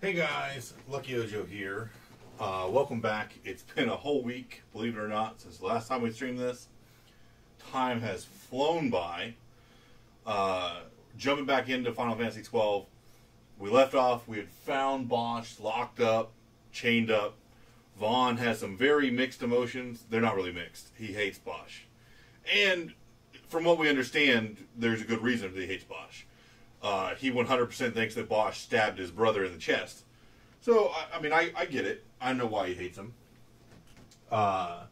Hey guys, Lucky Ojo here. Welcome back. It's been a whole week, believe it or not, since the last time we streamed this. Time has flown by. Jumping back into Final Fantasy XII, we left off. We had found Bosch locked up, chained up. Vaughn has some very mixed emotions. They're not really mixed. He hates Bosch. And from what we understand, there's a good reason that he hates Bosch. He 100% thinks that Bosch stabbed his brother in the chest. So, I mean, I get it. I know why he hates him. Oh,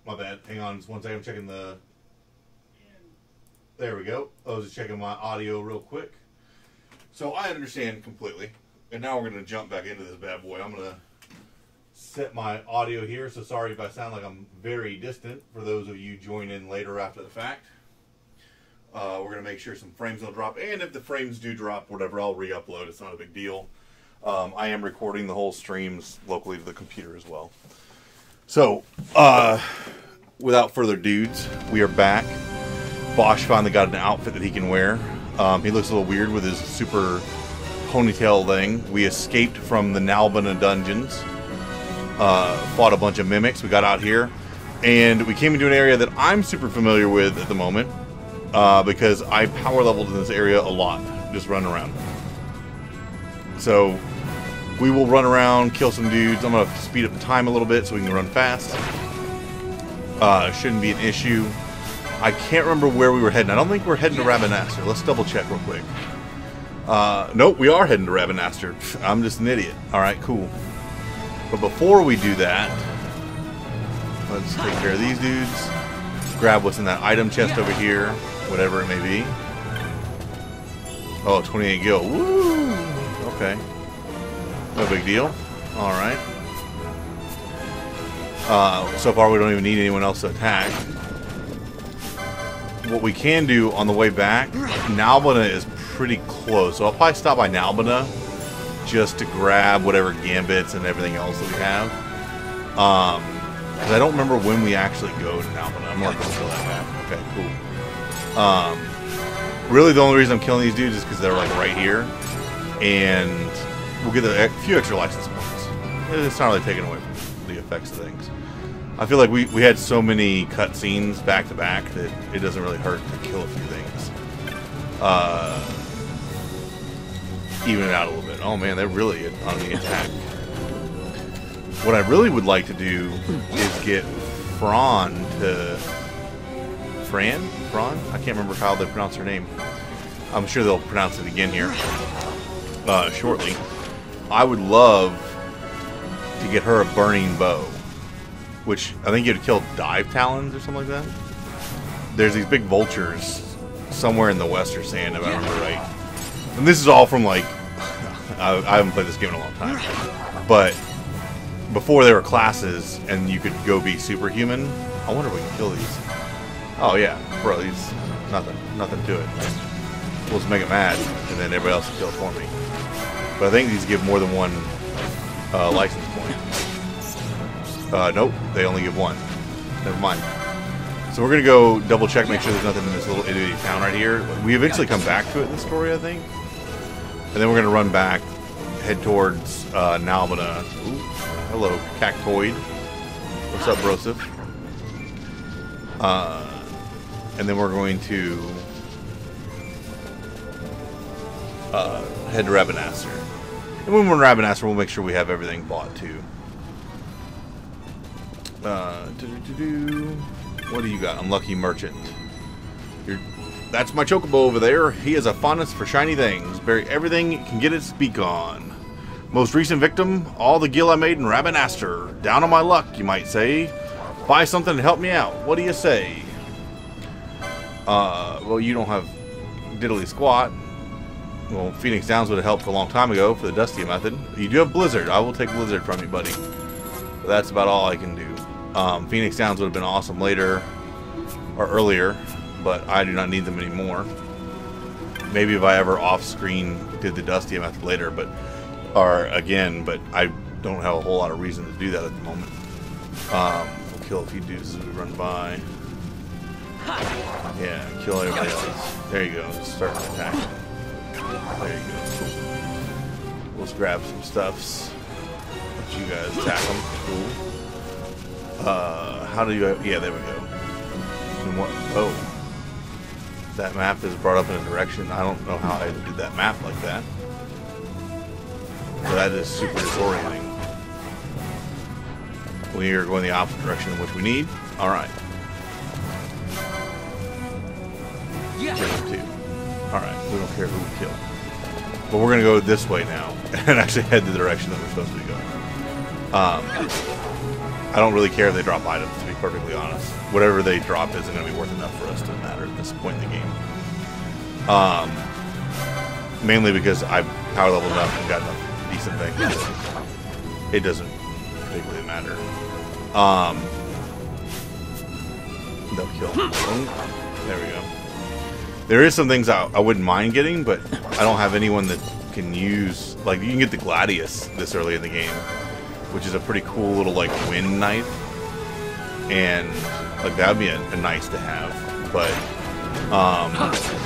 my bad. Hang on just one second. I'm checking the... There we go. I was just checking my audio real quick. So, I understand completely. And now we're going to jump back into this bad boy. I'm going to set my audio here. So, sorry if I sound like I'm very distant for those of you join in later after the fact. We're going to make sure some frames don't drop. And if the frames do drop, whatever, I'll re-upload. It's not a big deal. I am recording the whole streams locally to the computer as well. So, without further dudes, we are back. Bosch finally got an outfit that he can wear. He looks a little weird with his super ponytail thing. We escaped from the Nalbina dungeons. Fought a bunch of mimics. We got out here. And we came into an area that I'm super familiar with at the moment. Because I power leveled in this area a lot, just running around. So, we will run around, kill some dudes. I'm going to speed up the time a little bit so we can run fast. Shouldn't be an issue. I can't remember where we were heading. I don't think we're heading to Rabanastre. Let's double check real quick. Nope, we are heading to Rabanastre. I'm just an idiot. Alright, cool. But before we do that, let's take care of these dudes. Grab what's in that item chest over here. Whatever it may be. Oh, 28 gil. Woo! Okay. No big deal. Alright. So far we don't even need anyone else to attack. What we can do on the way back, Nalbina is pretty close. So I'll probably stop by Nalbina just to grab whatever gambits and everything else that we have. Because I don't remember when we actually go to Nalbina. I'm not going to kill that map. Okay, cool. Really the only reason I'm killing these dudes is because they're like right here. And we'll get a few extra license points. It's not really taking away from the effects of things. I feel like we had so many cutscenes back to back that it doesn't really hurt to kill a few things. Even it out a little bit. Oh man, they're really on the attack. What I really would like to do is get Fran to... Fran? I can't remember how they pronounce her name. I'm sure they'll pronounce it again here shortly. I would love to get her a burning bow, which I think you'd kill dive talons or something like that. There's these big vultures somewhere in the Western Sand, if I remember right. And this is all from like I haven't played this game in a long time, but before there were classes and you could go be superhuman. I wonder if we can kill these. Oh yeah, bro, these nothing to it. We'll just make it mad, and then everybody else will kill it for me. But I think these give more than one license point. Nope, they only give one. Never mind. So we're gonna go double check, make sure there's nothing in this little itty town right here. We eventually come back to it in the story, I think. And then we're gonna run back, head towards Nalbina. Ooh, hello, Cactoid. What's up, Broseph? And then we're going to head to Rabanastre. And when we're in Rabanastre, we'll make sure we have everything bought too. What do you got? Unlucky Merchant. That's my Chocobo over there. He has a fondness for shiny things. Bury everything it can get its beak on. Most recent victim, all the gil I made in Rabanastre. Down on my luck, you might say. Buy something to help me out. What do you say? Well, you don't have diddly squat. Well, Phoenix Downs would have helped a long time ago for the Dusty method. You do have Blizzard. I will take Blizzard from you, buddy. But that's about all I can do. Phoenix Downs would have been awesome later, or earlier, but I do not need them anymore. Maybe if I ever off-screen did the Dusty method later, but again, but I don't have a whole lot of reason to do that at the moment. We'll kill a few dudes as we run by. Yeah, kill everybody else. There you go. Start attacking. There you go. Cool. Let's grab some stuffs. Let you guys attack them. Cool. How do you... Yeah, there we go. And what... Oh. That map is brought up in a direction. I don't know how I did that map like that. So that is super disorienting. We are going the opposite direction in which we need. Alright. Kill him too. Alright, we don't care who we kill. But we're going to go this way now. And actually head the direction that we're supposed to be going. I don't really care if they drop items, to be perfectly honest. Whatever they drop isn't going to be worth enough for us to matter at this point in the game. Mainly because I've power leveled enough and got enough decent things. It doesn't particularly matter. They'll kill. There we go. There is some things I wouldn't mind getting, but I don't have anyone that can use... Like, you can get the Gladius this early in the game, which is a pretty cool little, like, wind knife. And, like, that would be a nice to have. But,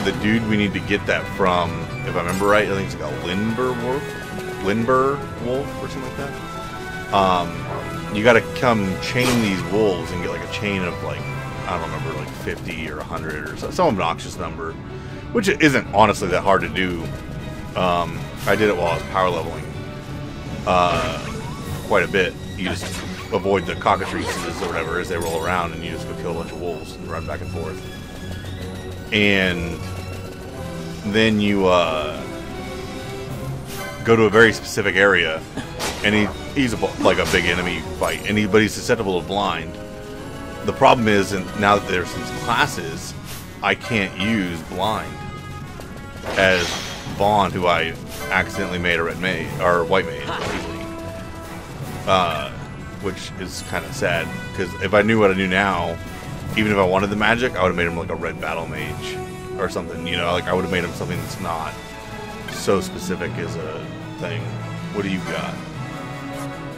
the dude we need to get that from, if I remember right, I think it's like a Lindber wolf or something like that. You gotta come chain these wolves and get, like, a chain of, like, I don't remember, like 50 or 100 or some obnoxious number, which isn't honestly that hard to do. I did it while I was power leveling quite a bit. You just avoid the cockatrices or whatever as they roll around, and you just go kill a bunch of wolves and run back and forth. And then you go to a very specific area, and he's like a big enemy fight, and but he's susceptible to blind. The problem is, and now that there's these classes, I can't use blind as Vaughn, who I accidentally made a red mage or white mage, which is kind of sad because if I knew what I knew now, even if I wanted the magic, I would have made him like a red battle mage or something. You know, like I would have made him something that's not so specific as a thing. What do you got?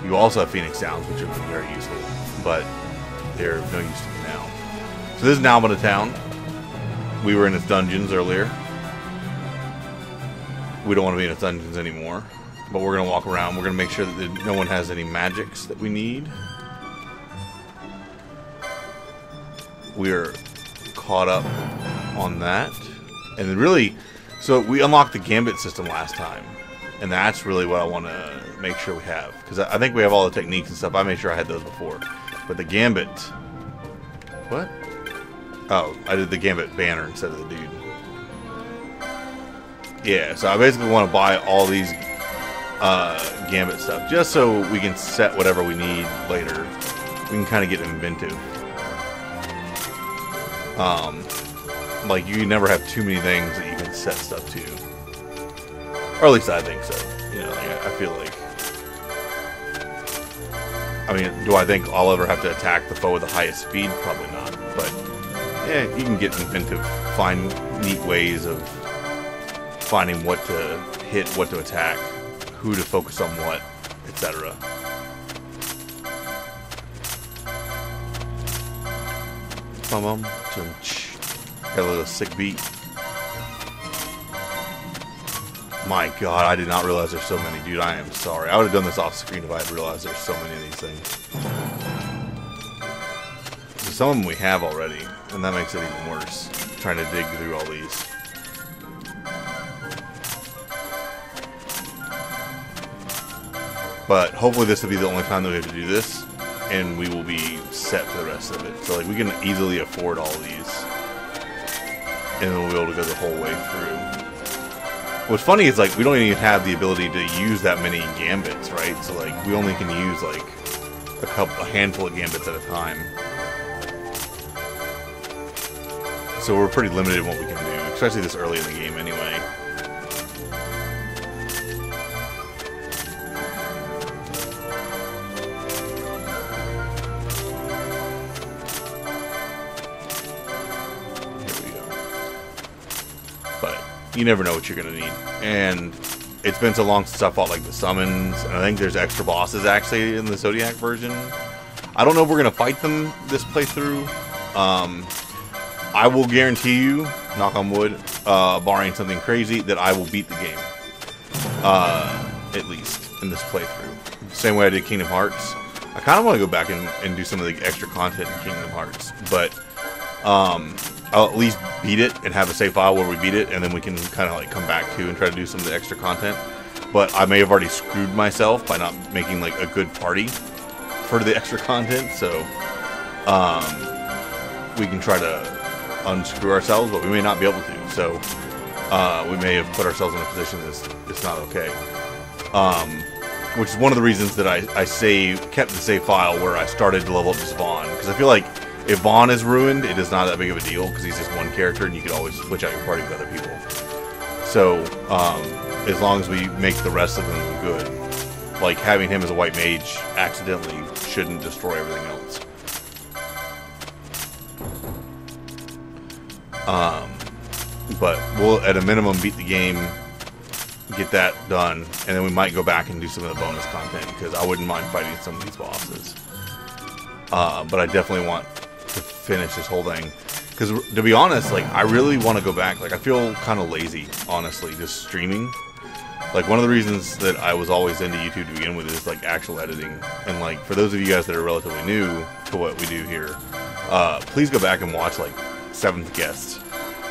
You also have Phoenix Downs, which have been very useful, but they're of no use to me now. So this is Nalbana Town. We were in its dungeons earlier. We don't want to be in its dungeons anymore. But we're going to walk around. We're going to make sure that no one has any magics that we need. We're caught up on that. And then really, so we unlocked the Gambit system last time. And that's really what I want to make sure we have. Because I think we have all the techniques and stuff. I made sure I had those before. But the Gambit... What? Oh, I did the Gambit banner instead of the dude. Yeah, so I basically want to buy all these Gambit stuff. Just so we can set whatever we need later. We can kind of get inventive. Like, you never have too many things that you can set stuff to. Or at least I think so. You know, like, I feel like... I mean, do I think I'll ever have to attack the foe with the highest speed? Probably not. But, yeah, you can get inventive, find neat ways of finding what to hit, what to attack, who to focus on what, etc. Got a little sick beat. My god, I did not realize there's so many, dude. I am sorry. I would have done this off screen if I had realized there's so many of these things. So some of them we have already, and that makes it even worse, trying to dig through all these. But hopefully this will be the only time that we have to do this, and we will be set for the rest of it. So like we can easily afford all these, and then we'll be able to go the whole way through. What's funny is, like, we don't even have the ability to use that many gambits, right? So, like, we only can use, like, a handful of gambits at a time. So we're pretty limited in what we can do, especially this early in the game anyway. You never know what you're going to need. And it's been so long since I fought like the summons, and I think there's extra bosses actually in the Zodiac version. I don't know if we're going to fight them this playthrough. I will guarantee you, knock on wood, barring something crazy, that I will beat the game. at least, in this playthrough. Same way I did Kingdom Hearts. I kind of want to go back and do some of the extra content in Kingdom Hearts, but I'll at least beat it and have a save file where we beat it, and then we can kind of like come back to and try to do some of the extra content. But I may have already screwed myself by not making like a good party for the extra content, so we can try to unscrew ourselves, but we may not be able to. So we may have put ourselves in a position that's it's not okay. Which is one of the reasons that I kept the save file where I started to level up as Vaughn, because I feel like if Vaughn is ruined, it is not that big of a deal, because he's just one character and you can always switch out your party with other people. So, as long as we make the rest of them good, like having him as a white mage accidentally shouldn't destroy everything else. But we'll, at a minimum, beat the game, get that done, and then we might go back and do some of the bonus content, because I wouldn't mind fighting some of these bosses. But I definitely want to finish this whole thing, because to be honest, like, I really want to go back. Like, I feel kind of lazy, honestly, just streaming. Like, one of the reasons that I was always into YouTube to begin with is like actual editing. And like, for those of you guys that are relatively new to what we do here, please go back and watch like 7th Guest.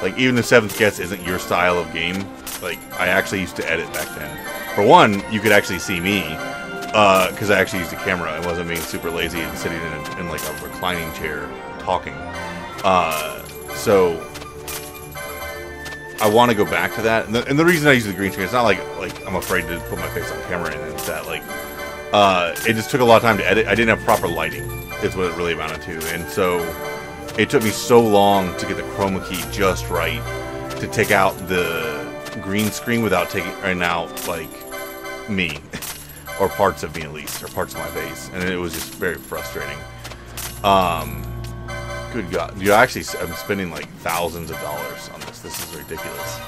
Like, even if 7th Guest isn't your style of game, like, I actually used to edit back then. For one, you could actually see me, because I actually used a camera and wasn't being super lazy and sitting in like a reclining chair talking. So I want to go back to that. And the reason I use the green screen, it's not like I'm afraid to put my face on camera, and it's that like it just took a lot of time to edit. I didn't have proper lighting, is what it really amounted to. And so it took me so long to get the chroma key just right to take out the green screen without taking out like me or parts of me, at least, or parts of my face, and it was just very frustrating. Good God, dude! I'm spending like thousands of dollars on this. This is ridiculous.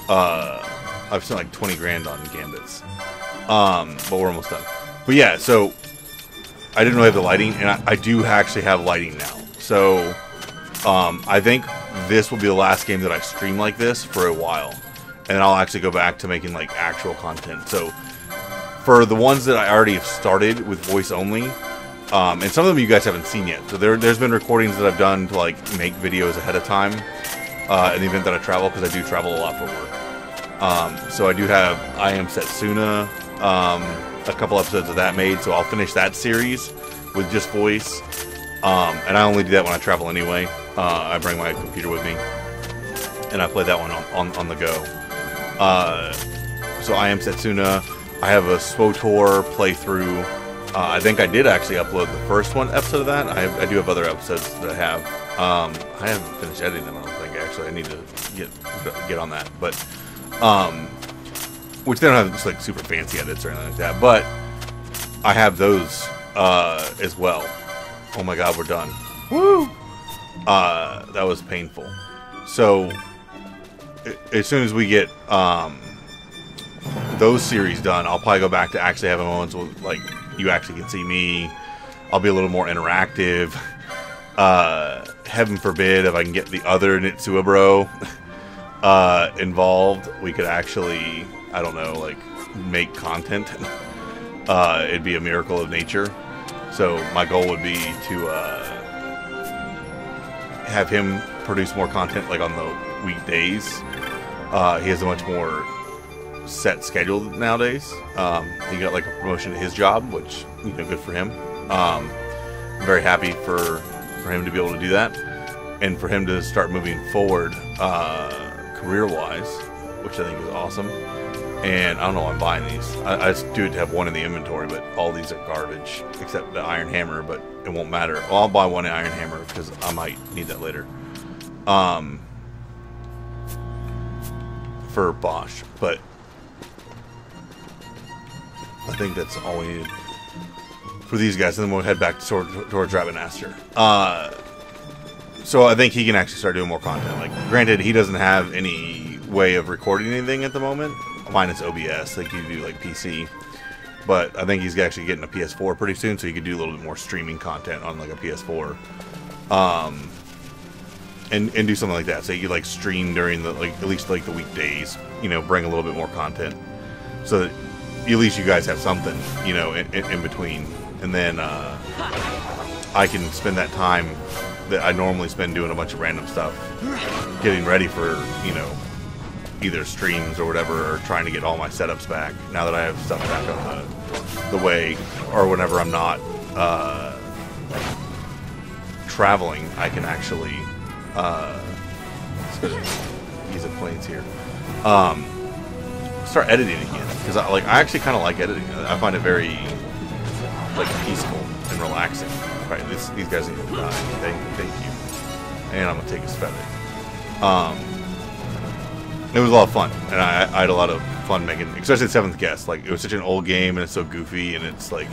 I've spent like 20 grand on gambits, but we're almost done. But yeah, so I didn't really have the lighting, and I do actually have lighting now. So I think this will be the last game that I stream like this for a while, and then I'll actually go back to making like actual content. So for the ones that I already have started with voice only, and some of them you guys haven't seen yet. So there's been recordings that I've done to like make videos ahead of time in the event that I travel, because I do travel a lot for work. So I do have I Am Setsuna, a couple episodes of that made, so I'll finish that series with just voice. And I only do that when I travel anyway. I bring my computer with me, and I play that one on the go. So I Am Setsuna. I have a SWOTOR playthrough. I think I did actually upload the first episode of that. I do have other episodes that I have. I haven't finished editing them, I don't think, actually. I need to get on that. But, which they don't have just like super fancy edits or anything like that. But I have those as well. Oh my God, we're done. Woo! That was painful. So, as soon as we get those series done, I'll probably go back to actually having moments with, like, you actually can see me. I'll be a little more interactive. Heaven forbid, if I can get the other Nitsua bro involved, we could actually, I don't know, like, make content. It'd be a miracle of nature. So my goal would be to have him produce more content, like on the weekdays. He has a much more set schedule nowadays. He got like a promotion at his job, which, you know, good for him. I'm very happy for him to be able to do that, and for him to start moving forward career-wise, which I think is awesome. And I don't know why I'm buying these. I just do it to have one in the inventory, but all these are garbage, except the Iron Hammer, but it won't matter. Well, I'll buy one Iron Hammer, because I might need that later. For Bosch, but I think that's all we needed for these guys, and then we'll head back towards Rabbit-Master. So I think he can actually start doing more content. Like, granted, he doesn't have any way of recording anything at the moment, minus OBS, like you do like PC. But I think he's actually getting a PS4 pretty soon, so he could do a little bit more streaming content on like a PS4, and do something like that. So you like stream during the, like, at least like the weekdays, you know, bring a little bit more content, so that least you guys have something, you know, in between. And then I can spend that time that I normally spend doing a bunch of random stuff, getting ready for, you know, either streams or whatever, or trying to get all my setups back. Now that I have stuff back on the way, or whenever I'm not traveling, I can actually ease of planes here. Start editing again, because I actually kind of like editing. I find it very like peaceful and relaxing. Right, these guys need to die. Thank you. And I'm gonna take his feather. It was a lot of fun, and I had a lot of fun making, especially the Seventh Guest. Like, it was such an old game, and it's so goofy, and it's like,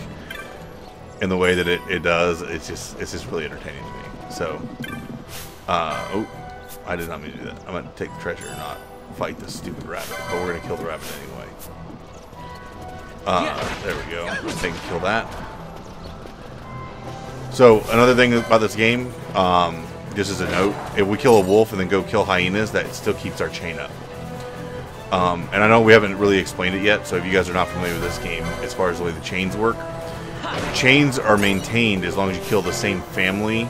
in the way that it does, it's just really entertaining to me. So, oh, I did not mean to do that. I'm gonna take the treasure, not fight this stupid rabbit. But we're gonna kill the rabbit anyway. There we go. They can kill that. So another thing about this game, just as a note, if we kill a wolf and then go kill hyenas, that still keeps our chain up. And I know we haven't really explained it yet, so if you guys are not familiar with this game, as far as the way the chains work, chains are maintained as long as you kill the same family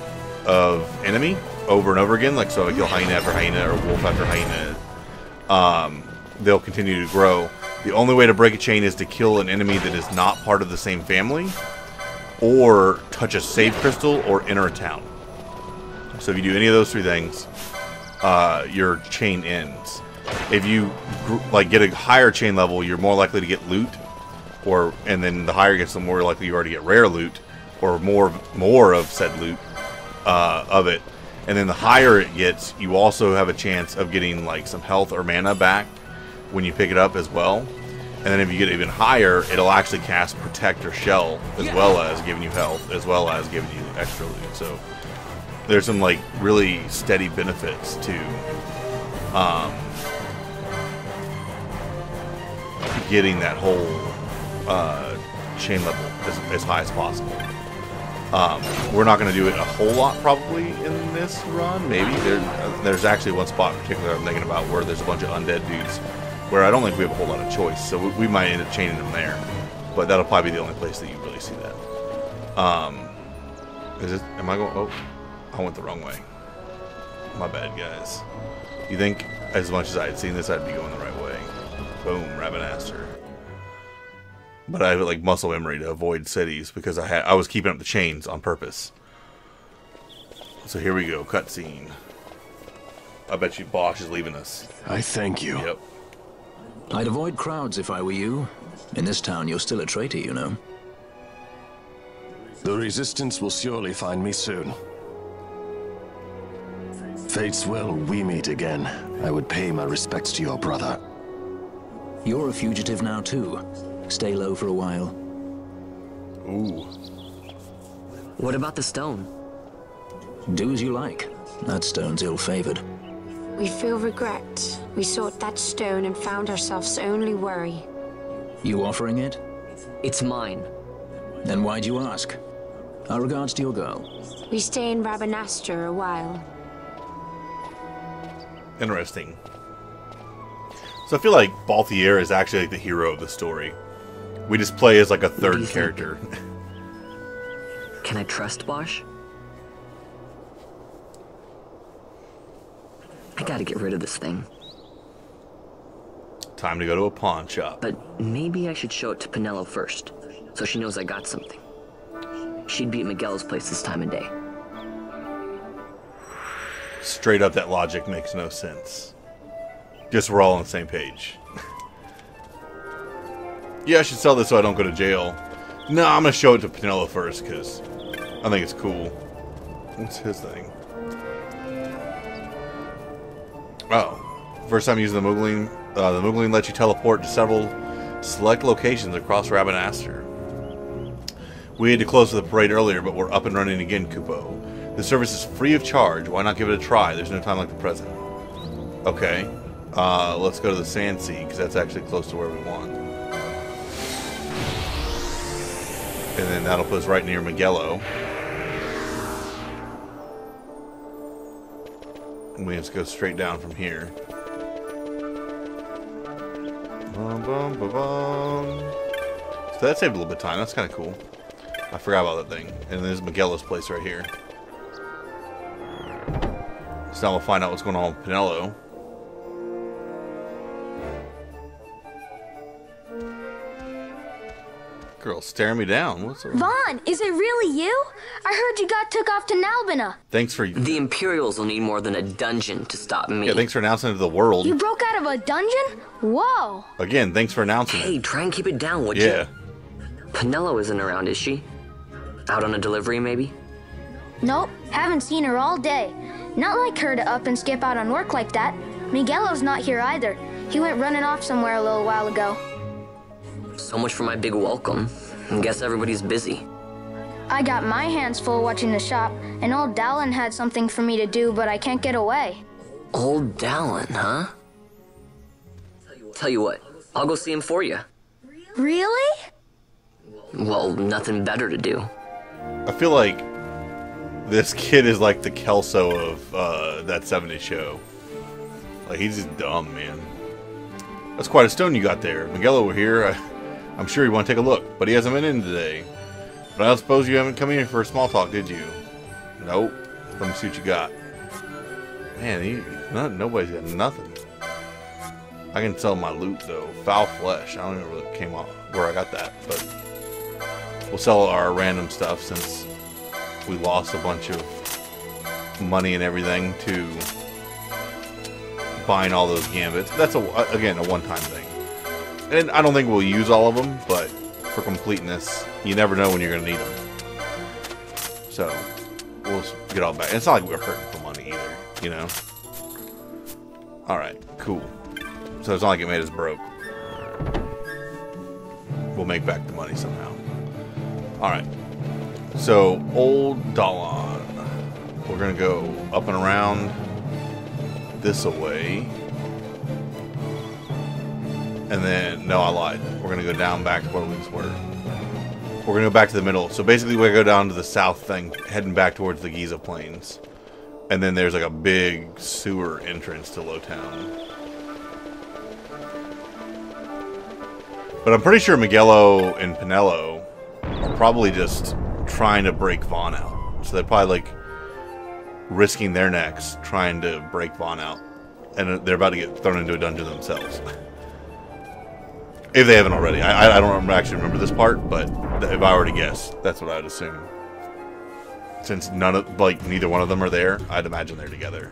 of enemy over and over again. Like, so if I kill hyena after hyena or wolf after hyena, they'll continue to grow. The only way to break a chain is to kill an enemy that is not part of the same family, or touch a save crystal, or enter a town. So if you do any of those three things, your chain ends. If you get a higher chain level, you're more likely to get loot, and then the higher it gets, the more likely you are to get rare loot, or more of said loot of it. And then the higher it gets, you also have a chance of getting like some health or mana back when you pick it up as well. And then if you get even higher, it'll actually cast Protect or Shell, as well as giving you health, as well as giving you extra loot. So there's some like really steady benefits to getting that whole chain level as high as possible. We're not going to do it a whole lot probably in this run. Maybe there's actually one spot in particular I'm thinking about where there's a bunch of undead dudes where I don't think we have a whole lot of choice, so we might end up chaining them there. But that'll probably be the only place that you really see that. Am I going? Oh, I went the wrong way. My bad, guys. You think as much as I had seen this, I'd be going the right way? Boom, Rabbinaster. But I have like muscle memory to avoid cities because I was keeping up the chains on purpose. So here we go, cutscene. I bet you Bosch is leaving us. I thank you. Yep. I'd avoid crowds if I were you. In this town, you're still a traitor, you know. The Resistance will surely find me soon. Fate's will, we meet again. I would pay my respects to your brother. You're a fugitive now, too. Stay low for a while. Ooh. What about the stone? Do as you like. That stone's ill-favored. We feel regret. We sought that stone and found ourselves only worry. You offering it? It's mine. Then why'd you ask? Our regards to your girl. We stay in Rabbinaster a while. Interesting. So I feel like Balthier is actually like the hero of the story. We just play as like a third character. Can I trust Bosch? I gotta get rid of this thing. Time to go to a pawn shop. But maybe I should show it to Penelo first, so she knows I got something. She'd be at Miguel's place this time of day. Straight up, that logic makes no sense. Just we're all on the same page. Yeah, I should sell this so I don't go to jail. No, I'm going to show it to Penelo first, because I think it's cool. What's his thing? Oh. First time using the Moogling. The Moogling lets you teleport to several select locations across Rabbinaster. We had to close the parade earlier, but we're up and running again, Kupo. The service is free of charge. Why not give it a try? There's no time like the present. Okay. Let's go to the Sand Sea, because that's actually close to where we want. And then that'll put us right near Miguelo. And we just go straight down from here. Bum, bum, bum, bum. So that saved a little bit of time. That's kind of cool. I forgot about that thing. And there's Miguelo's place right here. So now we'll find out what's going on with Pinello. Girl staring me down. What's up? Vaughn, is it really you? I heard you got took off to Nalbina. Thanks for... The Imperials will need more than a dungeon to stop me. Yeah, thanks for announcing it to the world. You broke out of a dungeon? Whoa. Again, thanks for announcing Hey, it. try and keep it down, would you? Yeah. Pinello isn't around, is she? Out on a delivery, maybe? Nope, haven't seen her all day. Not like her to up and skip out on work like that. Miguelo's not here either. He went running off somewhere a little while ago. So much for my big welcome. I guess everybody's busy. I got my hands full watching the shop, and old Dallin had something for me to do, but I can't get away. Old Dallin, huh? Tell you what, I'll go see him for you. Really? Well, nothing better to do. I feel like this kid is like the Kelso of that 70s show. Like, he's just dumb, man. That's quite a stone you got there. Miguel over here, I'm sure you want to take a look, but he hasn't been in today. But I don't suppose you haven't come in for a small talk, did you? Nope. Let me see what you got. Man, nobody's got nothing. I can sell my loot, though. Foul flesh. I don't even know where it came off, where I got that, but we'll sell our random stuff since we lost a bunch of money and everything to buying all those gambits. That's, again, a one-time thing. And I don't think we'll use all of them, but for completeness, you never know when you're going to need them. So, we'll get all back. And it's not like we're hurting for money either, you know? Alright, cool. So it's not like it made us broke. We'll make back the money somehow. Alright. So, Old Dallin. We're going to go up and around this away. And then, no, I lied. We're going to go down back to where we were. We're going to go back to the middle. So basically, we're going to go down to the south thing, heading back towards the Giza Plains. And then there's like a big sewer entrance to Lowtown. But I'm pretty sure Miguelo and Pinello are probably just trying to break Vaughn out. So they're probably like risking their necks trying to break Vaughn out. And they're about to get thrown into a dungeon themselves. If they haven't already. I don't actually remember this part, but if I were to guess, that's what I'd assume. Since neither one of them are there, I'd imagine they're together.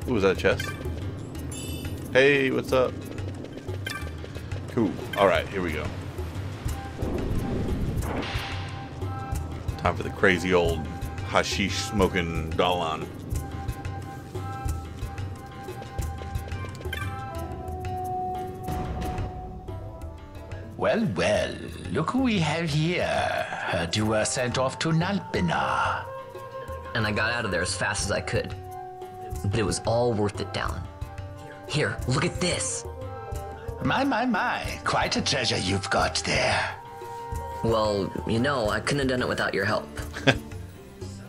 Ooh, was that a chest? Hey, what's up? Cool. Alright, here we go. Time for the crazy old hashish smoking Dallin. Well, well, look who we have here. Heard you were sent off to Nalbina. And I got out of there as fast as I could. But it was all worth it, Dallin. Here, look at this. My. Quite a treasure you've got there. Well, you know, I couldn't have done it without your help.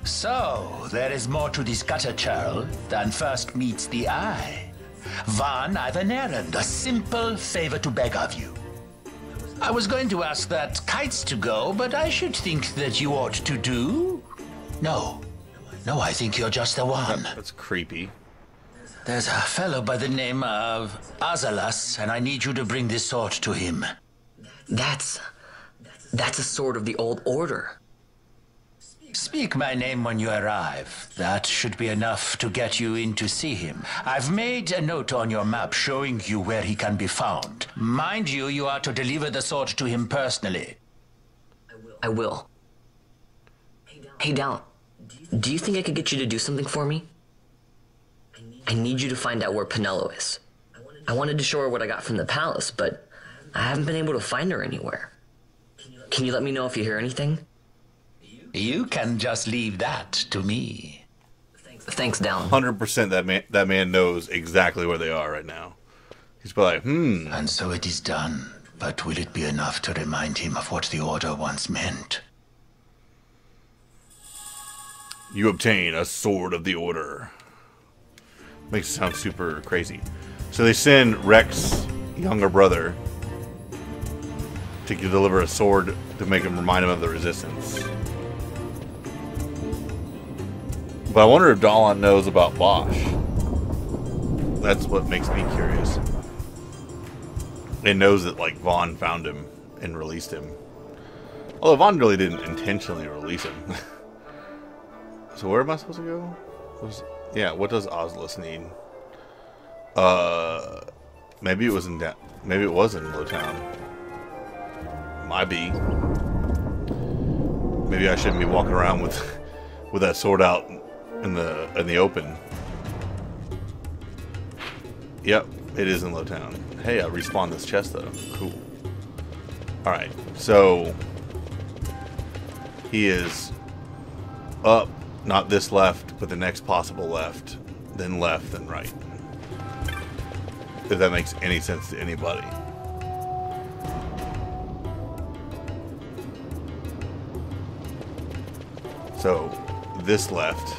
So, there is more to this gutter churl than first meets the eye. Vaughn, I've an errand, a simple favor to beg of you. I was going to ask that kites to go, but I should think that you ought to do. No, I think you're just the one. That's creepy. There's a fellow by the name of Azalas, and I need you to bring this sword to him. That's a sword of the old order. Speak my name when you arrive. That should be enough to get you in to see him. I've made a note on your map showing you where he can be found. Mind you, you are to deliver the sword to him personally. I will. Hey, Dallin, do you think I could get you to do something for me? I need you to find out where Pinello is. I wanted to show her what I got from the palace, but I haven't been able to find her anywhere. Can you let me know if you hear anything? You can just leave that to me. Thanks, Dallin. 100% that man knows exactly where they are right now. He's probably like, And so it is done. But will it be enough to remind him of what the Order once meant? You obtain a sword of the Order. Makes it sound super crazy. So they send Rex's younger brother to to deliver a sword to make him remind him of the Resistance. But I wonder if Dahlon knows about Bosch. That's what makes me curious. It knows that, like, Vaughn found him and released him. Although Vaughn really didn't intentionally release him. So where am I supposed to go? Yeah, what does Ozlus need? Maybe it was in that. Maybe it was in Lowtown. Might be. Maybe I shouldn't be walking around with that sword out in the open. Yep, it is in Lowtown. Hey, I respawned this chest though. Cool. All right, so he is up, not this left, but the next possible left, then right. If that makes any sense to anybody. So, this left.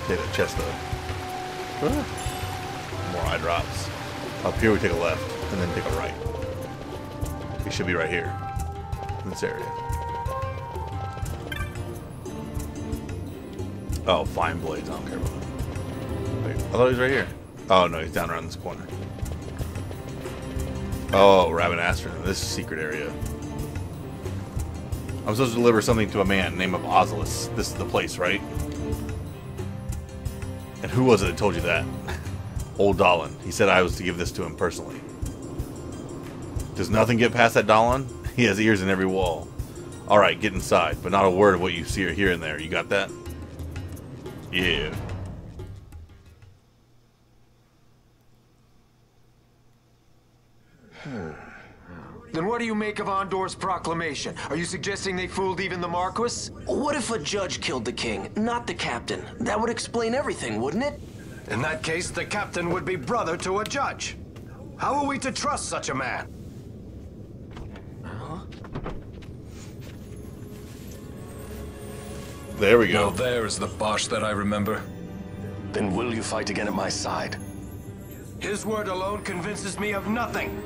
Okay, the chest though. More eye drops. Up here we take a left, and then take a right. We should be right here. In this area. Oh, flying blades, I don't care about that. Wait, I thought he was right here. Oh no, he's down around this corner. Oh, Rabbit Astron. This is a secret area. I'm supposed to deliver something to a man named Ozlus. This is the place, right? And who was it that told you that? Old Dahlon. He said I was to give this to him personally. Does nothing get past that Dahlon? He has ears in every wall. Alright, get inside, but not a word of what you see or hear in there. You got that? Yeah. Then what do you make of Ondore's proclamation? Are you suggesting they fooled even the Marquis? What if a judge killed the king, not the captain? That would explain everything, wouldn't it? In that case, the captain would be brother to a judge. How are we to trust such a man? There we go. Now there is the Bosch that I remember. Then will you fight again at my side? His word alone convinces me of nothing.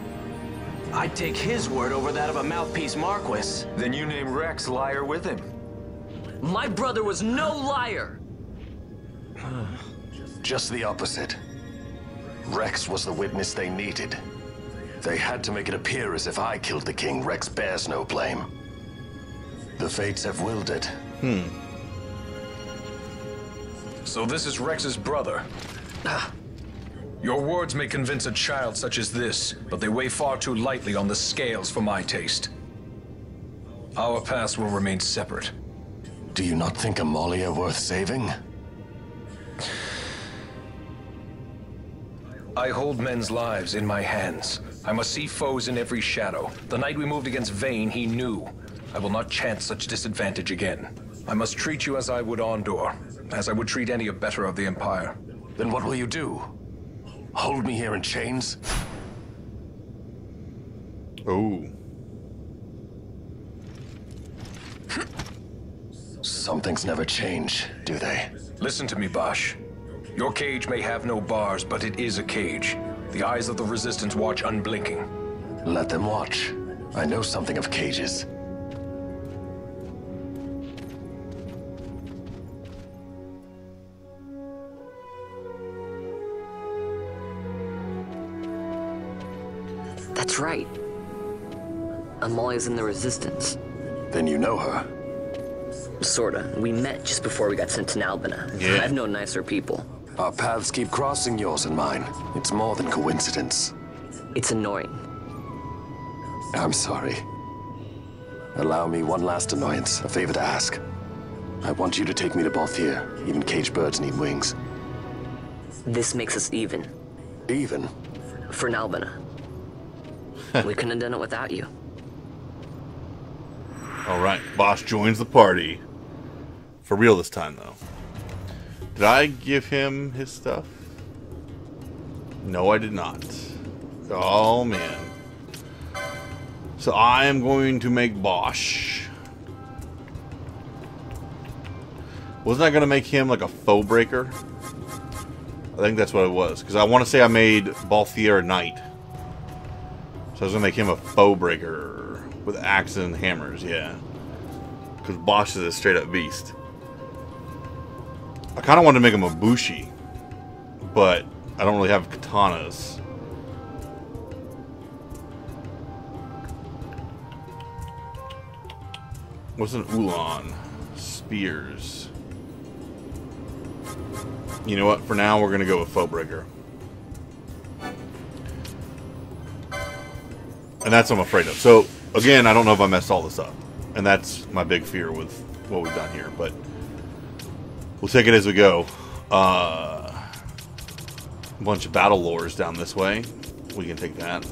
I'd take his word over that of a mouthpiece Marquis. Then you name Rex liar with him. My brother was no liar! Just the opposite. Rex was the witness they needed. They had to make it appear as if I killed the king. Rex bears no blame. The fates have willed it. So this is Rex's brother. Your words may convince a child such as this, but they weigh far too lightly on the scales for my taste. Our paths will remain separate. Do you not think Amalia worth saving? I hold men's lives in my hands. I must see foes in every shadow. The night we moved against Vayne, he knew. I will not chance such disadvantage again. I must treat you as I would Ondore, as I would treat any abettor of the Empire. Then what will you do? Hold me here in chains? Oh. Some things never change, do they? Listen to me, Bosch. Your cage may have no bars, but it is a cage. The eyes of the Resistance watch unblinking. Let them watch. I know something of cages. That's right. Amalia's in the Resistance. Then you know her. Sorta. We met just before we got sent to Nalbina. Yeah. I've known nicer people. Our paths keep crossing, yours and mine. It's more than coincidence. It's annoying. I'm sorry. Allow me one last annoyance, a favor to ask. I want you to take me to Balthier. Even caged birds need wings. This makes us even. Even? For Nalbina. We couldn't have done it without you. Alright, Bosch joins the party. For real this time, though. Did I give him his stuff? No, I did not. Oh, man. So I am going to make Bosch. Wasn't I going to make him like a foe breaker? I think that's what it was. Because I want to say I made Balthier a knight. So I was gonna make him a foe breaker with axes and hammers, yeah. Because Bosch is a straight up beast. I kind of wanted to make him a bushi, but I don't really have katanas. What's an ulan? Spears. You know what? For now, we're gonna go with foe breaker. And that's what I'm afraid of. So, again, I don't know if I messed all this up. And that's my big fear with what we've done here. But we'll take it as we go. A bunch of battle lores down this way. We can take that.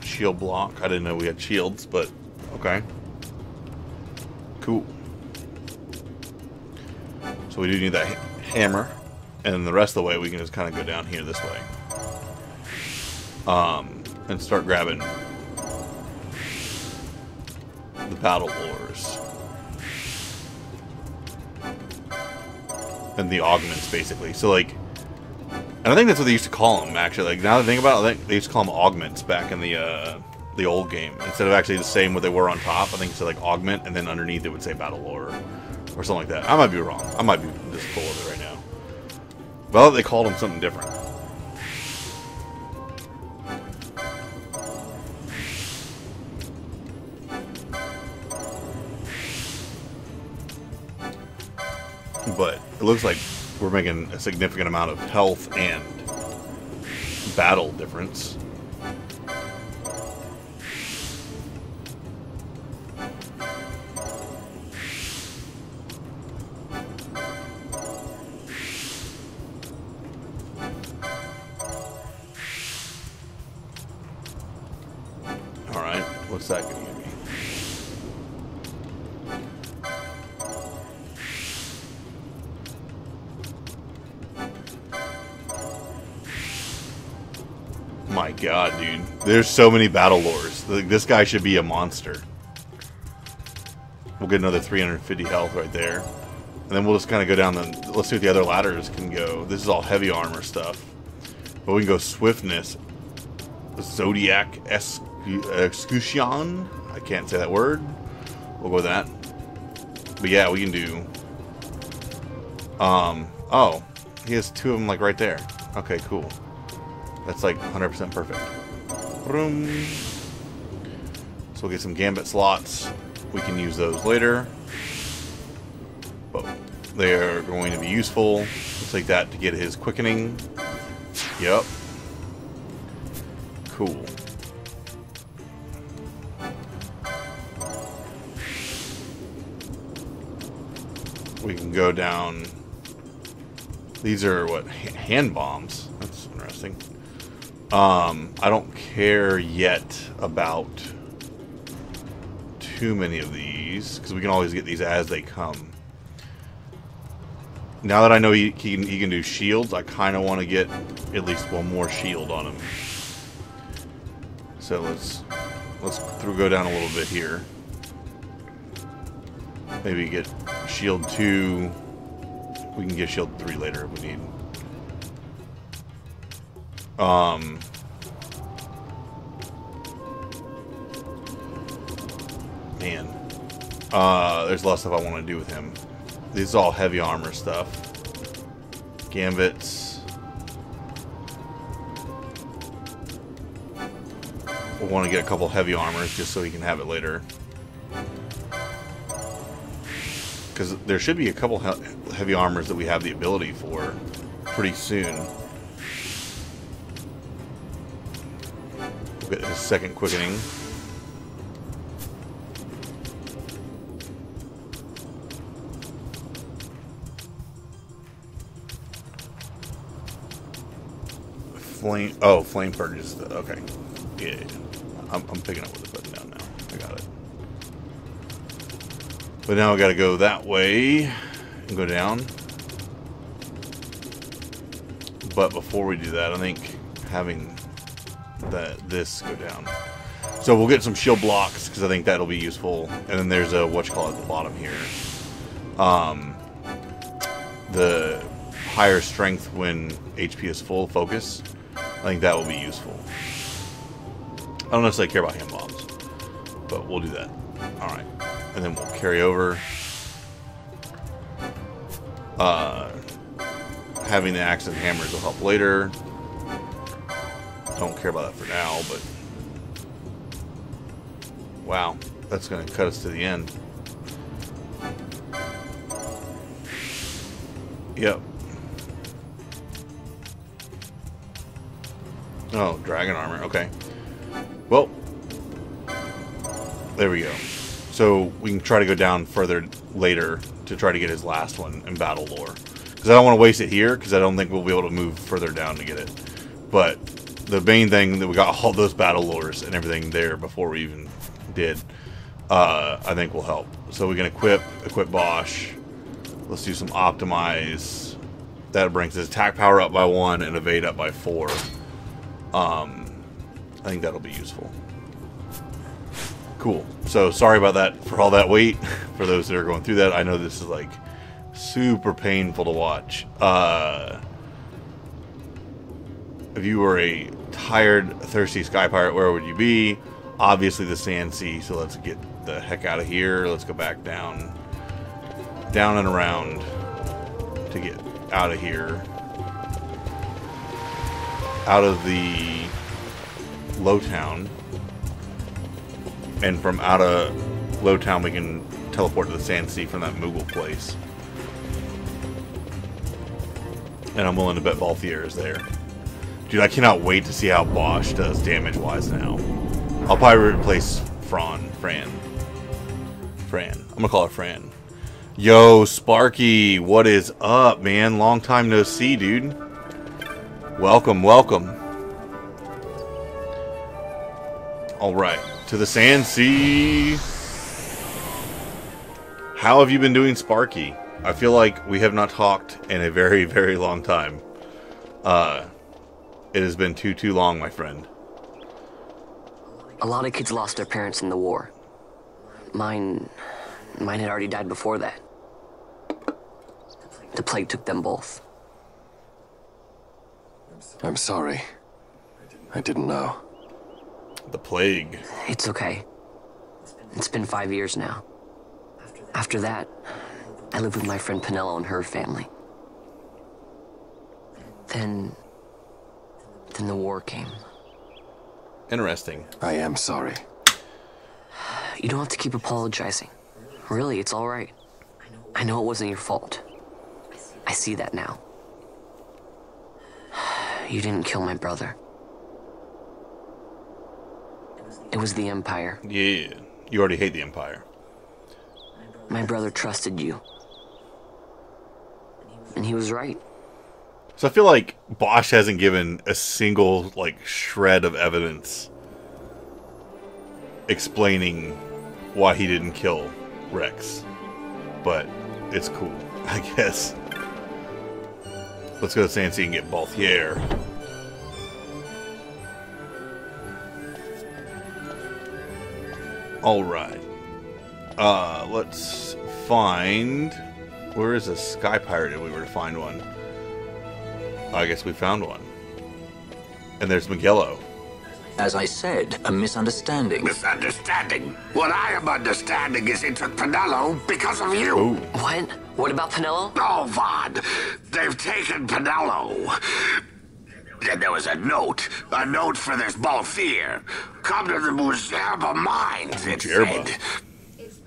Shield block. I didn't know we had shields, but okay. Cool. So we do need that hammer. And the rest of the way, we can just kind of go down here this way. And start grabbing the battle lores. And the augments, basically. So, like, and I think that's what they used to call them, actually. Like, now that I think about it, I think they used to call them augments back in the old game. Instead of actually just saying what they were on top, I think it's like augment, and then underneath it would say battle lore. Or something like that. I might be wrong. I might be just full of it right now. Well, they called them something different. But it looks like we're making a significant amount of health and battle difference. Alright, what's that going to give me? My god, dude. There's so many battle lores. This guy should be a monster. We'll get another 350 health right there. And then we'll just kind of go down the... Let's see what the other ladders can go. This is all heavy armor stuff. But we can go swiftness. Zodiac Escutcheon. I can't say that word. We'll go with that. But yeah, we can do... Oh. He has two of them like right there. Okay, cool. That's like 100% perfect. Boom. So we'll get some gambit slots. We can use those later. But they are going to be useful. We'll take that to get his quickening. Yep. Cool. We can go down. These are what? Hand bombs. That's interesting. I don't care yet about too many of these because we can always get these as they come. Now that I know he can do shields, I kind of want to get at least one more shield on him. So let's go down a little bit here. Maybe get shield 2. We can get shield 3 later if we need. Man. There's a lot of stuff I want to do with him. This is all heavy armor stuff. Gambits. We'll want to get a couple heavy armors just so he can have it later. Because there should be a couple heavy armors that we have the ability for pretty soon. We'll get his second quickening. Flame purges. Okay. Yeah. I'm picking up what the button down now. I got it. But now we got to go that way and go down. But before we do that, I think having this go down. So we'll get some shield blocks because I think that'll be useful. And then there's a whatchamacallit at the bottom here. The higher strength when HP is full focus. I think that will be useful. I don't necessarily care about hand bombs, but we'll do that. Alright. And then we'll carry over. Having the axe and hammers will help later. Don't care about that for now, but... Wow. That's going to cut us to the end. Yep. Oh, dragon armor. Okay. Well, there we go. So we can try to go down further later to try to get his last one in battle lore. Because I don't want to waste it here, because I don't think we'll be able to move further down to get it. But the main thing that we got all those battle lores and everything there before we even did, I think will help. So we can equip Bosch. Let's do some optimize. That brings his attack power up by 1 and evade up by 4. I think that'll be useful. Cool. So sorry about that for all that wait. For those that are going through that, I know this is like super painful to watch. If you were a tired, thirsty sky pirate, where would you be? Obviously the Sand Sea. So let's get the heck out of here. Let's go back down and around to get out of here. Out of the Lowtown. And from out of Lowtown we can teleport to the Sand Sea from that Moogle place. And I'm willing to bet Balthier is there. Dude, I cannot wait to see how Bosch does damage-wise now. I'll probably replace Fran. I'm gonna call her Fran. Yo, Sparky, what is up, man? Long time no see, dude. Welcome, welcome. Alright, to the Sand Sea. How have you been doing, Sparky? I feel like we have not talked in a very, very long time. It has been too long, my friend. A lot of kids lost their parents in the war. Mine had already died before that. The plague took them both. I'm sorry. I didn't know. The plague. It's okay. It's been 5 years now. After that, I lived with my friend Pinello and her family. Then the war came. Interesting. I am sorry. You don't have to keep apologizing. Really, it's all right. I know it wasn't your fault. I see that now. You didn't kill my brother. It was the Empire. Yeah, you already hate the Empire. My brother trusted you. And he was right. So I feel like Bosch hasn't given a single, like, shred of evidence explaining why he didn't kill Rex. But it's cool, I guess. Let's go to Sand Sea and get Balthier. Alright. Let's find... Where is a Sky Pirate if we were to find one? I guess we found one. And there's Miguelo. As I said, a misunderstanding. Misunderstanding? What I am understanding is it took Pinello because of you. Ooh. What? What about Pinello? Oh, Vaughn. They've taken Pinello. And there was a note for this Balthier. Come to the Mujerba mines, it said.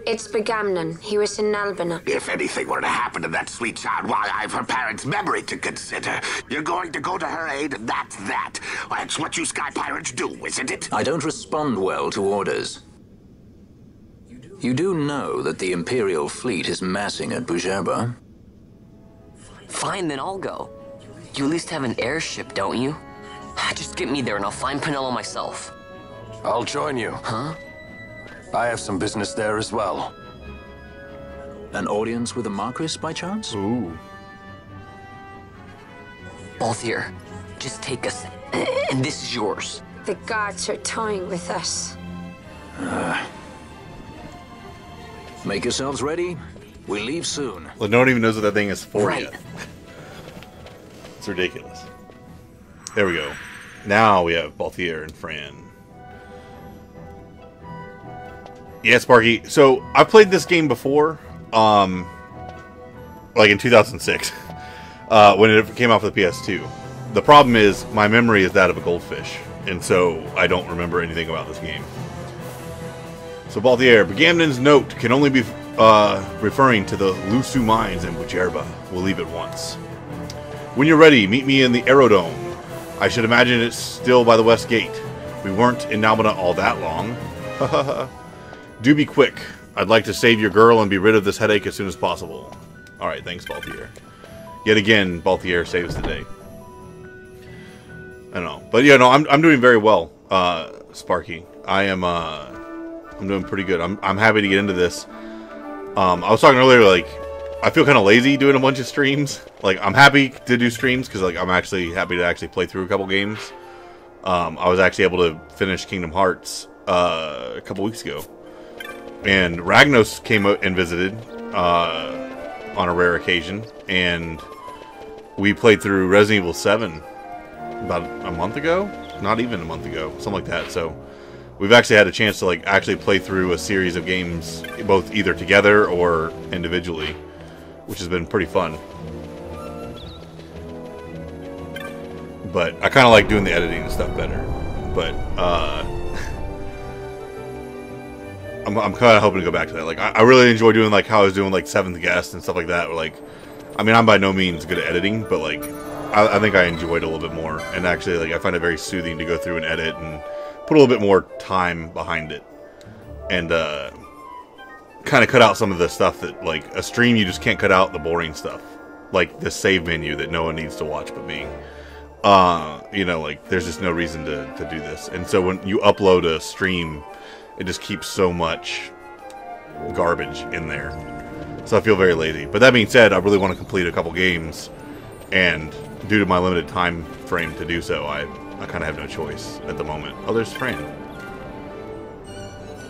It's Begamnon. He was in Albina. If anything were to happen to that sweet child, why, I've her parents' memory to consider. You're going to go to her aid, and that's that. That's what you Sky Pirates do, isn't it? I don't respond well to orders. You do know that the Imperial fleet is massing at Bujerba? Fine, then I'll go. You at least have an airship, don't you? Just get me there and I'll find Pinello myself. I'll join you. Huh? I have some business there as well. An audience with the Marquis, by chance? Ooh. Balthier, just take us, and this is yours. The guards are toying with us. Make yourselves ready. We leave soon. Well, no one even knows what that thing is for Right. yet. It's ridiculous. There we go. Now we have Balthier and Fran. Yeah, Sparky. So I've played this game before, like in 2006, when it came out for the PS2. The problem is my memory is that of a goldfish, and so I don't remember anything about this game. So Balthier, Begamden's note can only be referring to the Lusu mines in Bujerba. We'll leave at once. When you're ready, meet me in the Aerodome. I should imagine it's still by the west gate. We weren't in Nalbana all that long. Do be quick. I'd like to save your girl and be rid of this headache as soon as possible. Alright, thanks, Balthier. Yet again, Balthier saves the day. I don't know. But yeah, no, I'm doing very well, Sparky. I'm doing pretty good. I'm happy to get into this. I was talking earlier, like, I feel kind of lazy doing a bunch of streams. Like, I'm happy to do streams because, like, I'm actually happy to actually play through a couple games. I was actually able to finish Kingdom Hearts a couple weeks ago. And Ragnos came out and visited on a rare occasion. And we played through Resident Evil 7 about a month ago? Not even a month ago. Something like that. So we've actually had a chance to, like, actually play through a series of games, both either together or individually, which has been pretty fun. But I kind of like doing the editing and stuff better. But I'm kind of hoping to go back to that. Like, I really enjoy doing, like, how I was doing, like, Seventh Guest and stuff like that. Where, like, I mean, I'm by no means good at editing, but, like, I think I enjoy it a little bit more. And actually, like, I find it very soothing to go through and edit and put a little bit more time behind it. And kind of cut out some of the stuff that, like, a stream you just can't cut out the boring stuff. Like the save menu that no one needs to watch but me. You know, like, there's just no reason to do this. And so when you upload a stream, it just keeps so much garbage in there. So I feel very lazy. But that being said, I really want to complete a couple games, and due to my limited time frame to do so, I kind of have no choice at the moment. Oh, there's Fran.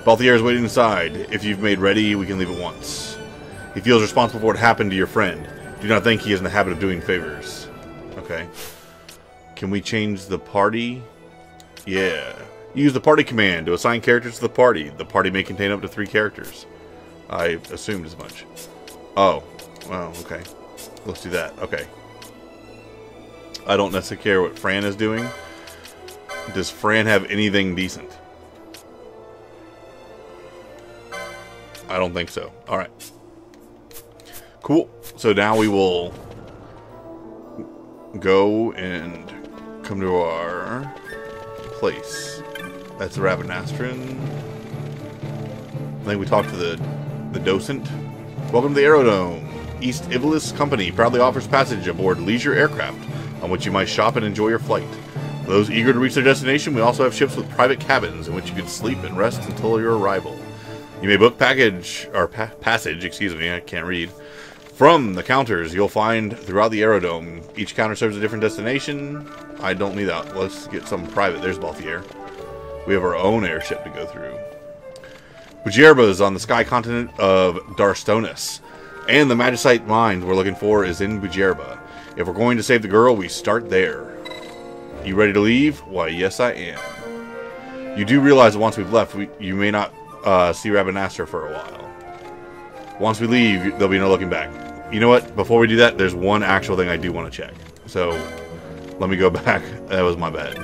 Balthier is waiting inside. If you've made ready, we can leave at once. He feels responsible for what happened to your friend. Do not think he is in the habit of doing favors. Okay. Can we change the party? Yeah. Use the party command to assign characters to the party. The party may contain up to 3 characters. I assumed as much. Oh. Well, okay. Let's do that. Okay. I don't necessarily care what Fran is doing. Does Fran have anything decent? I don't think so. Alright. Cool. So now we will go and come to our place. That's the Rabanastron. I think we talked to the docent. Welcome to the Aerodome. East Ivalis Company proudly offers passage aboard leisure aircraft on which you might shop and enjoy your flight. For those eager to reach their destination, we also have ships with private cabins in which you can sleep and rest until your arrival. You may book passage, excuse me, I can't read, from the counters you'll find throughout the Aerodome. Each counter serves a different destination. I don't need that. Let's get some private. There's Balthier. We have our own airship to go through. Bujerba is on the sky continent of Darstonis, and the Magicite mine we're looking for is in Bujerba. If we're going to save the girl, we start there. You ready to leave? Why, yes I am. You do realize that once we've left, you may not see Rabanastra for a while. Once we leave, there'll be no looking back. You know what? Before we do that, there's one actual thing I do want to check. So, let me go back. That was my bad.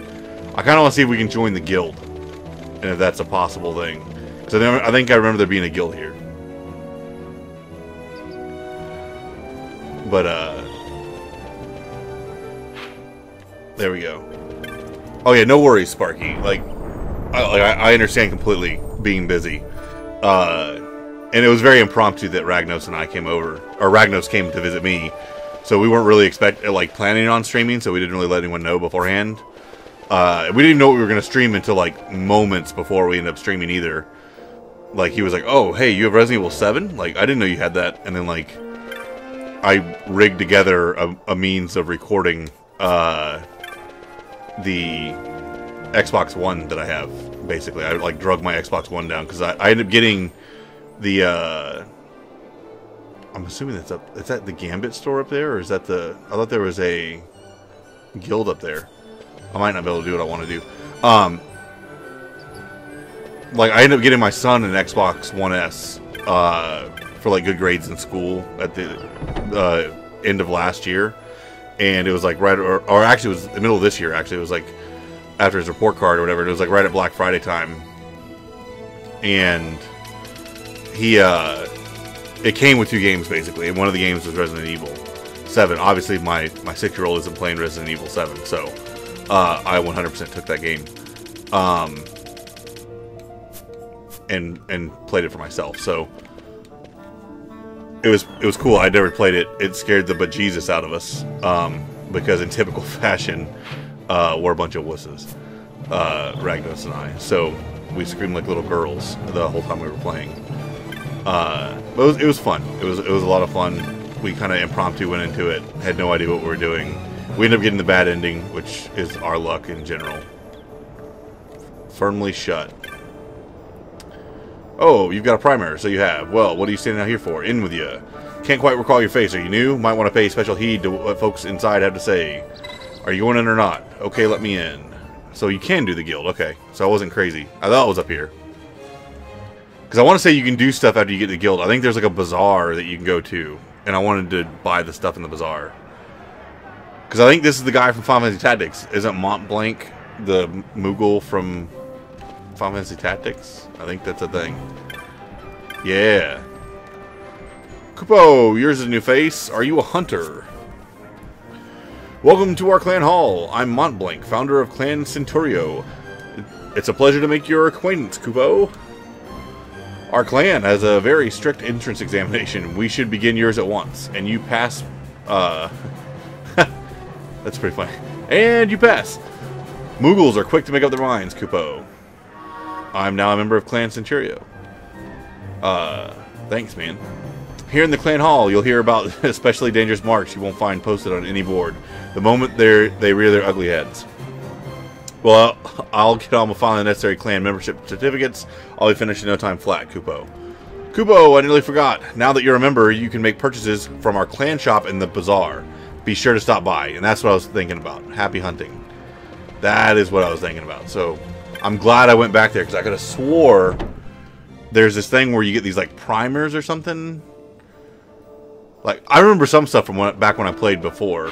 I kind of want to see if we can join the guild, and if that's a possible thing. So I think I remember there being a guild here. But, there we go. Oh yeah, no worries, Sparky. Like, I understand completely being busy. And it was very impromptu that Ragnos and I came over, or Ragnos came to visit me. So we weren't really planning on streaming, so we didn't really let anyone know beforehand. We didn't even know what we were going to stream until, like, moments before we ended up streaming either. Like, he was like, oh, hey, you have Resident Evil 7? Like, I didn't know you had that. And then, like, I rigged together a means of recording the Xbox One that I have, basically. I, like, drug my Xbox One down, because I ended up getting the, I'm assuming that's up, is that the Gambit store up there, or is that the, I thought there was a, guild up there. I might not be able to do what I want to do. Like, I ended up getting my son an Xbox One S for, like, good grades in school at the end of last year. And it was, like, right... Or actually, it was the middle of this year, actually. It was, like, after his report card or whatever. It was, like, right at Black Friday time. And he... it came with 2 games, basically. And one of the games was Resident Evil 7. Obviously, my 6-year-old isn't playing Resident Evil 7, so I 100% took that game. And played it for myself. So it was cool. I'd never played it. It scared the bejesus out of us because in typical fashion, we're a bunch of wusses, Ragnos and I. So we screamed like little girls the whole time we were playing. But it was fun. It was a lot of fun. We kind of impromptu went into it. Had no idea what we were doing. We ended up getting the bad ending, which is our luck in general. Firmly shut. Oh, you've got a primary, so you have. Well, what are you standing out here for? In with you. Can't quite recall your face. Are you new? Might want to pay special heed to what folks inside have to say. Are you going in or not? Okay, let me in. So you can do the guild. Okay, so I wasn't crazy. I thought it was up here. Because I want to say you can do stuff after you get the guild. I think there's like a bazaar that you can go to. And I wanted to buy the stuff in the bazaar. Because I think this is the guy from Final Fantasy Tactics. Isn't Mont Blanc the Moogle from Final Fantasy Tactics? I think that's a thing. Yeah. Kupo, yours is a new face. Are you a hunter? Welcome to our clan hall. I'm Mont Blanc, founder of Clan Centurio. It's a pleasure to make your acquaintance, Kupo. Our clan has a very strict entrance examination. We should begin yours at once. And you pass... That's pretty funny. And you pass. Moogles are quick to make up their minds, Kupo. I'm now a member of Clan Centurio. Thanks, man. Here in the clan hall, you'll hear about especially dangerous marks you won't find posted on any board. The moment they rear their ugly heads. Well, I'll get on with filing the necessary clan membership certificates. I'll be finished in no time flat, Kupo. Kupo, I nearly forgot. Now that you're a member, you can make purchases from our clan shop in the bazaar. Be sure to stop by. And that's what I was thinking about. Happy hunting. That is what I was thinking about. So, I'm glad I went back there because I could have swore there's this thing where you get these like primers or something. Like, I remember some stuff from back when I played before.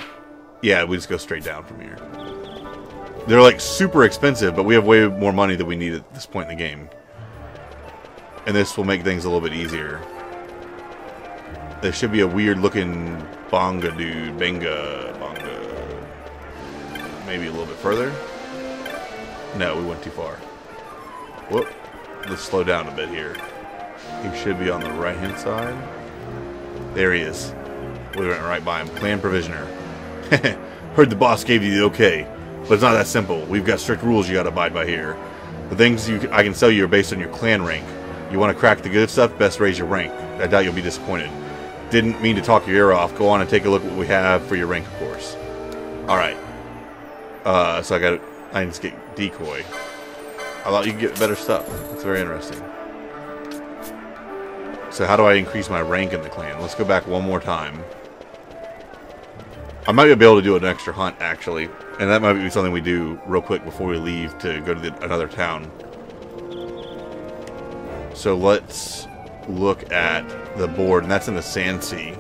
Yeah, we just go straight down from here. They're like super expensive, but we have way more money than we need at this point in the game. And this will make things a little bit easier. There should be a weird looking bonga dude. Bonga. Maybe a little bit further. No, we went too far. Whoop. Let's slow down a bit here. He should be on the right hand side. There he is. We went right by him. Clan Provisioner. Heard the boss gave you the okay. But it's not that simple. We've got strict rules you gotta abide by here. The things I can sell you are based on your clan rank. You want to crack the good stuff, best raise your rank. I doubt you'll be disappointed. Didn't mean to talk your ear off. Go on and take a look at what we have for your rank, of course. Alright. So I need to get decoy. I thought you could get better stuff. That's very interesting. So how do I increase my rank in the clan? Let's go back one more time. I might be able to do an extra hunt, actually. And that might be something we do real quick before we leave to go to another town. So let's look at the board, and that's in the Sand Sea.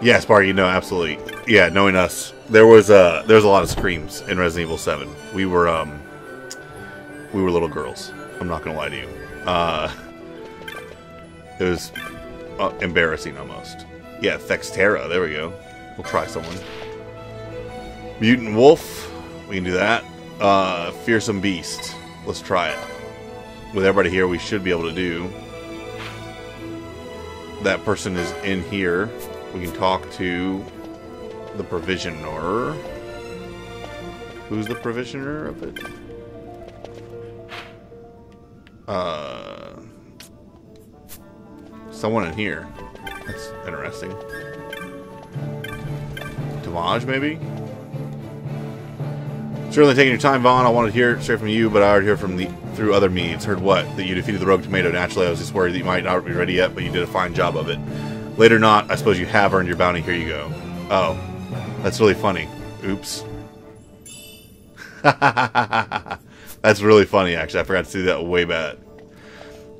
Yeah, Sparky, no, absolutely. Yeah, knowing us, there was a lot of screams in Resident Evil 7. We were little girls. I'm not gonna lie to you. It was embarrassing almost. Yeah, Thextera. There we go. We'll try someone. Mutant Wolf. We can do that. Fearsome Beast. Let's try it. With everybody here, we should be able to do. That person is in here. We can talk to the Provisioner. Who's the Provisioner of it? Someone in here. That's interesting. Damage, maybe? Certainly taking your time, Vaughn. I wanted to hear it straight from you, but I already heard through other means. Heard what? That you defeated the rogue tomato. Naturally, I was just worried that you might not be ready yet, but you did a fine job of it. Later or not, I suppose you have earned your bounty. Here you go. Oh, that's really funny. Oops. That's really funny, actually. I forgot to do that way back.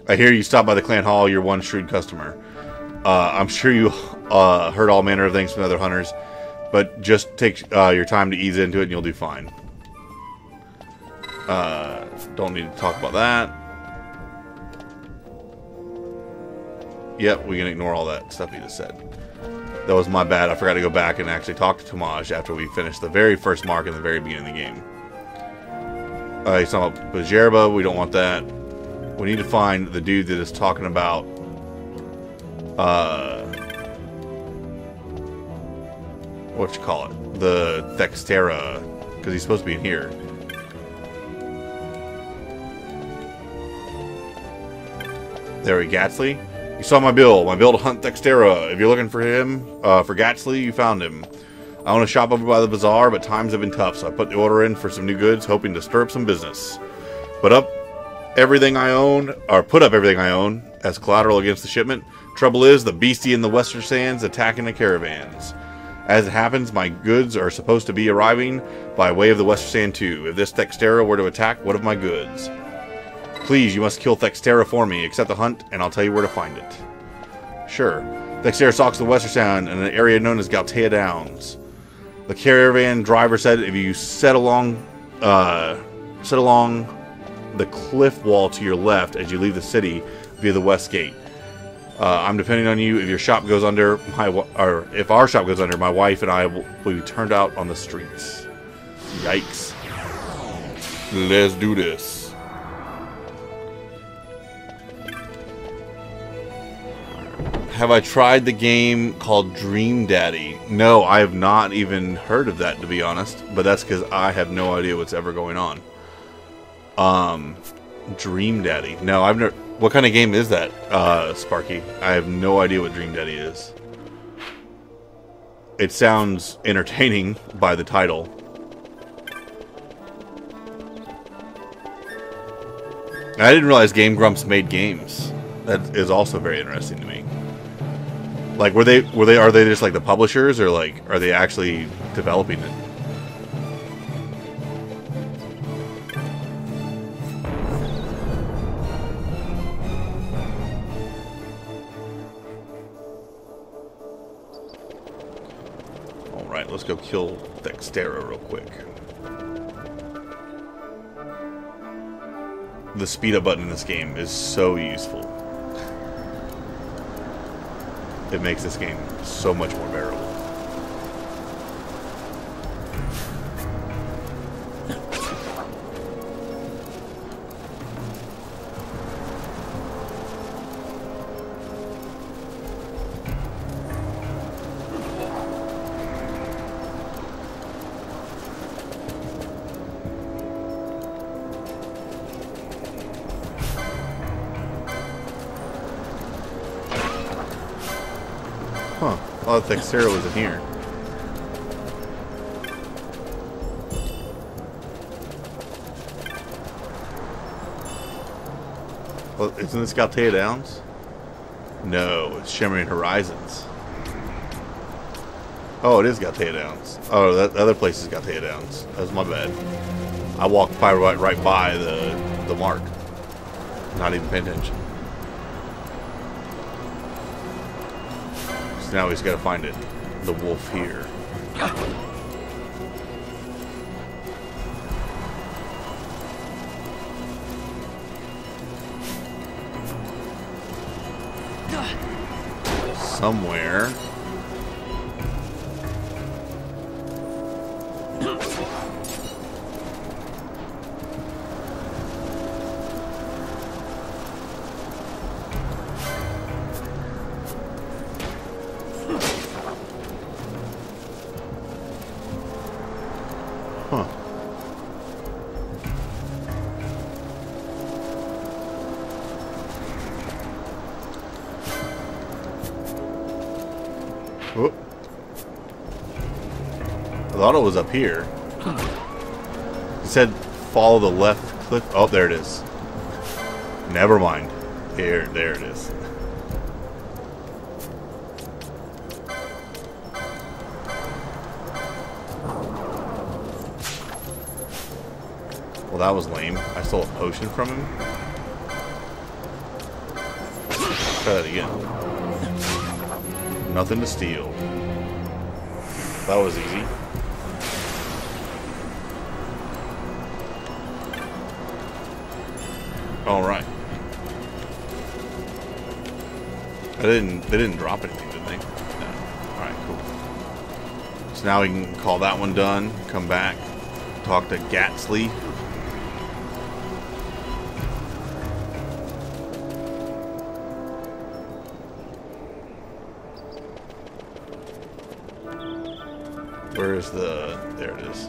I hear you stopped by the clan hall. You're one shrewd customer. I'm sure you heard all manner of things from other hunters, but just take your time to ease into it and you'll do fine. Don't need to talk about that. Yep, we can ignore all that stuff he just said. That was my bad. I forgot to go back and actually talk to Tomaj after we finished the very first mark in the very beginning of the game. He's talking about Bujerba. We don't want that. We need to find the dude that is talking about what you call it? The Thextera, because he's supposed to be in here. There we Gatsley. You saw my bill to hunt Thextera. If you're looking for him, for Gatsley, you found him. I own a shop over by the bazaar, but times have been tough, so I put the order in for some new goods, hoping to stir up some business. Put up everything I own as collateral against the shipment. Trouble is, the beastie in the Western Sands attacking the caravans. As it happens, my goods are supposed to be arriving by way of the Western Sand too. If this Thextera were to attack, what of my goods? Please, you must kill Thextera for me. Accept the hunt, and I'll tell you where to find it. Sure. Thextera stalks the Western Sound in an area known as Galtea Downs. The caravan driver said if you set along the cliff wall to your left as you leave the city via the west gate. I'm depending on you. If your shop goes under, if our shop goes under, my wife and I will be turned out on the streets. Yikes. Let's do this. Have I tried the game called Dream Daddy? No, I have not even heard of that, to be honest. But that's because I have no idea what's ever going on. Dream Daddy. No, I've never... What kind of game is that, Sparky? I have no idea what Dream Daddy is. It sounds entertaining by the title. I didn't realize Game Grumps made games. That is also very interesting to me. Like, are they just like the publishers, or like, are they actually developing it? Alright, let's go kill Thextera real quick. The speed up button in this game is so useful. It makes this game so much more bearable. Huh. I thought Thextera was in here. Well, isn't this Galtea Downs? No, it's Shimmering Horizons. Oh, it is Galtea Downs. Oh, that other place is Galtea Downs. That was my bad. I walked right by the mark. Not even paying attention. So now he's got to find it. The wolf here. Somewhere. Huh. Whoop. I thought it was up here. It said follow the left cliff. Oh, there it is. Never mind. There it is. Well, that was lame. I stole a potion from him. Try that again. Nothing to steal. That was easy. All right. They didn't drop anything, did they? No. All right, cool. So now we can call that one done. Come back, talk to Gatsley. Where is the... There it is.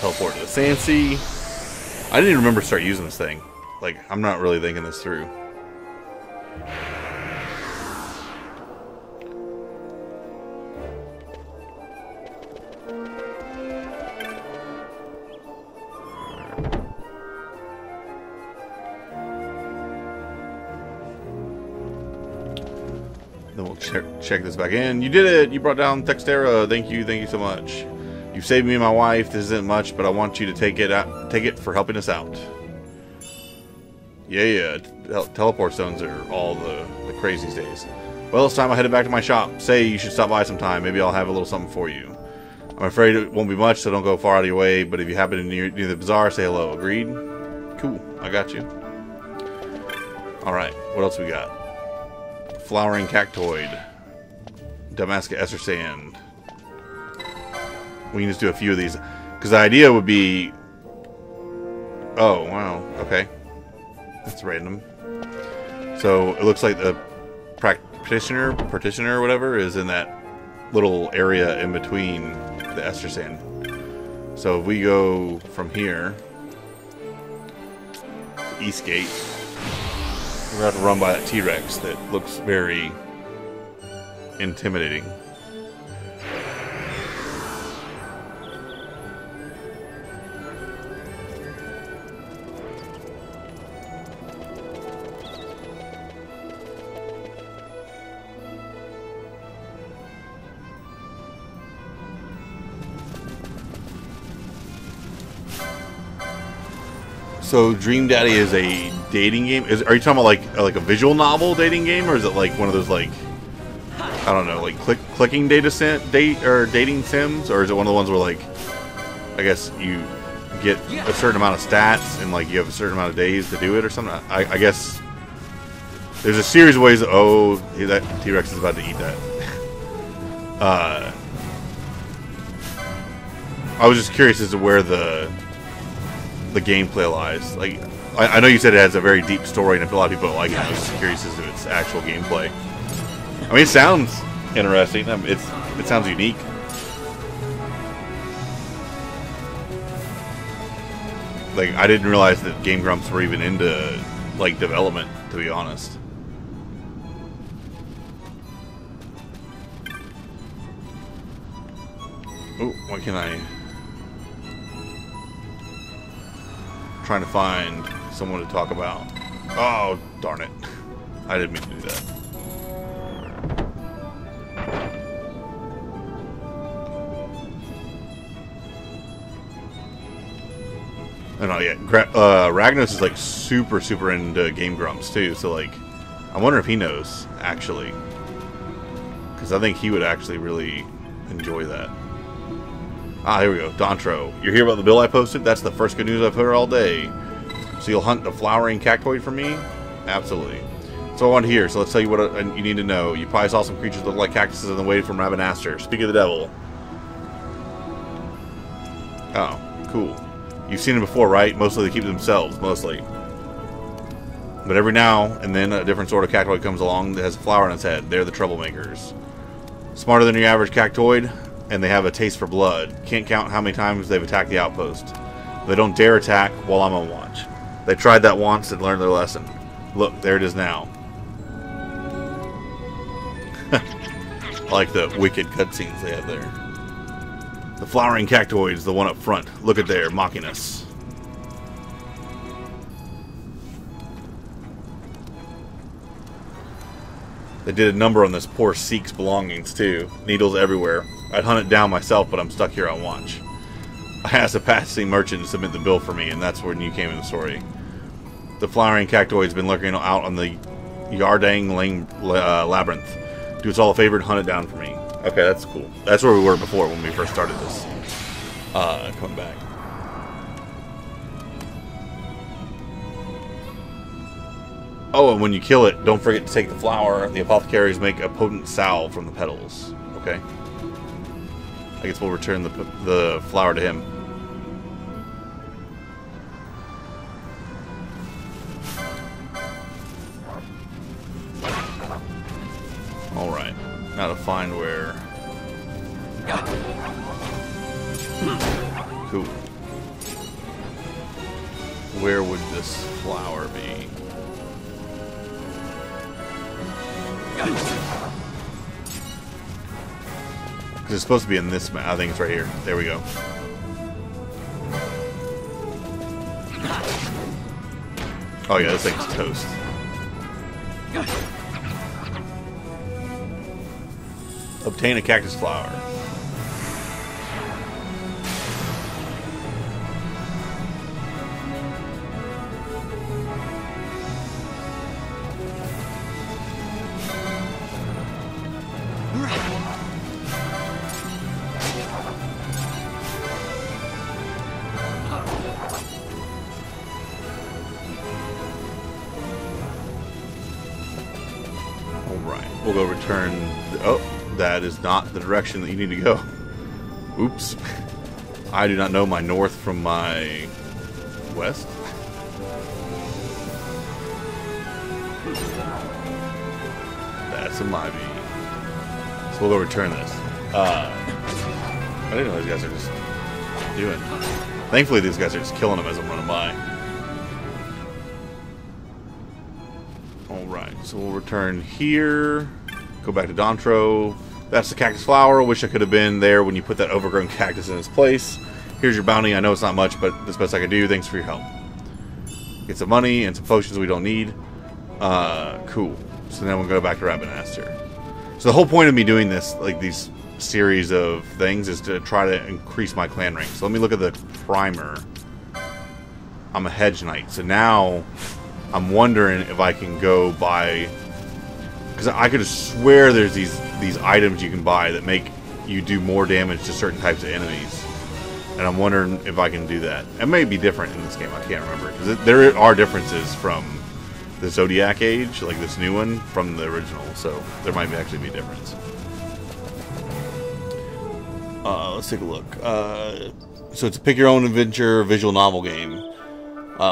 Teleport to the Sandsea. I didn't even remember to start using this thing. Like, I'm not really thinking this through. Then we'll check this back in. You did it! You brought down Textera. Thank you so much. You've saved me and my wife. This isn't much, but I want you to take it for helping us out. Yeah. Teleport stones are all the crazy days. Well, it's time I headed back to my shop. Say you should stop by sometime. Maybe I'll have a little something for you. I'm afraid it won't be much, so don't go far out of your way. But if you happen to near the bazaar, say hello. Agreed? Cool. I got you. Alright. What else we got? Flowering Cactoid. Damascus Esser Sand. We can just do a few of these. Because the idea would be... Oh, wow. Okay. That's random. So, it looks like the practitioner, or whatever, is in that little area in between the Esser Sand. So, if we go from here... to Eastgate... we're going to have to run by that T-Rex that looks very intimidating. So Dream Daddy is a dating game. Are you talking about like a visual novel dating game, or is it like one of those like, I don't know, like clicking dating sims, or is it one of the ones where like, I guess you get a certain amount of stats and like you have a certain amount of days to do it or something? I guess there's a series of ways. Oh, that T-Rex is about to eat that. I was just curious as to where the gameplay lies. Like, I know you said it has a very deep story, and a lot of people don't like it. I was just curious as to its actual gameplay. I mean, it sounds interesting. It sounds unique. Like, I didn't realize that Game Grumps were even into like development, to be honest. Oh, what can I? Trying to find someone to talk about. Oh, darn it. I didn't mean to do that. I don't know, yeah. Ragnos is like super into Game Grumps too, so like, I wonder if he knows, actually. Because I think he would actually really enjoy that. Ah, here we go. Dontro. You hear about the bill I posted? That's the first good news I've heard all day. So you'll hunt the flowering cactoid for me? Absolutely. So I want to hear. So let's tell you what you need to know. You probably saw some creatures that look like cactuses on the way from Ravenaster. Speak of the devil. Oh, cool. You've seen them before, right? Mostly they keep themselves, mostly. But every now and then a different sort of cactoid comes along that has a flower on its head. They're the troublemakers. Smarter than your average cactoid. And they have a taste for blood. Can't count how many times they've attacked the outpost. They don't dare attack while I'm on watch. They tried that once and learned their lesson. Look, there it is now. I like the wicked cutscenes they have there. The flowering cactoid's the one up front. Look at there, mocking us. They did a number on this poor Sikh's belongings, too. Needles everywhere. I'd hunt it down myself, but I'm stuck here on watch. I asked a passing merchant to submit the bill for me, and that's when you came in the story. The flowering cactoid's been lurking out on the Yardang Labyrinth. Do us all a favor and hunt it down for me. Okay, that's cool. That's where we were before when we first started this. Coming back. Oh, and when you kill it, don't forget to take the flower. The apothecaries make a potent salve from the petals. Okay. I guess we'll return the flower to him. Alright. Now to find where... Cool. Where would this flower be? Because it's supposed to be in this map. I think it's right here. There we go. Oh yeah, this thing's toast. Obtain a cactus flower. We'll go return... Oh, that is not the direction that you need to go. Oops. I do not know my north from my west. That's a maybe. So we'll go return this. I didn't know these guys are just doing... Thankfully these guys are just killing them as I'm running by. Alright, so we'll return here. Go back to Dontro. That's the cactus flower. Wish I could have been there when you put that overgrown cactus in its place. Here's your bounty. I know it's not much, but that's the best I can do. Thanks for your help. Get some money and some potions we don't need. Cool. So then we'll go back to Rabbinaster. So the whole point of me doing this, like these series of things, is to try to increase my clan rank. So let me look at the primer. I'm a hedge knight. So now I'm wondering if I can go buy... Because I could swear there's these items you can buy that make you do more damage to certain types of enemies. And I'm wondering if I can do that. It may be different in this game, I can't remember. Because there are differences from the Zodiac Age, like this new one, from the original. So there might actually be a difference. Let's take a look. So it's a pick your own adventure visual novel game.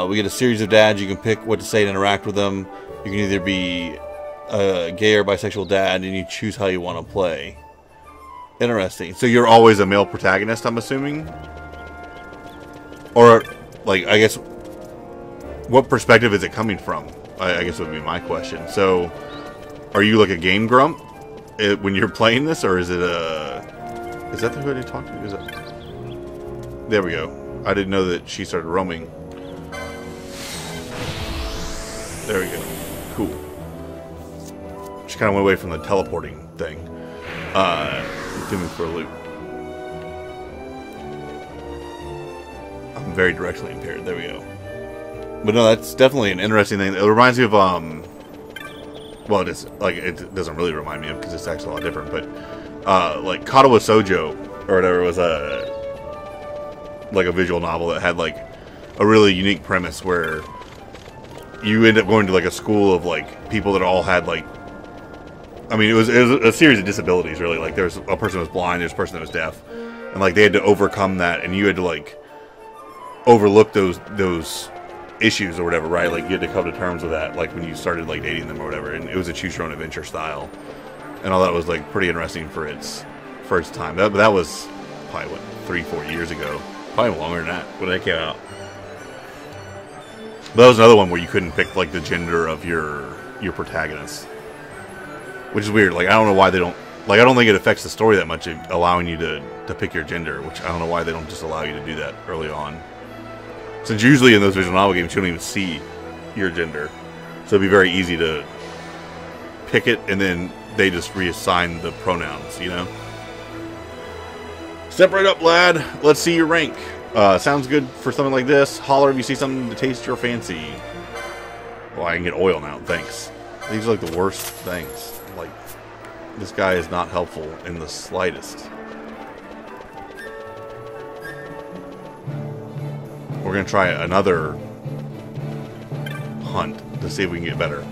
We get a series of dads. You can pick what to say and interact with them. You can either be a gay or bisexual dad, and you choose how you want to play. Interesting. So you're always a male protagonist, I'm assuming? Or, like, I guess, what perspective is it coming from? I guess would be my question. So, are you like a game grump when you're playing this, or is it a... Is that the who I did talk to? Is that... There we go. I didn't know that she started roaming. There we go. Cool. She kind of went away from the teleporting thing. Doing for a loop. I'm very directionally impaired. There we go. But no, that's definitely an interesting thing. It reminds me of well, it is like it doesn't really remind me of because it's actually a lot different. But like Katawa Sojo or whatever was like a visual novel that had like a really unique premise where you end up going to like a school of like people that all had like, I mean, it was a series of disabilities, really. Like, there was a person that was blind, there was a person that was deaf, and like they had to overcome that, and you had to like overlook those issues or whatever, right? Like, you had to come to terms with that, like when you started like dating them or whatever. And it was a choose your own adventure style, and all that was like pretty interesting for its time. That was probably what 3-4 years ago, probably longer than that when that came out. But that was another one where you couldn't pick like the gender of your protagonist. Which is weird. Like, I don't know why they don't Like, I don't think it affects the story that much, allowing you to pick your gender, which I don't know why they don't just allow you to do that early on. Since usually in those visual novel games, you don't even see your gender. So it'd be very easy to pick it, and then they just reassign the pronouns, you know? Step right up, lad. Let's see your rank. Sounds good for something like this. Holler if you see something to taste your fancy. Well, I can get oil now, thanks. These are like the worst things. Like, this guy is not helpful in the slightest. We're going to try another hunt to see if we can get better.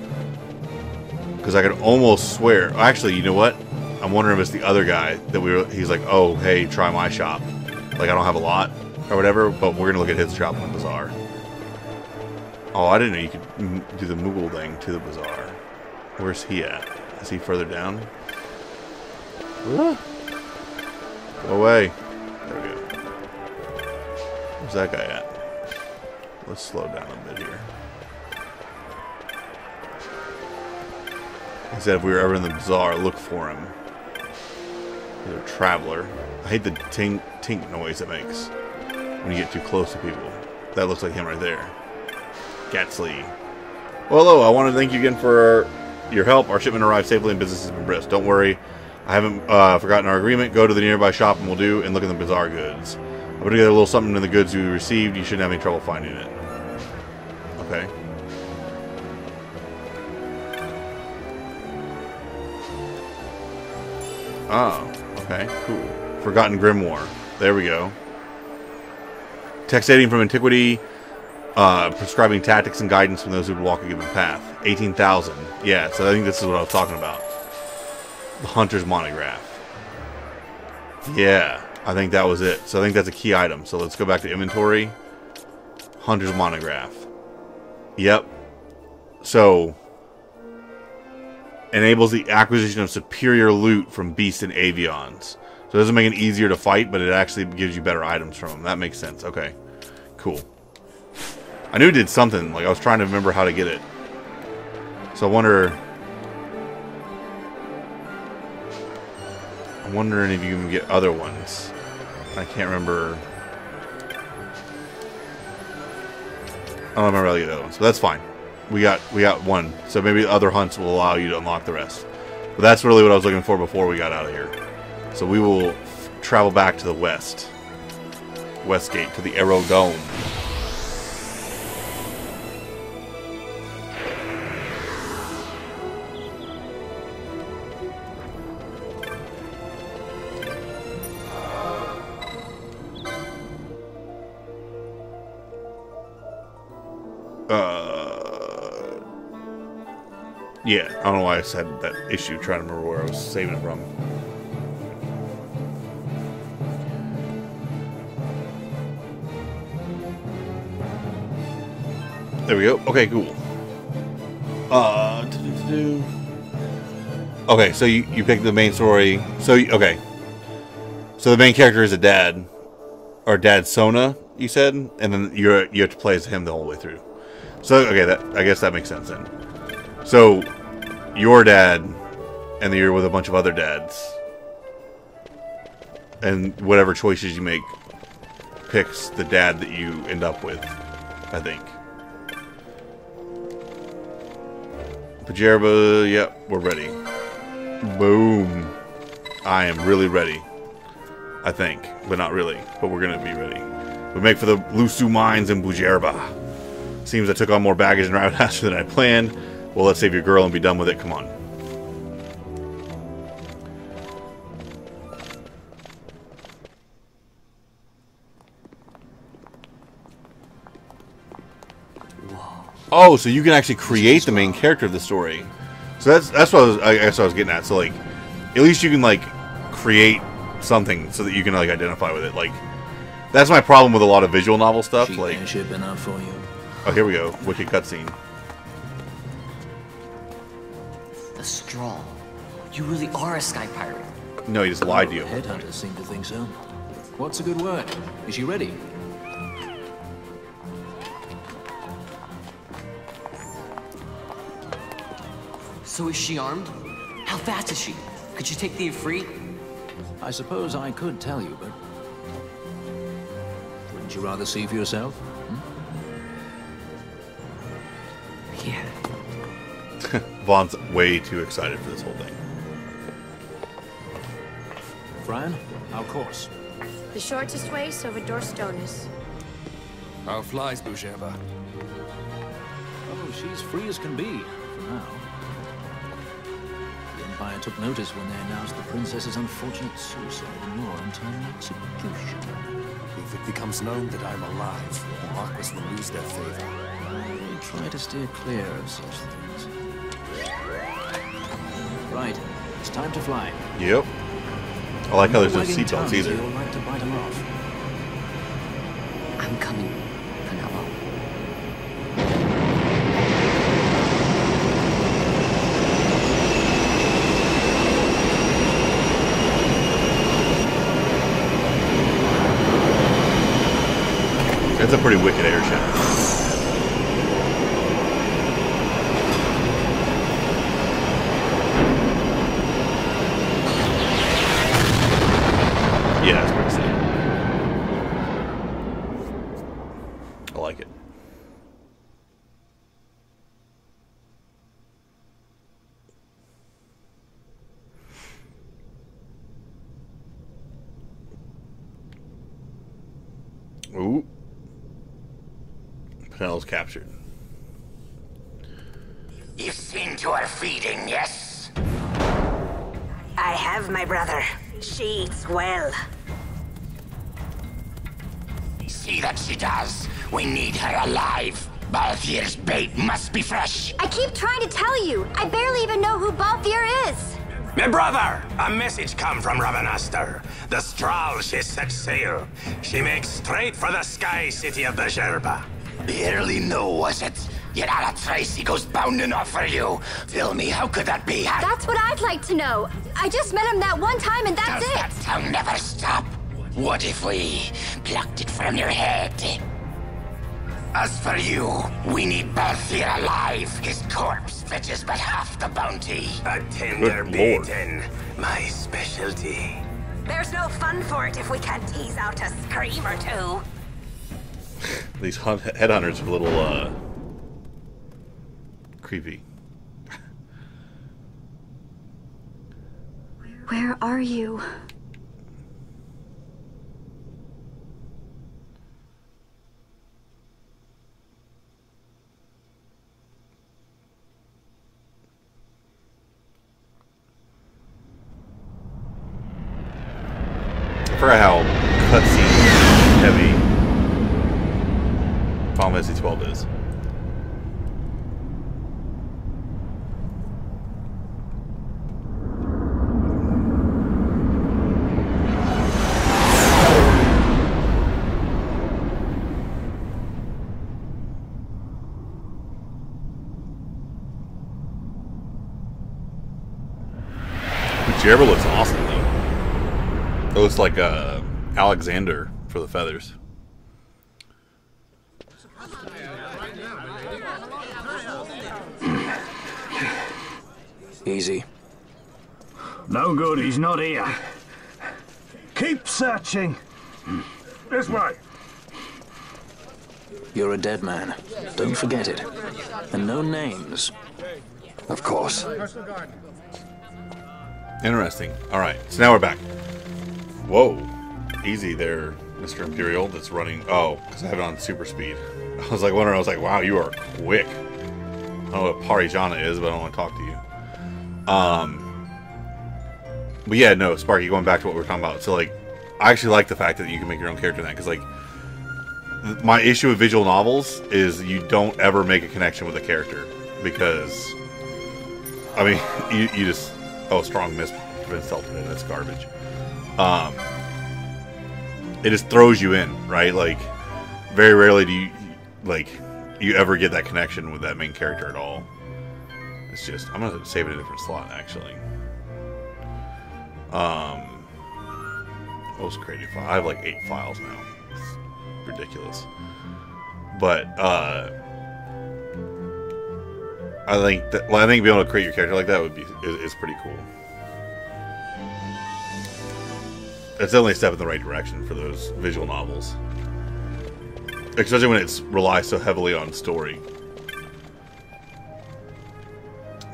Because I could almost swear... Actually, you know what? I'm wondering if it's the other guy that he's like, oh, hey, try my shop. Like, I don't have a lot or whatever, but we're going to look at his shop in the bazaar. Oh, I didn't know you could do the Moogle thing to the bazaar. Where's he at? Is he further down? Go away. There we go. Where's that guy at? Let's slow down a bit here. He said if we were ever in the bazaar, look for him. He's a traveler. I hate the tink noise it makes when you get too close to people. That looks like him right there. Gatsley. Well, hello. I want to thank you again for your help. Our shipment arrived safely and business has been brisk. Don't worry. I haven't forgotten our agreement. Go to the nearby shop and we'll do, and look at the bazaar goods. I'll put together a little something in the goods you received. You shouldn't have any trouble finding it. Okay. Oh, okay, cool. Forgotten Grimoire. There we go. Text dating from antiquity, prescribing tactics and guidance from those who would walk a given path. 18,000. Yeah, so I think this is what I was talking about. The Hunter's Monograph. Yeah, I think that was it. So I think that's a key item. So let's go back to inventory. Hunter's Monograph. Yep. So... enables the acquisition of superior loot from beasts and avions. So it doesn't make it easier to fight, but it actually gives you better items from them. That makes sense. Okay. Cool. I knew it did something. Like, I was trying to remember how to get it. So I'm wondering if you can get other ones. I can't remember. I don't remember how to get the other ones. So that's fine. We got one. So maybe other hunts will allow you to unlock the rest. But that's really what I was looking for before we got out of here. So we will travel back to the west. West Gate, to the Arrow Dome. Yeah, I don't know why I said that issue, trying to remember where I was saving it from. There we go. Okay, cool. Okay, so you picked the main story. So, okay. So the main character is a dad. Or Dad Sona, you said? And then you have to play as him the whole way through. So, okay, I guess that makes sense then. So, your dad, and then you're with a bunch of other dads. And whatever choices you make picks the dad that you end up with, I think. Pajerba, yep, we're ready. Boom. I am really ready. I think, but not really. But we're going to be ready. We make for the Lusu Mines in Bujerba. Seems I took on more baggage and arrived faster than I planned. Well, let's save your girl and be done with it. Come on. Oh, so you can actually create the main character of the story. So that's what I guess I was getting at. So like, at least you can like create something so that you can like identify with it. Like, that's my problem with a lot of visual novel stuff. Like, enough for you. Oh, here we go. Wicked cutscene. The straw. You really are a sky pirate. No, he just lied to you. Headhunters seem to think so. What's a good word? Is she ready? So is she armed? How fast is she? Could you take the Ifrit? I suppose I could tell you, but... Wouldn't you rather see for yourself? Yeah. Vaughn's way too excited for this whole thing. Fran, our course. The shortest way is over Dorstones. How flies Bujerba? Oh, she's free as can be, for now. The Empire took notice when they announced the princess's unfortunate suicide and your untimely execution. If it becomes known that I'm alive, the Marquis will lose their favor. I try to steer clear of such things. Right, it's time to fly. Yep. I like how there's no wagging seatbelts tongues, either. You'll like to bite them off. I'm coming, Penelo. That's a pretty wicked air shot. Yeah, that's pretty sick. I like it. Ooh. Penel's captured. You've seen to her feeding, yes? I have, my brother. She eats well. See that she does. We need her alive. Balthier's bait must be fresh. I keep trying to tell you. I barely even know who Balthier is. My brother, a message come from Ravenaster. The Strahl, she set sail. She makes straight for the sky city of Bujerba. Barely know, was it? Yet a Tracy goes bounding off for you. Tell me, how could that be? That's what I'd like to know. I just met him that one time and that's Does it. that tongue never stop? What if we plucked it from your head? As for you, we need Balthier alive. His corpse fetches but half the bounty. A tender beaten, my specialty. There's no fun for it if we can't tease out a scream or two. These headhunters are a little, creepy. Where are you? I forgot how cutscene heavy Final Fantasy XII is. Bujerba looks awesome though. It looks like Alexander for the feathers. Easy. No good, he's not here. Keep searching. This way. You're a dead man. Don't forget it. And no names. Of course. Interesting. Alright, so now we're back. Whoa. Easy there, Mr. Imperial, that's running. Oh, because I have it on super speed. I was like wondering, I was like, wow, you are quick. I don't know what Parijana is, but I don't want to talk to you. But yeah, no, Sparky, going back to what we were talking about. So, like, I actually like the fact that you can make your own character in that, because, like, my issue with visual novels is you don't ever make a connection with a character, because, I mean, you just, oh, strong insult today, that's garbage. It just throws you in, right? Like, very rarely do you ever get that connection with that main character at all. It's just, I'm gonna save it in a different slot, actually. Most creative file. I have like 8 files now. It's ridiculous. But I think being able to create your character like that is pretty cool. It's definitely a step in the right direction for those visual novels. Especially when it relies so heavily on story.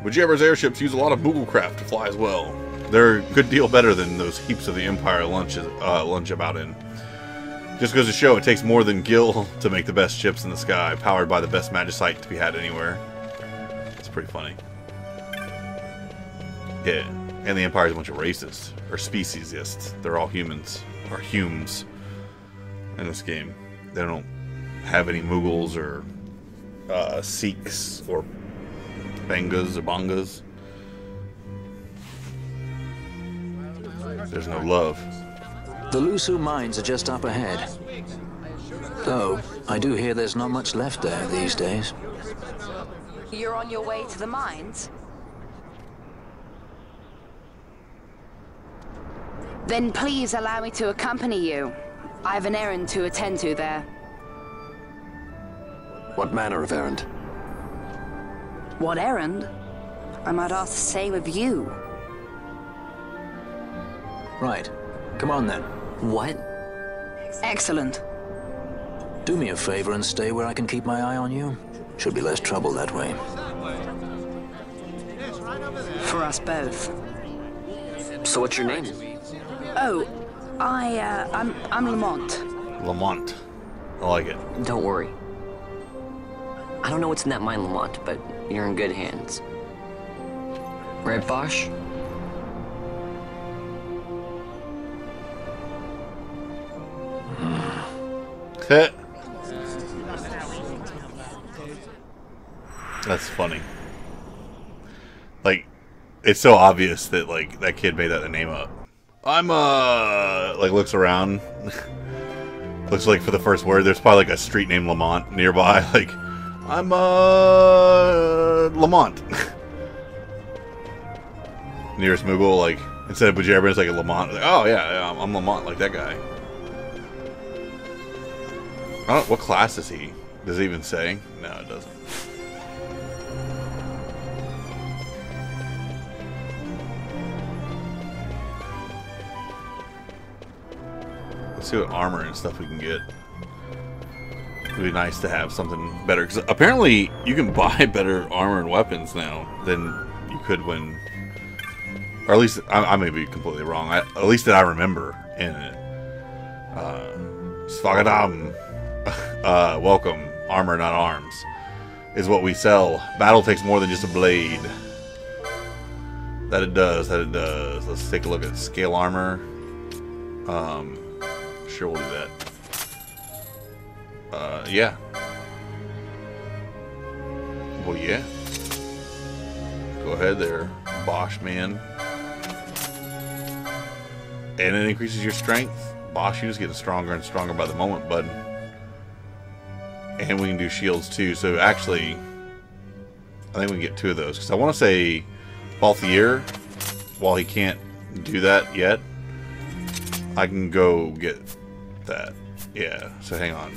Bujabber's airships use a lot of Moogle-craft to fly as well. They're a good deal better than those heaps of the Empire lunch about in. Just goes to show it takes more than Gil to make the best ships in the sky, powered by the best magicite to be had anywhere. It's pretty funny. Yeah, and the Empire's a bunch of racists, or speciesists. They're all humans, or Humes, in this game. They don't have any Mughals or Sikhs or Bangas or Bongas. There's no love. The Lusu mines are just up ahead. Though, I do hear there's not much left there these days. You're on your way to the mines? Then please allow me to accompany you. I have an errand to attend to there. What manner of errand? What errand? I might ask the same of you. Right. Come on then. What? Excellent. Do me a favor and stay where I can keep my eye on you. Should be less trouble that way. For us both. So what's your name? Oh, I'm Lamont. Lamont. I like it. Don't worry. I don't know what's in that mine, Lamont, but you're in good hands. Right, Bosch? That's funny. Like, it's so obvious that, like, that kid made that name up. I'm, like, looks around. Looks like for the first word, there's probably, like, a street named Lamont nearby. Like, I'm, Lamont. Nearest Moogle, like, instead of Bujabber, it's like a Lamont. Like, oh, yeah, I'm Lamont, like that guy. I don't, what class is he? Does it even say? No, it doesn't. Let's see what armor and stuff we can get. It'd be nice to have something better, because apparently you can buy better armor and weapons now than you could when, or at least I may be completely wrong. At least that I remember in it. Svagadam, welcome. Armor, not arms, is what we sell. Battle takes more than just a blade. That it does. That it does. Let's take a look at scale armor. Sure, we'll do that. Yeah. Well, yeah. Go ahead there, Bosch man. And it increases your strength. Bosch, you just getting stronger and stronger by the moment, bud. And we can do shields too. So actually, I think we can get 2 of those. Because I want to say Balthier, while he can't do that yet, I can go get that. Yeah, so hang on.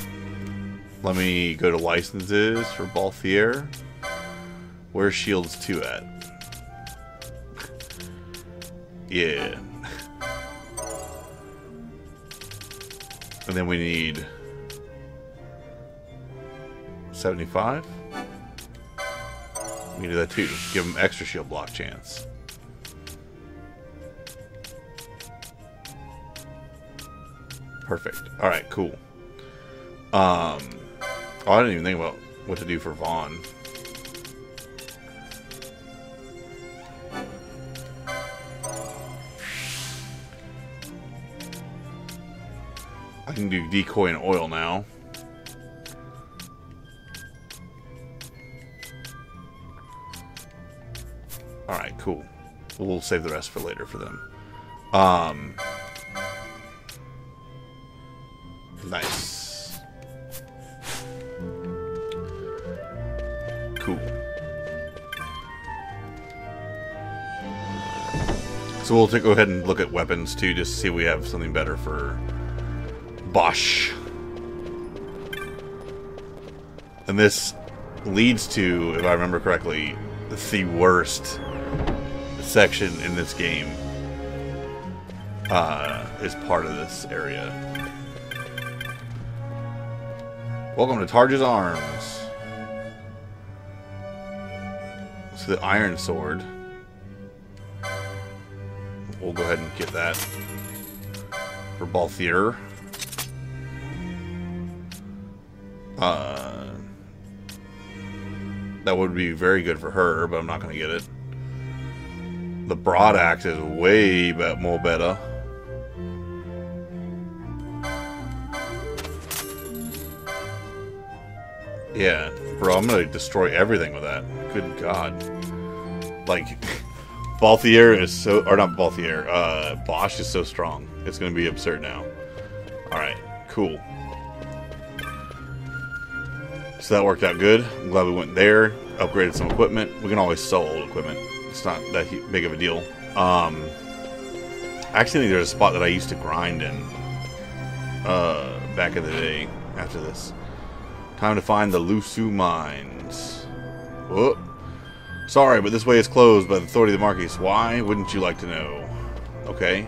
Let me go to licenses for Balthier. Where's Shields 2 at? Yeah. And then we need 75. We can do that too. Give him extra shield block chance. Perfect. Alright, cool. Oh, I didn't even think about what to do for Vaughn. I can do decoy and oil now. Alright, cool. We'll save the rest for later for them. Nice. Cool. So we'll go ahead and look at weapons too, just to see if we have something better for Bosch. And this leads to, if I remember correctly, the worst section in this game. is part of this area. Welcome to Tarja's Arms. So the Iron Sword. We'll go ahead and get that for Balthier. That would be very good for her, but I'm not going to get it. The Broad Axe is way more better. Yeah, bro, I'm going to destroy everything with that. Good God. Like, Balthier is so... Or not Balthier. Bosch is so strong. It's going to be absurd now. Alright, cool. So that worked out good. I'm glad we went there, upgraded some equipment. We can always sell old equipment. It's not that big of a deal. I actually think there's a spot that I used to grind in back in the day after this. Time to find the Lusu Mines. Whoop. Sorry, but this way is closed by the authority of the Marquis. Why? Wouldn't you like to know? Okay.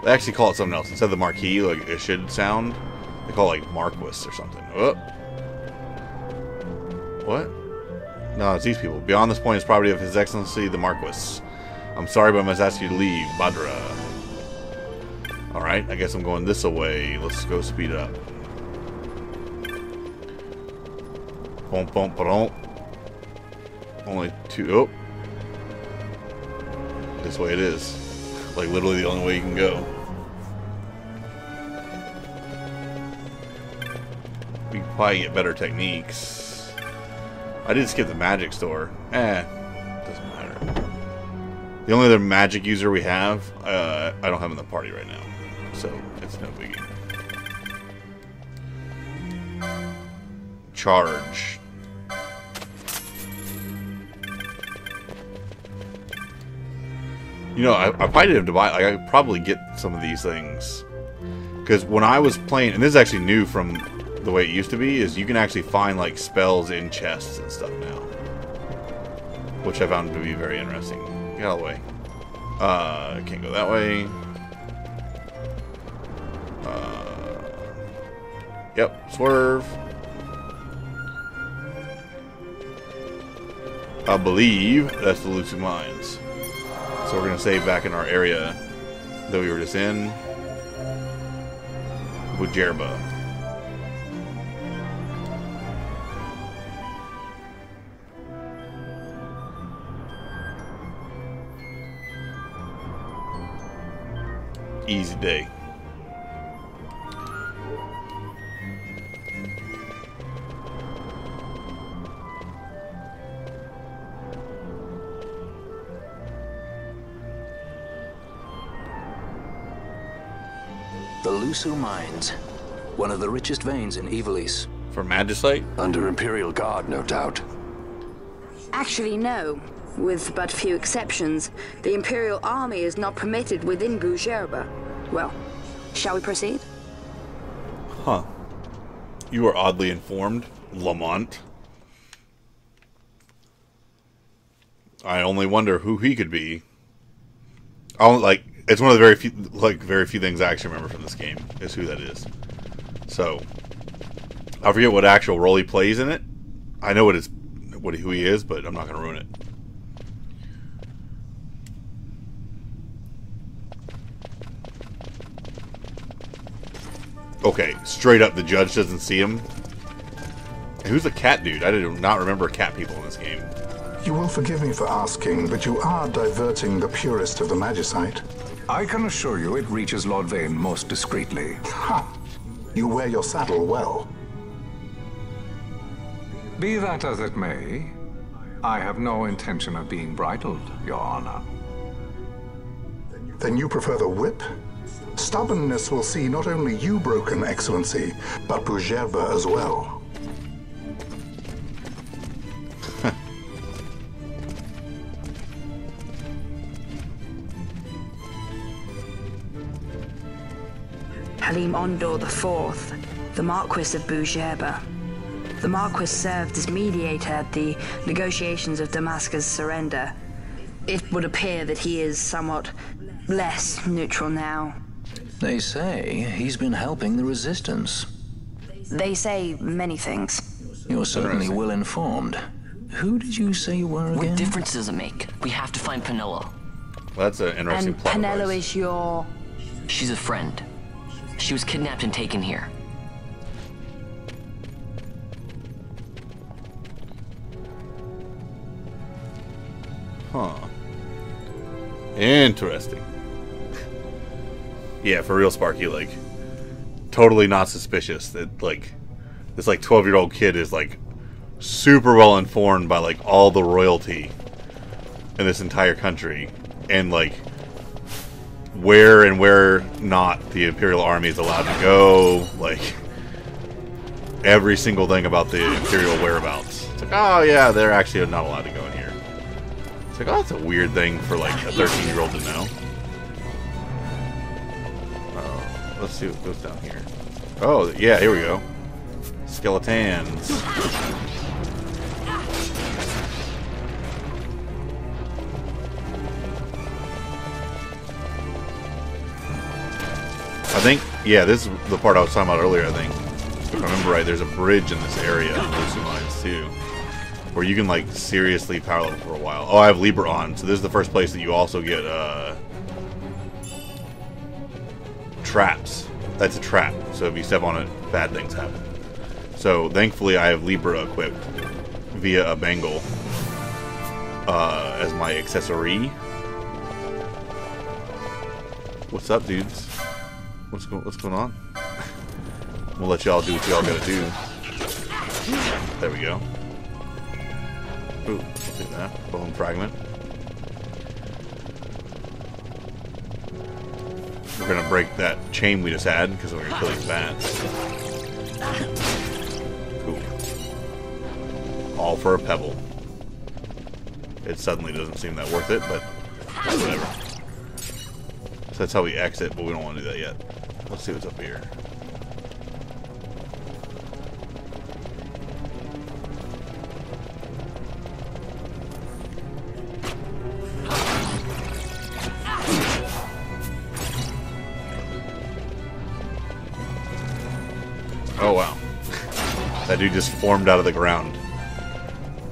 They actually call it something else. Instead of the Marquis, like it should sound, they call it like Marquis or something. Whoop. What? No, it's these people. Beyond this point is property of His Excellency the Marquis. I'm sorry, but I must ask you to leave. Badra. Alright, I guess I'm going this way. Let's go speed up. Boom, boom, boom. Only two. Oh. This way it is. Like, literally the only way you can go. We can probably get better techniques. I did skip the magic store. Doesn't matter. The only other magic user we have, I don't have in the party right now. So, it's no biggie. Charge. You know, I probably didn't have to buy, like, I could probably get some of these things. Because when I was playing, and this is actually new from the way it used to be, is you can actually find, like, spells in chests and stuff now. Which I found to be very interesting. Get out of the way. I can't go that way. Yep, swerve. I believe that's the Lusu Mines. So we're going to save back in our area that we were just in. Bujerba. Easy day. The Lusu Mines, one of the richest veins in Ivalice. For Magicite? Under Imperial Guard, no doubt. Actually, no. With but few exceptions, the Imperial Army is not permitted within Bujerba. Well, shall we proceed? Huh. You are oddly informed, Lamont. I only wonder who he could be. It's one of the very few things I actually remember from this game, is who that is. So, I forget what actual role he plays in it. I know who he is, but I'm not going to ruin it. Okay, straight up, the judge doesn't see him. And who's the cat dude? I did not remember cat people in this game. You will forgive me for asking, but you are diverting the purest of the Magicite. I can assure you it reaches Lord Vane most discreetly. Ha! You wear your saddle well. Be that as it may, I have no intention of being bridled, Your Honor. Then you prefer the whip? Stubbornness will see not only you broken, Excellency, but Bujerba as well. Halim Ondore IV, the Marquis of Bujerba. The Marquis served as mediator at the negotiations of Damascus' surrender. it would appear that he is somewhat less neutral now. They say he's been helping the Resistance. They say many things. You're certainly well informed. Who did you say you were again? What difference does it make? We have to find Penelo. Well, that's an interesting And plot Penelo device. is your... She's a friend. She was kidnapped and taken here. Huh. Interesting. Yeah, for real, Sparky, like, totally not suspicious that, like, this, like, 12-year-old kid is, like, super well informed by, like, all the royalty in this entire country. And, like, where and where not the Imperial Army is allowed to go. Like, every single thing about the Imperial whereabouts. It's like, oh, yeah, they're actually not allowed to go in here. It's like, oh, that's a weird thing for, like, a 13-year-old to know. Let's see what goes down here. Oh, yeah, here we go. Skeletons. I think, yeah, this is the part I was talking about earlier, I think. If I remember right, there's a bridge in this area in Lucy Mines, too. Where you can, like, seriously power level for a while. Oh, I have Libra on, so this is the first place that you also get, traps. That's a trap. So if you step on it, bad things happen. So thankfully I have Libra equipped via a bangle as my accessory. What's up, dudes? What's going on? We'll let y'all do what y'all gotta do. There we go. Ooh, let's do that. Bone fragment. We're gonna break that chain we just had because we're gonna kill these bats. Cool. All for a pebble. It suddenly doesn't seem that worth it, but whatever. So that's how we exit, but we don't want to do that yet. Let's see what's up here. Oh wow. That dude just formed out of the ground.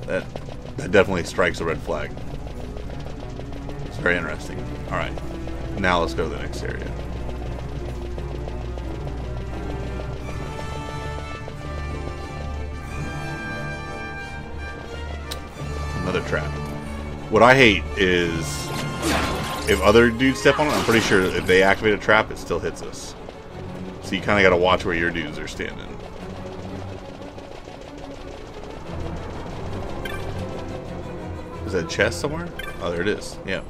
That definitely strikes a red flag. It's very interesting. Alright. Now let's go to the next area. Another trap. What I hate is if other dudes step on it, I'm pretty sure if they activate a trap, it still hits us. So you kind of got to watch where your dudes are standing. Is that a chest somewhere? Oh, there it is. Yeah.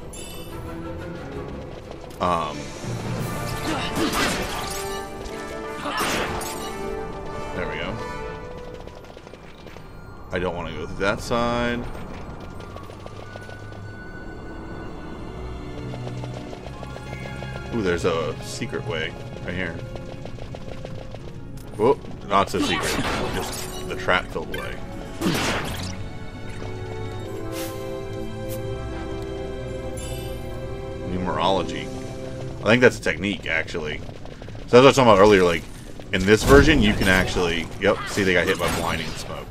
There we go. I don't want to go through that side. Ooh, there's a secret way right here. Whoop, not so secret. Just the trap-filled way. Numerology. I think that's a technique, actually. So that's what I was talking about earlier. Like, in this version, you can actually... Yep, see, they got hit by blinding smoke.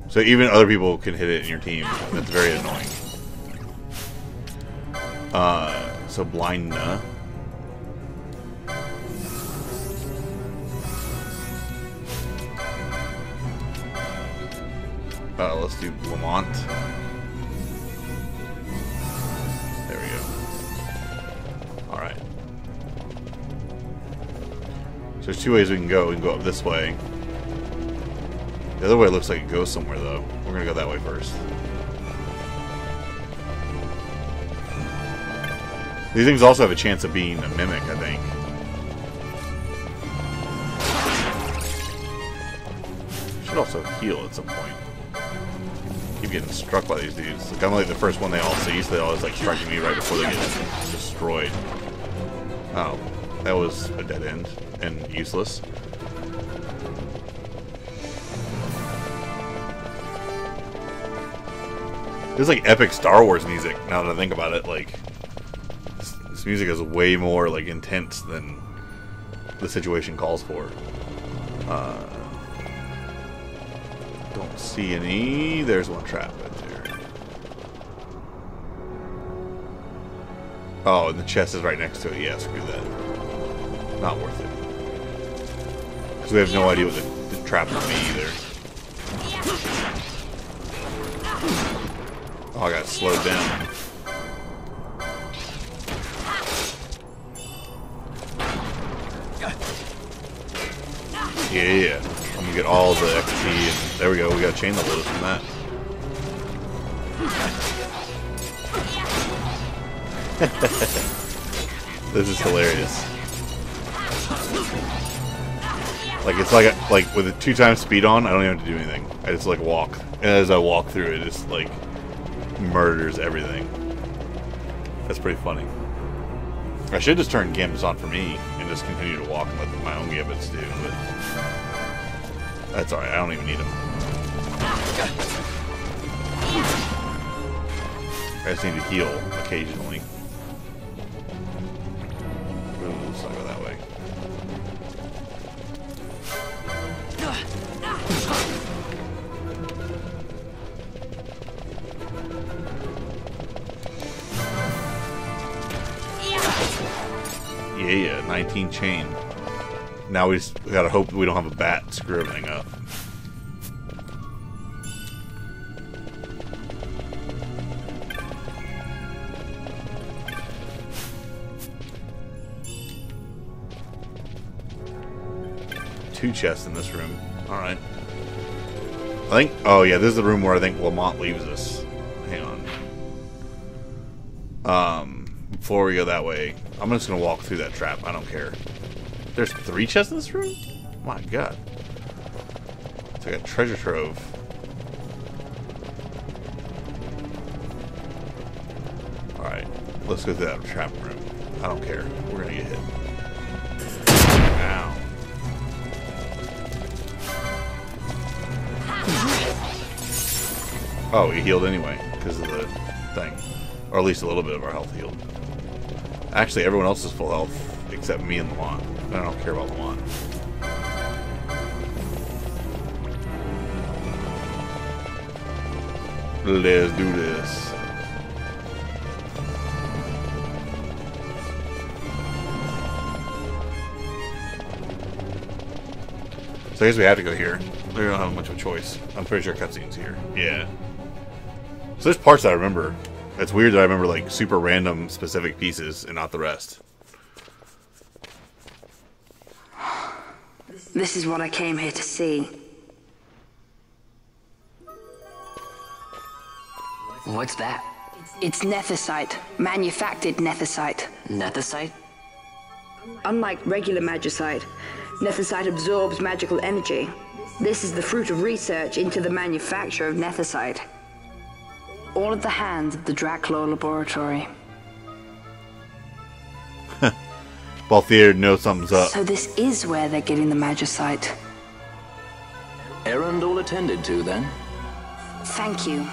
So even other people can hit it in your team. That's very annoying. So blindna. Let's do Lamont. There we go. Alright. So there's two ways we can go. We can go up this way. The other way looks like it goes somewhere, though. We're gonna go that way first. These things also have a chance of being a mimic, I think. Should also heal at some point. Keep getting struck by these dudes. Like, I'm like the first one they all see, so they always like striking me right before they get destroyed. Oh, that was a dead end and useless. There's like epic Star Wars music, now that I think about it. Like, this music is way more like intense than the situation calls for. Don't see any. There's one trap right there. Oh, and the chest is right next to it. Yeah, screw that. Not worth it. Because we have no idea what the trap will be either. Oh, I got slowed down. Yeah. I'm gonna get all the XP, and there we go. We got chain the lotus from that. This is hilarious. Like, it's like with a 2x speed on, I don't even have to do anything. I just like walk, and as I walk through it, just like murders everything. That's pretty funny. I should just turn gambits on for me and just continue to walk and let my own gambits do, but that's alright. I don't even need them. I just need to heal occasionally. Ooh, let's not go that way. Yeah, 19 chain. Now we gotta hope that we don't have a bat screw everything up. Two chests in this room. Alright. I think... Oh, yeah, this is the room where I think Lamont leaves us. Hang on. Before we go that way, I'm just gonna walk through that trap. I don't care. There's 3 chests in this room? My god. It's like a treasure trove. Alright. Let's go through that trap room. I don't care. We're gonna get hit. Ow. Oh, he healed anyway, because of the thing. Or at least a little bit of our health healed. Actually, everyone else is full health, except me and Lamont. I don't care about Lamont. Let's do this. So I guess we have to go here. We don't have much of a choice. I'm pretty sure cutscene's here. Yeah. So there's parts that I remember. It's weird that I remember like super random specific pieces and not the rest. This is what I came here to see. What's that? It's nethicite. Manufactured nethicite. Nethicite? Unlike regular magicite, nethicite absorbs magical energy. This is the fruit of research into the manufacture of nethicite. All at the hands of the Draclaw Laboratory. Balthier knows something's up. So this is where they're getting the magicite. Errand all attended to, then? Thank you.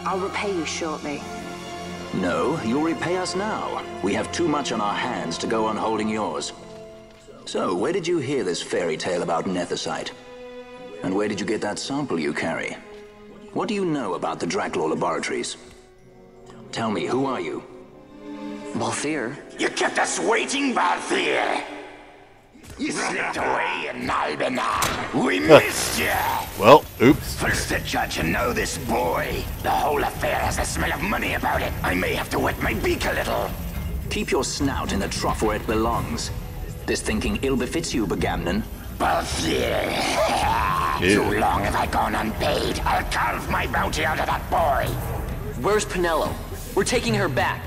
I'll repay you shortly. No, you'll repay us now. We have too much on our hands to go on holding yours. So, where did you hear this fairy tale about nethicite? And where did you get that sample you carry? What do you know about the Draclaw Laboratories? Tell me, who are you? Balthier. You kept us waiting, Balthier. You slipped away in Albanar. We missed you. Well, oops. First to judge and know this boy. The whole affair has a smell of money about it. I may have to wet my beak a little. Keep your snout in the trough where it belongs. This thinking ill befits you, Begamnon. Balthier. Too long have I gone unpaid. I'll carve my bounty out of that boy. Where's Penelo? We're taking her back.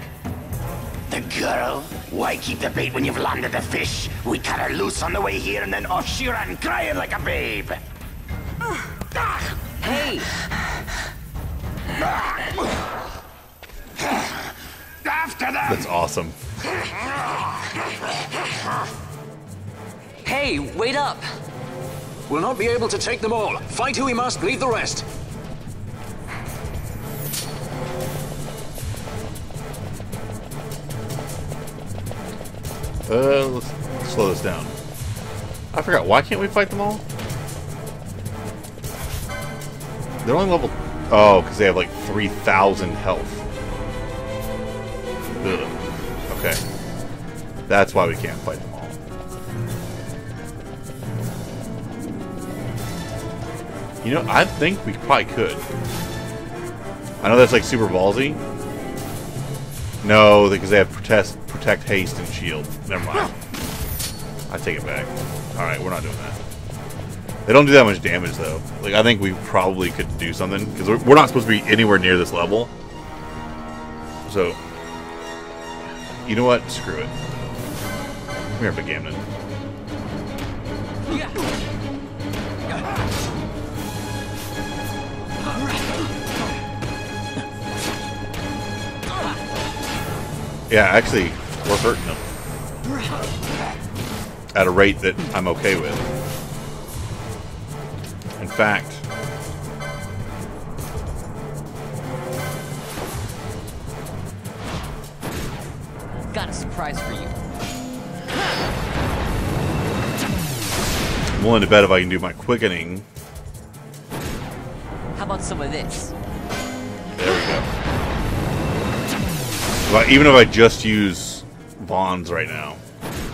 The girl? Why keep the bait when you've landed the fish? We cut her loose on the way here and then off she ran crying like a babe. Hey! After them! That's awesome. Hey, wait up! We'll not be able to take them all. Fight who we must, leave the rest. Let's slow this down. I forgot. Why can't we fight them all? They're only level... Oh, because they have like 3,000 health. Ugh. Okay. That's why we can't fight them all. You know, I think we probably could. I know that's like super ballsy. No, because they have protect, haste, and shield. Never mind. I take it back. Alright, we're not doing that. They don't do that much damage, though. Like, I think we probably could do something. Because we're not supposed to be anywhere near this level. So, you know what? Screw it. Come here, Begamnon. Yeah, actually, we're hurting them. At a rate that I'm okay with. In fact... Got a surprise for you. I'm willing to bet if I can do my quickening... How about some of this? There we go. Well, even if I just use Vaughn's right now,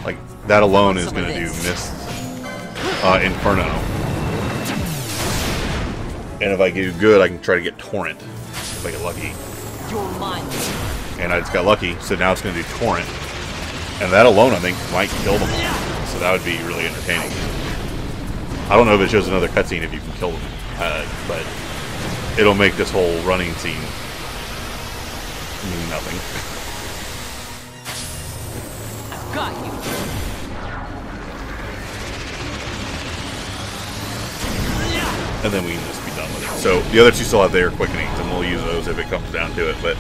like, that alone is going to do Mist Inferno. And if I do good, I can try to get Torrent, if I get lucky. You're mine. And I just got lucky, so now it's going to do Torrent. And that alone, I think, might kill them all. So that would be really entertaining. I don't know if it shows another cutscene if you can kill them, but it'll make this whole running scene mean nothing. I've got you. And then we can just be done with it. So the other two still have their quickenings, and we'll use those if it comes down to it. But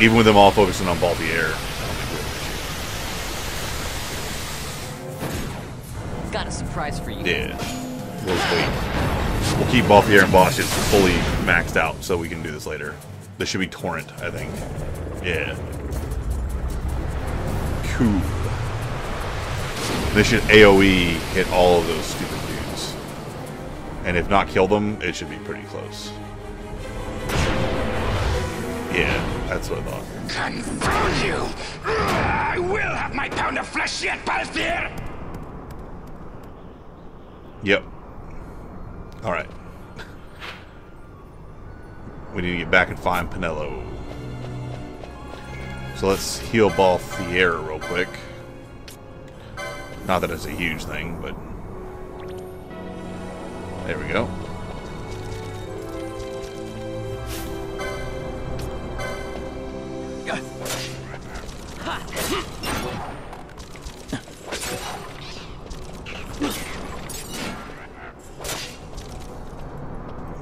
even with them all focusing on Balthier, I don't think we have an issue. Got a surprise for you. Yeah, we'll just wait. We'll keep Balthier and Bosch just fully maxed out, so we can do this later. This should be Torrent, I think. Yeah. Cool. This should AoE hit all of those stupid dudes. And if not kill them, it should be pretty close. Yeah, that's what I thought. Confound you! I will have my pound of flesh yet, Balthier! Yep. Alright. We need to get back and find Penelo. So let's heal Balthier real quick. Not that it's a huge thing, but... There we go.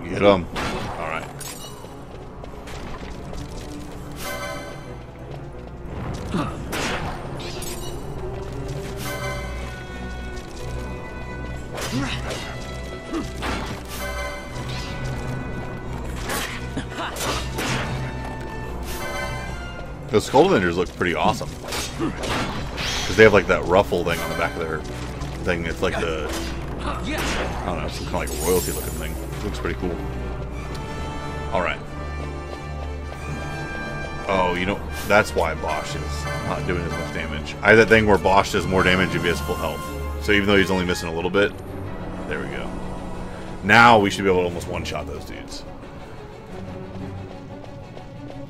Get him. Alright. The Skull Avengers look pretty awesome. Because they have like that ruffle thing on the back of their thing. It's like the... I don't know, some kind of like royalty looking thing. It looks pretty cool. Alright. Oh, you know, that's why Bosch is not doing as much damage. I have that thing where Bosch does more damage if he has full health. So even though he's only missing a little bit, there we go. Now we should be able to almost one-shot those dudes.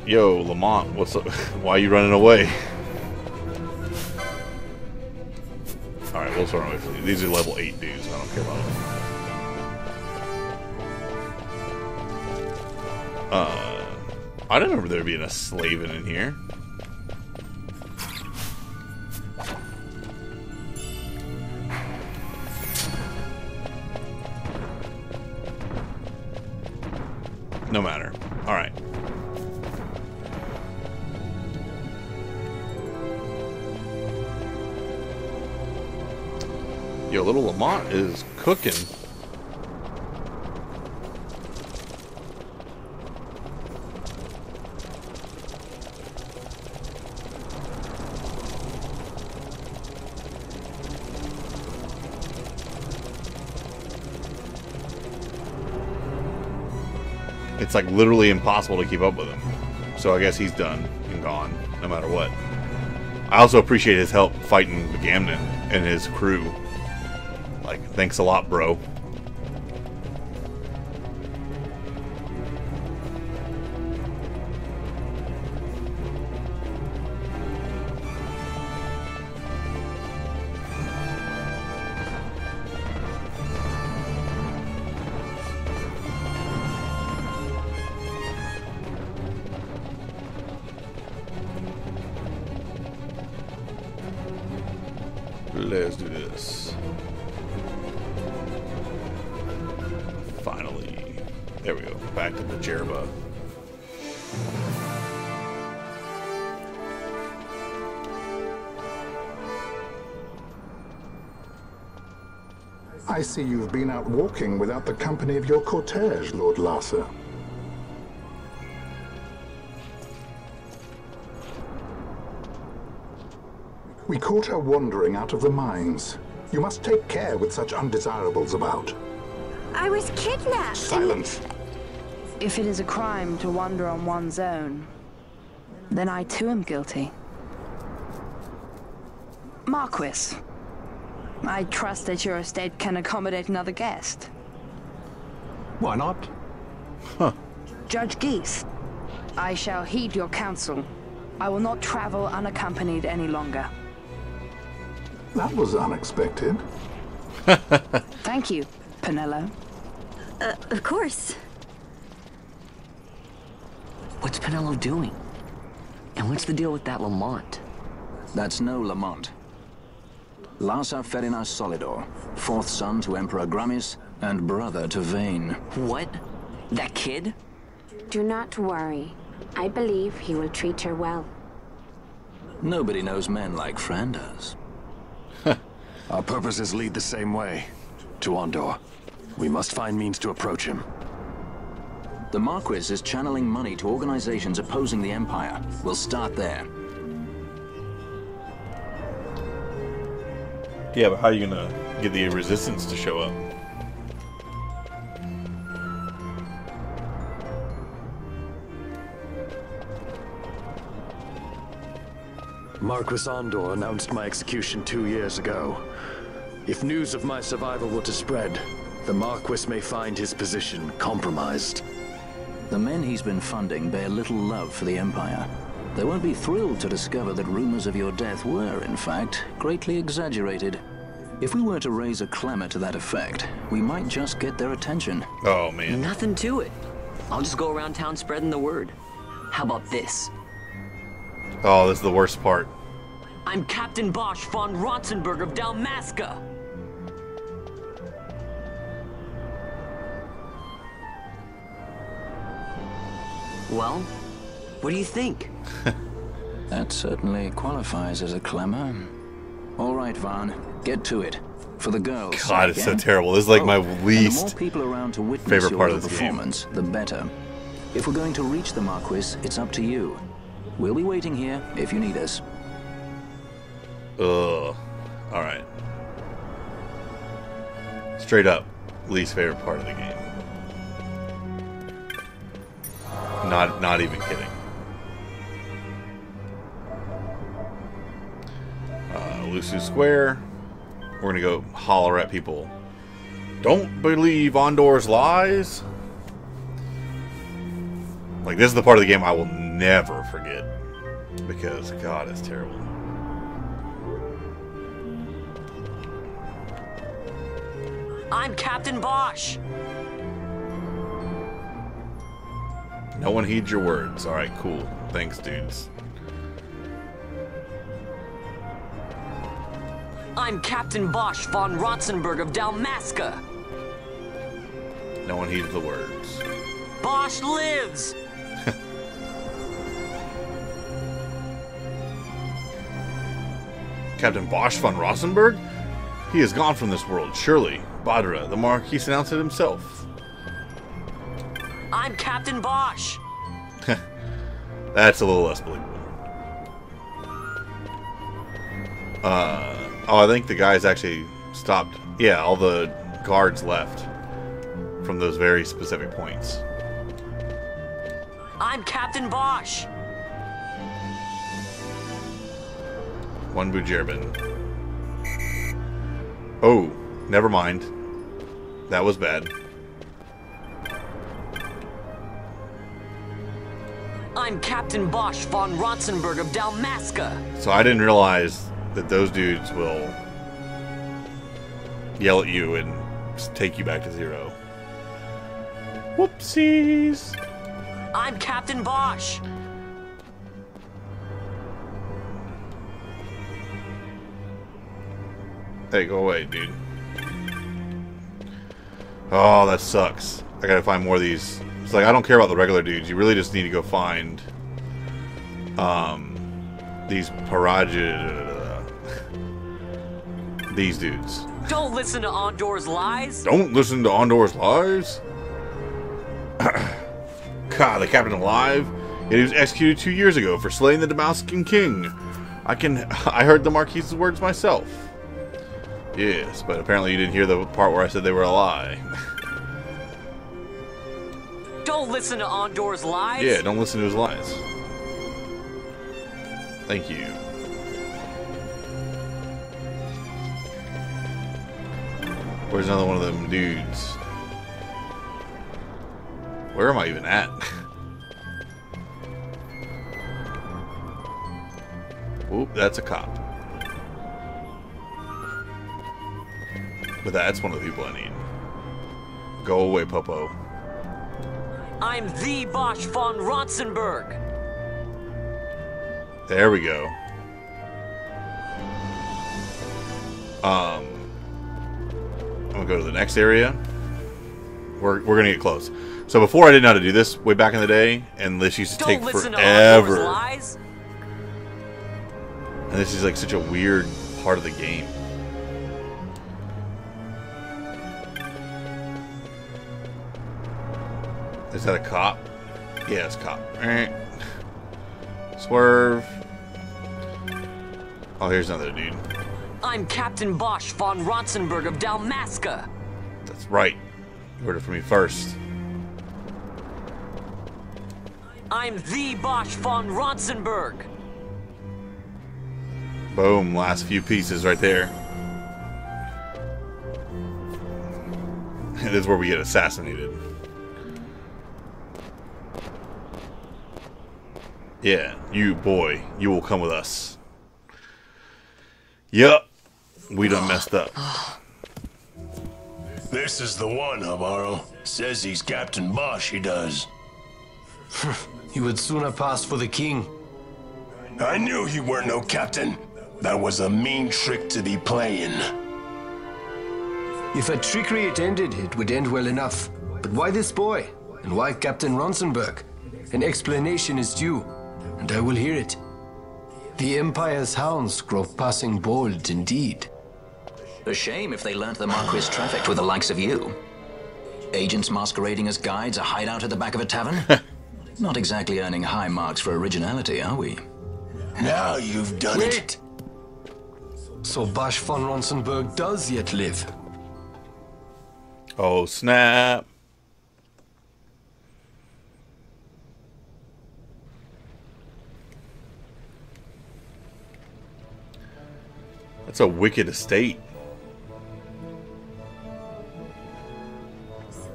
Yo, Lamont, what's up? Why are you running away? Alright, we'll start with these. These are level 8 dudes. I don't care about them. I don't remember there being a Slavin in here. No matter. Alright. Yo, little Lamont is cooking. It's like literally impossible to keep up with him. So I guess he's done and gone, no matter what. I also appreciate his help fighting Gamnon and his crew. Like, thanks a lot, bro. Let's do this. Finally. There we go. Back to the Jerba. I see you've been out walking without the company of your cortege, Lord Larsa. We caught her wandering out of the mines. You must take care with such undesirables about. I was kidnapped. Silence. If it is a crime to wander on one's own, then I too am guilty. Marquis, I trust that your estate can accommodate another guest. Why not? Huh. Judge Geese, I shall heed your counsel. I will not travel unaccompanied any longer. That was unexpected. Thank you, Penello. Of course. What's Penello doing? And what's the deal with that Lamont? That's no Lamont. Larsa Ferinas Solidor, fourth son to Emperor Gramis and brother to Vane. What? That kid? Do not worry. I believe he will treat her well. Nobody knows men like Franders. Our purposes lead the same way. To Ondore. We must find means to approach him. The Marquis is channeling money to organizations opposing the Empire. We'll start there. Yeah, but how are you gonna get the resistance to show up? Marquis Ondore announced my execution 2 years ago. If news of my survival were to spread, the Marquis may find his position compromised. The men he's been funding bear little love for the Empire. They won't be thrilled to discover that rumors of your death were, in fact, greatly exaggerated. If we were to raise a clamor to that effect, we might just get their attention. Oh, man. Nothing to it. I'll just go around town spreading the word. How about this? Oh, this is the worst part. I'm Captain Bosch von Ronsenberg of Dalmasca. Well, what do you think? That certainly qualifies as a clamor. All right, Vaughn, get to it. For the girls. God, it's so terrible. This is like my least the more people around to witness favorite part of this performance, the better. If we're going to reach the Marquis, it's up to you. We'll be waiting here if you need us. Ugh. Alright. Straight up, least favorite part of the game. Not even kidding. Lusu Square. We're gonna go holler at people. Don't believe Ondore's lies. Like, this is the part of the game I will never forget. Because, God, it's terrible. I'm Captain Bosch. No one heeds your words. Alright, cool. Thanks, dudes. I'm Captain Bosch von Ronsenberg of Dalmasca. No one heeds the words. Bosch lives! Captain Bosch von Rosenberg? He is gone from this world, surely. Badra, the Marquis announced it himself. I'm Captain Bosch. That's a little less believable. Oh, I think the guys actually stopped. Yeah, all the guards left from those very specific points. I'm Captain Bosch. One Bujerban. Oh, never mind. That was bad. I'm Captain Bosch von Ronsenberg of Dalmasca. So I didn't realize that those dudes will yell at you and just take you back to zero. Whoopsies! I'm Captain Bosch. Hey, go away, dude. Oh, that sucks. I gotta find more of these. It's like, I don't care about the regular dudes. You really just need to go find these these dudes. Don't listen to Ondore's lies. Don't listen to Ondore's lies? God, the captain alive? Yet he was executed 2 years ago for slaying the Damascan king. I heard the Marquis's words myself. Yes, but apparently you didn't hear the part where I said they were a lie. Don't listen to Ondore's lies. Yeah, don't listen to his lies. Thank you. Where's another one of them dudes? Where am I even at? Oop, that's a cop. But that's one of the people I need. Go away, Popo. I'm the Bosch von Ronsenberg. There we go. I'm gonna go to the next area. We're gonna get close. So before I didn't know how to do this way back in the day, and this used to take forever. And this is like such a weird part of the game. Is that a cop? Yeah, it's a cop. Swerve. Oh, here's another dude. I'm Captain Bosch von Ronsenberg of Dalmasca. That's right. You heard it from me first. I'm the Bosch von Ronsenberg. Boom, last few pieces right there. This is where we get assassinated. Yeah, you boy, you will come with us. Yup, we done messed up. This is the one, Amaro. Says he's Captain Bosch, he does. He would sooner pass for the king. I knew he weren't no captain. That was a mean trick to be playing. If a trickery it ended, it would end well enough. But why this boy? And why Captain Ronsenberg? An explanation is due, and I will hear it. The Empire's hounds grow passing bold indeed. A shame if they learnt the Marquis trafficked with the likes of you. Agents masquerading as guides, a hideout at the back of a tavern? Not exactly earning high marks for originality, are we? Now you've done it. So Bosch von Ronsenberg does yet live. Oh, snap. That's a wicked estate.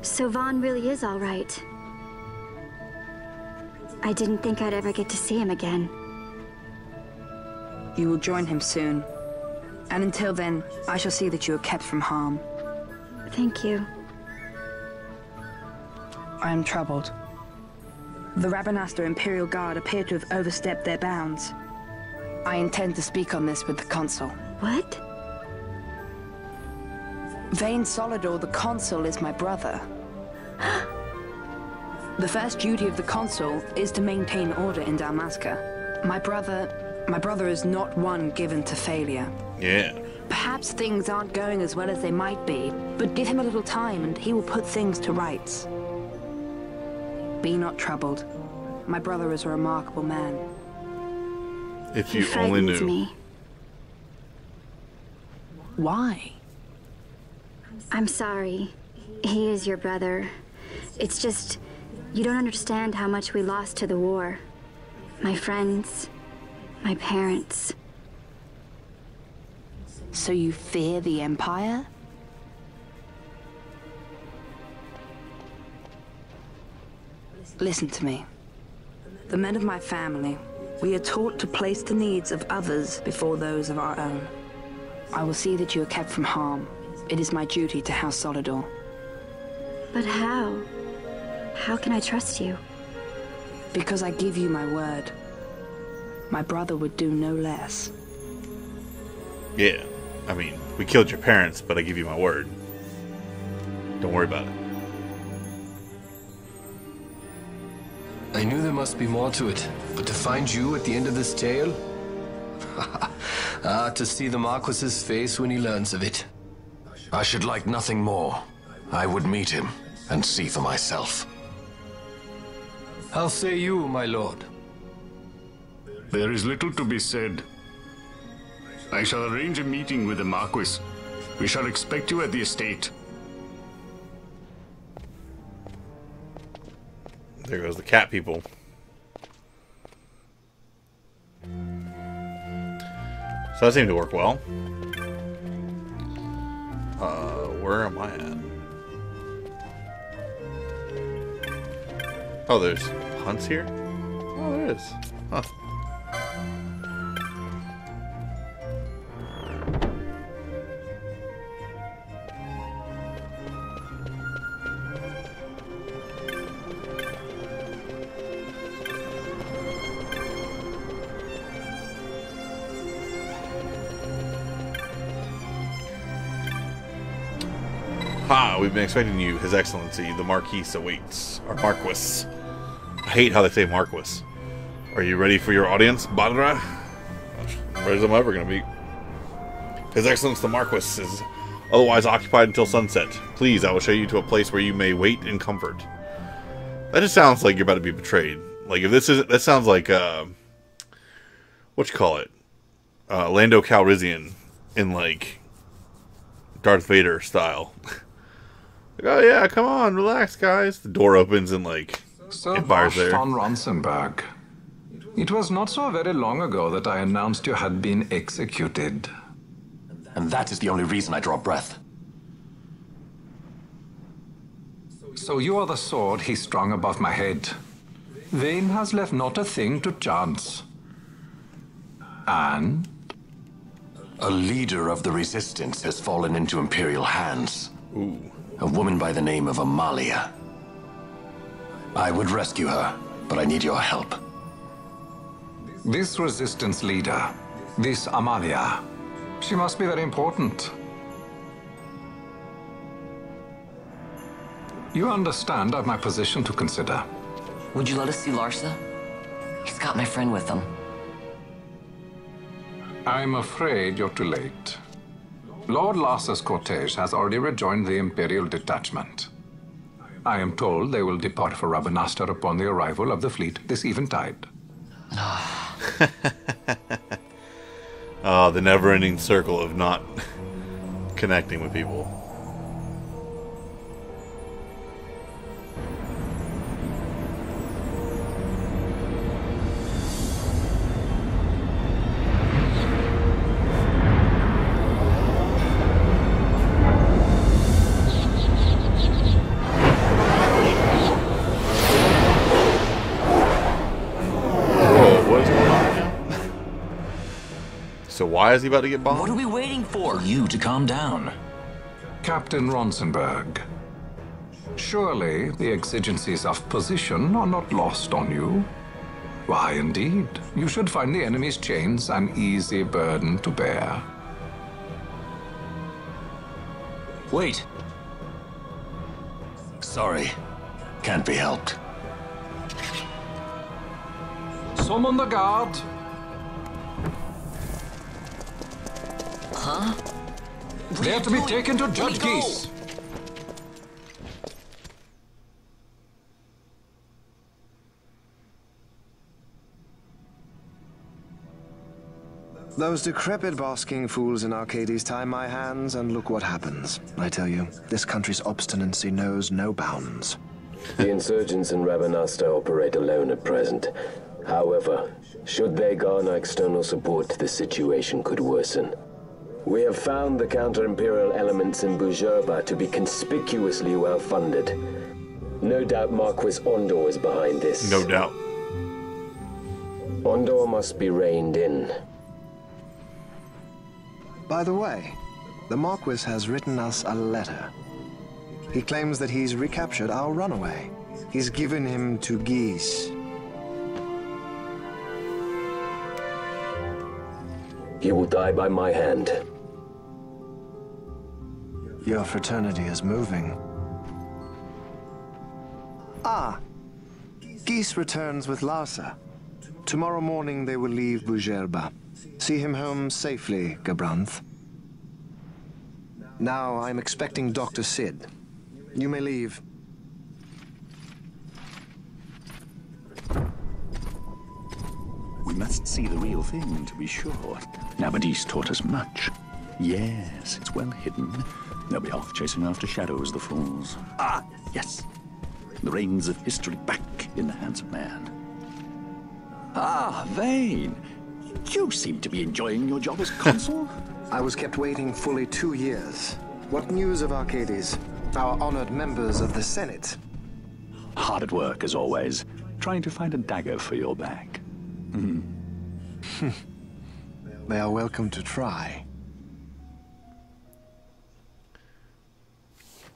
So Vaughn really is all right. I didn't think I'd ever get to see him again. You will join him soon. And until then, I shall see that you are kept from harm. Thank you. I am troubled. The Rabanastre Imperial Guard appear to have overstepped their bounds. I intend to speak on this with the Consul. What? Vane Solidor, the Consul, is my brother. The first duty of the Consul is to maintain order in Dalmasca. My brother is not one given to failure. Yeah. Perhaps things aren't going as well as they might be, but give him a little time and he will put things to rights. Be not troubled. My brother is a remarkable man. If you only knew. Me. Why? I'm sorry. He is your brother. It's just... You don't understand how much we lost to the war. My friends, my parents. So you fear the Empire? Listen to me. The men of my family, we are taught to place the needs of others before those of our own. I will see that you are kept from harm. It is my duty to House Solidor. But how? How can I trust you? Because I give you my word. My brother would do no less. Yeah, I mean, we killed your parents, but I give you my word. Don't worry about it. I knew there must be more to it, but to find you at the end of this tale? To see the Marquis's face when he learns of it. I should like nothing more. I would meet him and see for myself. How say you, my lord? There is little to be said. I shall arrange a meeting with the Marquis. We shall expect you at the estate. There goes the cat people. So that seemed to work well. Where am I at? Oh, there's hunts here? Oh, there is. Huh. Ha! We've been expecting you, His Excellency. The Marquis awaits. Or Marquis. I hate how they say Marquis. Are you ready for your audience, Badra? Ready as I'm ever going to be. His Excellency the Marquis is otherwise occupied until sunset. Please, I will show you to a place where you may wait in comfort. That just sounds like you're about to be betrayed. Like, if this is... That sounds like, what you call it? Lando Calrissian in, like, Darth Vader style. Like, oh yeah, come on, relax, guys. The door opens and, like, Sir Empire's there. von Ronsenberg, it was not so very long ago that I announced you had been executed. And that is the only reason I draw breath. So you are the sword he strung above my head. Vane has left not a thing to chance. And? A leader of the resistance has fallen into Imperial hands. Ooh. A woman by the name of Amalia. I would rescue her, but I need your help. This resistance leader, this Amalia, she must be very important. You understand I've my position to consider. Would you let us see Larsa? He's got my friend with him. I'm afraid you're too late. Lord Larsa's cortege has already rejoined the Imperial detachment. I am told they will depart for Rabanastre upon the arrival of the fleet this eventide. The never-ending circle of not connecting with people. So why is he about to get bombed? What are we waiting for? You to calm down. Captain Ronsenberg, surely the exigencies of position are not lost on you. Why, indeed, you should find the enemy's chains an easy burden to bear. Wait. Sorry. Can't be helped. Summon the guard. Huh? They are to be taken to Judge Geese. Those decrepit basking fools in Arcades tie my hands, and look what happens. I tell you, this country's obstinacy knows no bounds. The insurgents in Ravenasta operate alone at present. However, should they garner external support, the situation could worsen. We have found the counter-imperial elements in Bujerba to be conspicuously well-funded. No doubt Marquis Ondore is behind this. No doubt. Ondore must be reined in. By the way, the Marquis has written us a letter. He claims that he's recaptured our runaway. He's given him to Geese. He will die by my hand. Your fraternity is moving. Ah, Geese returns with Larsa. Tomorrow morning they will leave Bujerba. See him home safely, Gabranth. Now I'm expecting Dr. Sid. You may leave. We must see the real thing, to be sure. Nabadis taught us much. Yes, it's well hidden. They'll be off chasing after shadows, the fools. Ah, yes. The reins of history back in the hands of man. Ah, Vane. You seem to be enjoying your job as consul. I was kept waiting fully 2 years. What news of Arcades? Our honored members of the Senate. Hard at work, as always. Trying to find a dagger for your back. They are welcome to try.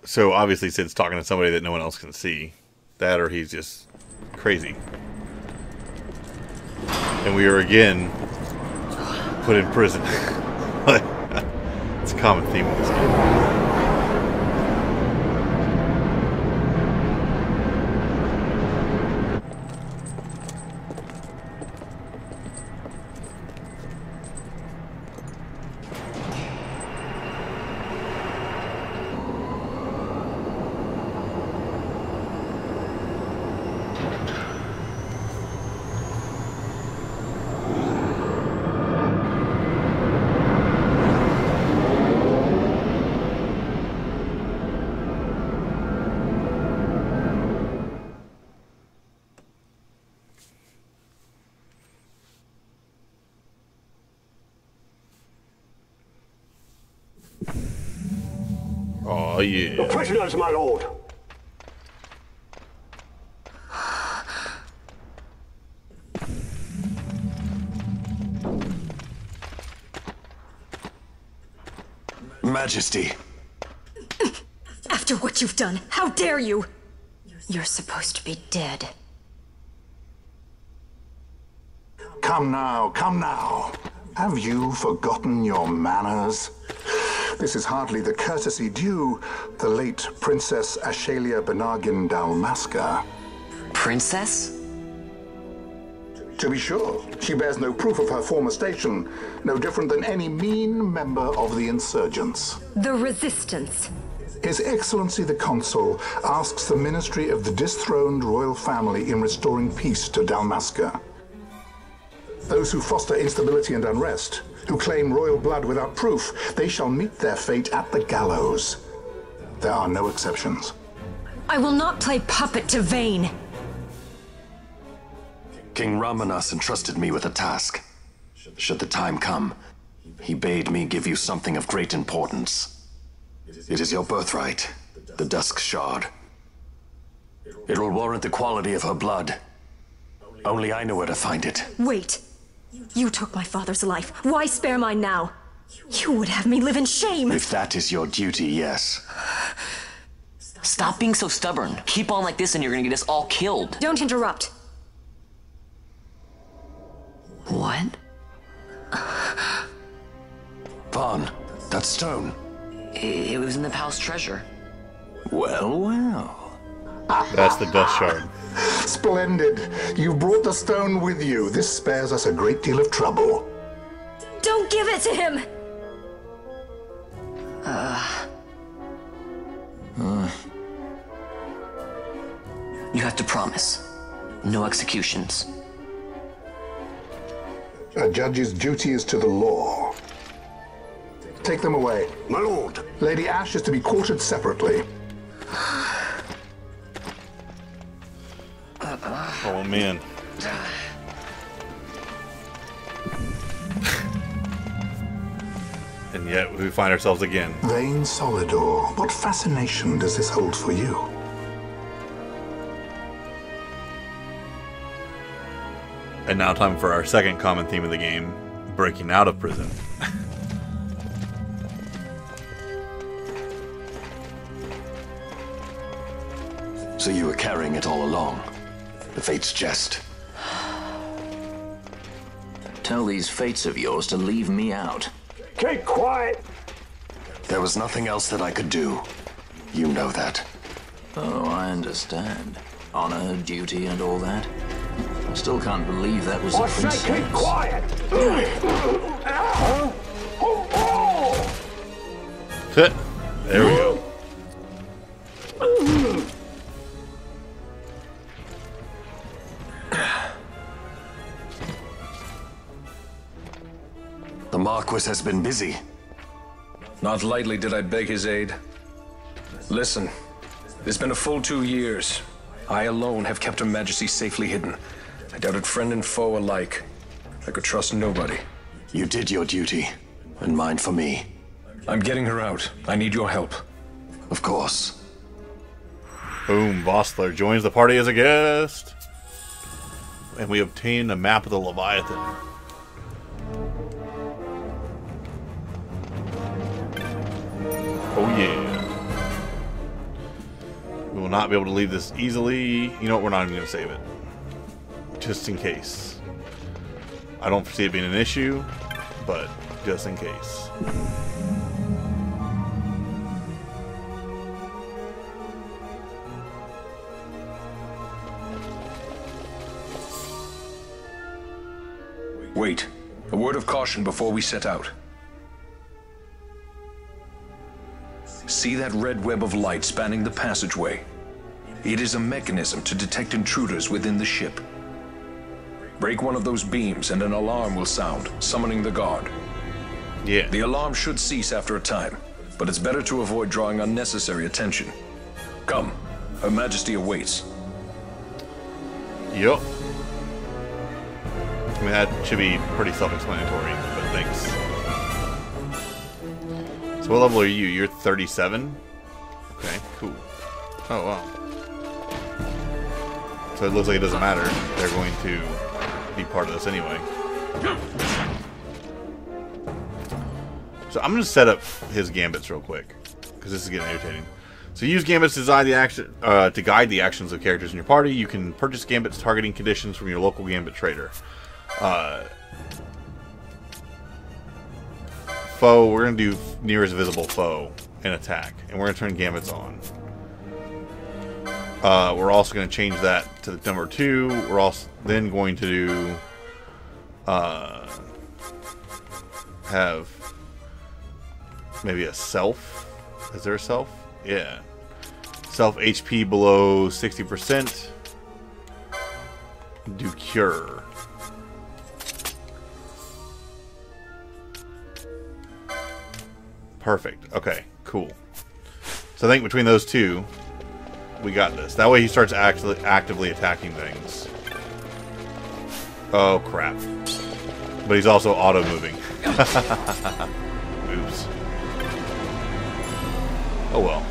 So obviously Sid's talking to somebody that no one else can see. That or he's just crazy. And we are again put in prison. It's a common theme with this game. Oh, yeah. The prisoners, my lord. Majesty. After what you've done, how dare you? You're supposed to be dead. Come now, come now. Have you forgotten your manners? This is hardly the courtesy due the late Princess Ashalia Benargin Dalmasca. Princess? To be sure, she bears no proof of her former station, no different than any mean member of the insurgents. The Resistance. His Excellency the Consul asks the ministry of the dethroned royal family in restoring peace to Dalmasca. Those who foster instability and unrest, who claim royal blood without proof, they shall meet their fate at the gallows. There are no exceptions. I will not play puppet to Vane. King Ramanas entrusted me with a task. Should the time come, he bade me give you something of great importance. It is your birthright, the Dusk Shard. It will warrant the quality of her blood. Only I know where to find it. Wait. You took my father's life. Why spare mine now? You would have me live in shame. If that is your duty, yes. Stop being so stubborn. Keep on like this and you're gonna get us all killed. Don't interrupt. What? Vaughn, that stone. It was in the palace treasure. Well, well. That's the Dust Shard. Splendid. You brought the stone with you. This spares us a great deal of trouble. Don't give it to him! You have to promise. No executions. A judge's duty is to the law. Take them away. My lord. Lady Ash is to be quartered separately. Oh man. And yet we find ourselves again. Vane Solidor, what fascination does this hold for you? And now time for our second common theme of the game, breaking out of prison. So you were carrying it all along? The Fate's jest? Tell these fates of yours to leave me out. Keep quiet! There was nothing else that I could do. You know that. Oh, I understand. Honor, duty, and all that. I still can't believe that was a princess. Keep quiet! There we go. The Marquis has been busy. Not lightly did I beg his aid. Listen, it's been a full 2 years. I alone have kept Her Majesty safely hidden. I doubted friend and foe alike. I could trust nobody. You did your duty, and mine for me. I'm getting her out. I need your help. Of course. Boom, Bossler joins the party as a guest. And we obtain a map of the Leviathan. Oh yeah. We will not be able to leave this easily. You know what, we're not even going to save it. Just in case. I don't foresee it being an issue, but just in case. Wait. A word of caution before we set out. See that red web of light spanning the passageway? It is a mechanism to detect intruders within the ship. Break one of those beams and an alarm will sound, summoning the guard. Yeah. The alarm should cease after a time, but it's better to avoid drawing unnecessary attention. Come, Her Majesty awaits. Yup. I mean, that should be pretty self-explanatory, but thanks. So what level are you? You're 37? Okay, cool. Oh, wow. So it looks like it doesn't matter. They're going to be part of this anyway. So I'm going to set up his gambits real quick, because this is getting irritating. So use gambits to guide the actions of characters in your party. You can purchase gambits targeting conditions from your local gambit trader. Foe, we're going to do nearest visible foe and attack. And we're going to turn gambits on. We're also going to change that to the number 2. We're also then going to do have maybe a self. Is there a self? Yeah. Self HP below 60%. Do cure. Perfect. Okay, cool. So I think between those two, we got this. That way he starts actively attacking things. Oh, crap. But he's also auto-moving. Oops. Oh, well.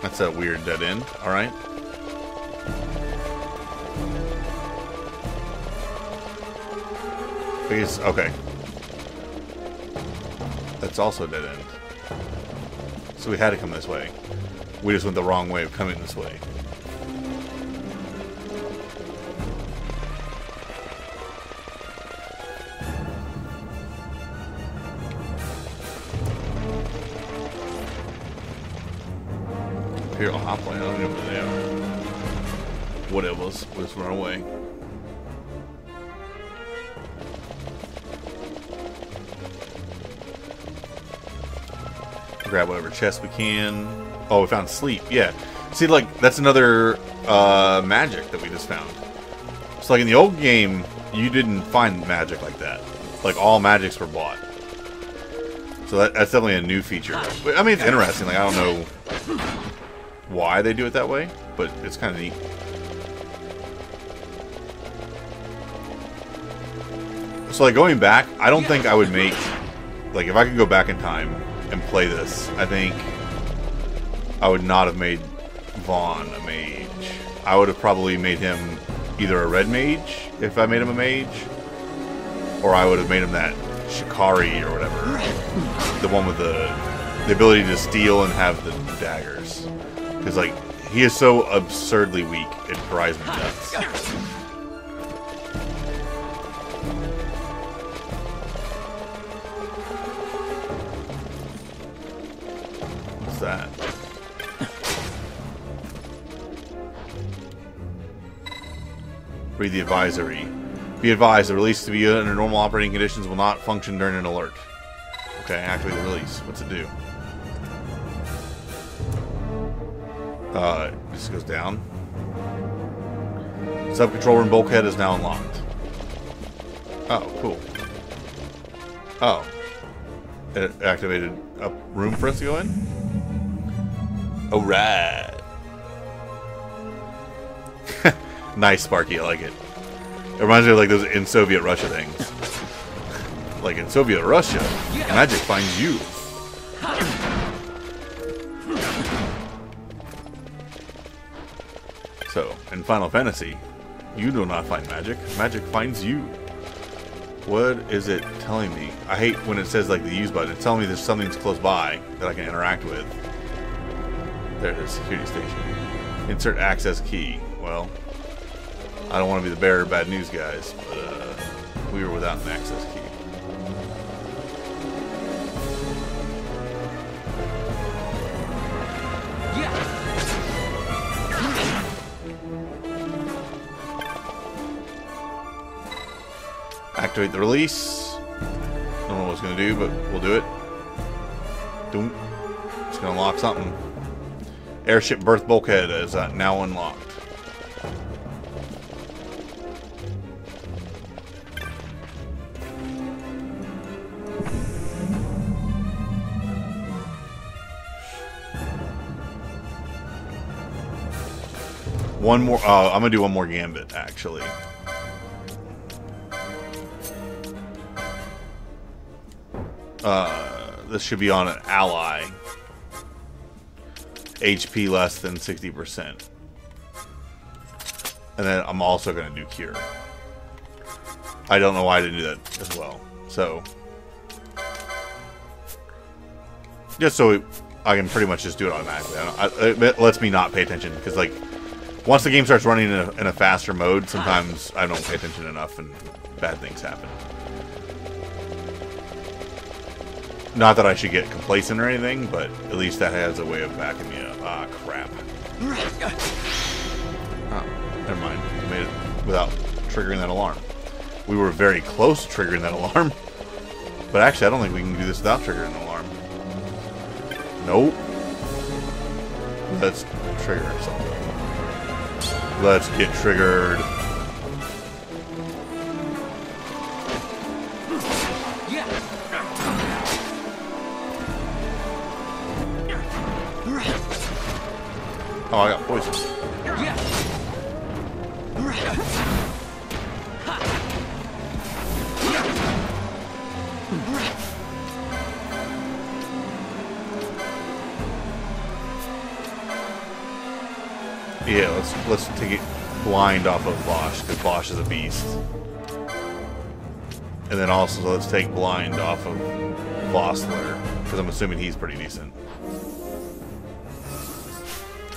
That's a weird dead end. Alright. Okay. That's also a dead end. So we had to come this way. We just went the wrong way of coming this way. Imperial Hotline, I don't know where they are. Whatever, let's run away. Grab whatever chest we can. Oh, we found sleep. Yeah. See, like, that's another magic that we just found. So, like, in the old game, you didn't find magic like that. Like, all magics were bought. So that's definitely a new feature. I mean, it's interesting. Like, I don't know why they do it that way, but it's kind of neat. So, like, going back, I don't think I would make... Like, if I could go back in time and play this, I think I would not have made Vaughn a mage. I would have probably made him either a red mage, if I made him a mage, or I would have made him that Shikari or whatever. The one with the ability to steal and have the daggers. Because, like, he is so absurdly weak, it drives me nuts. What's that? Read the advisory. Be advised, the release to be under normal operating conditions will not function during an alert. Okay, activate the release. What's it do? This goes down. Sub-control room bulkhead is now unlocked. Oh, cool. Oh. It activated a room for us to go in? Alright. Nice, Sparky. I like it. It reminds me of like those in Soviet Russia things. Like in Soviet Russia, magic finds you. So, in Final Fantasy, you do not find magic. Magic finds you. What is it telling me? I hate when it says like the use button. It's telling me there's something's close by that I can interact with. There it is, security station. Insert access key. Well, I don't want to be the bearer of bad news, guys, but we were without an access key. Activate the release. Don't know what it's going to do, but we'll do it. Doom. It's going to unlock something. Airship berth bulkhead is now unlocked. One more. I'm gonna do one more gambit, actually. This should be on an ally. HP less than 60%. And then I'm also gonna do cure. I don't know why I didn't do that as well. So, just so I can pretty much just do it automatically. It lets me not pay attention because, like, once the game starts running in a faster mode, sometimes I don't pay attention enough and bad things happen. Not that I should get complacent or anything, but at least that has a way of backing me up. Ah, crap. Oh, never mind. I made it without triggering that alarm. We were very close to triggering that alarm. But actually, I don't think we can do this without triggering the alarm. Nope. Let's trigger something. Let's get triggered. Oh, I got poison. Yeah, let's take it blind off of Bosch, because Bosch is a beast. And then also let's take blind off of Vossler, because I'm assuming he's pretty decent.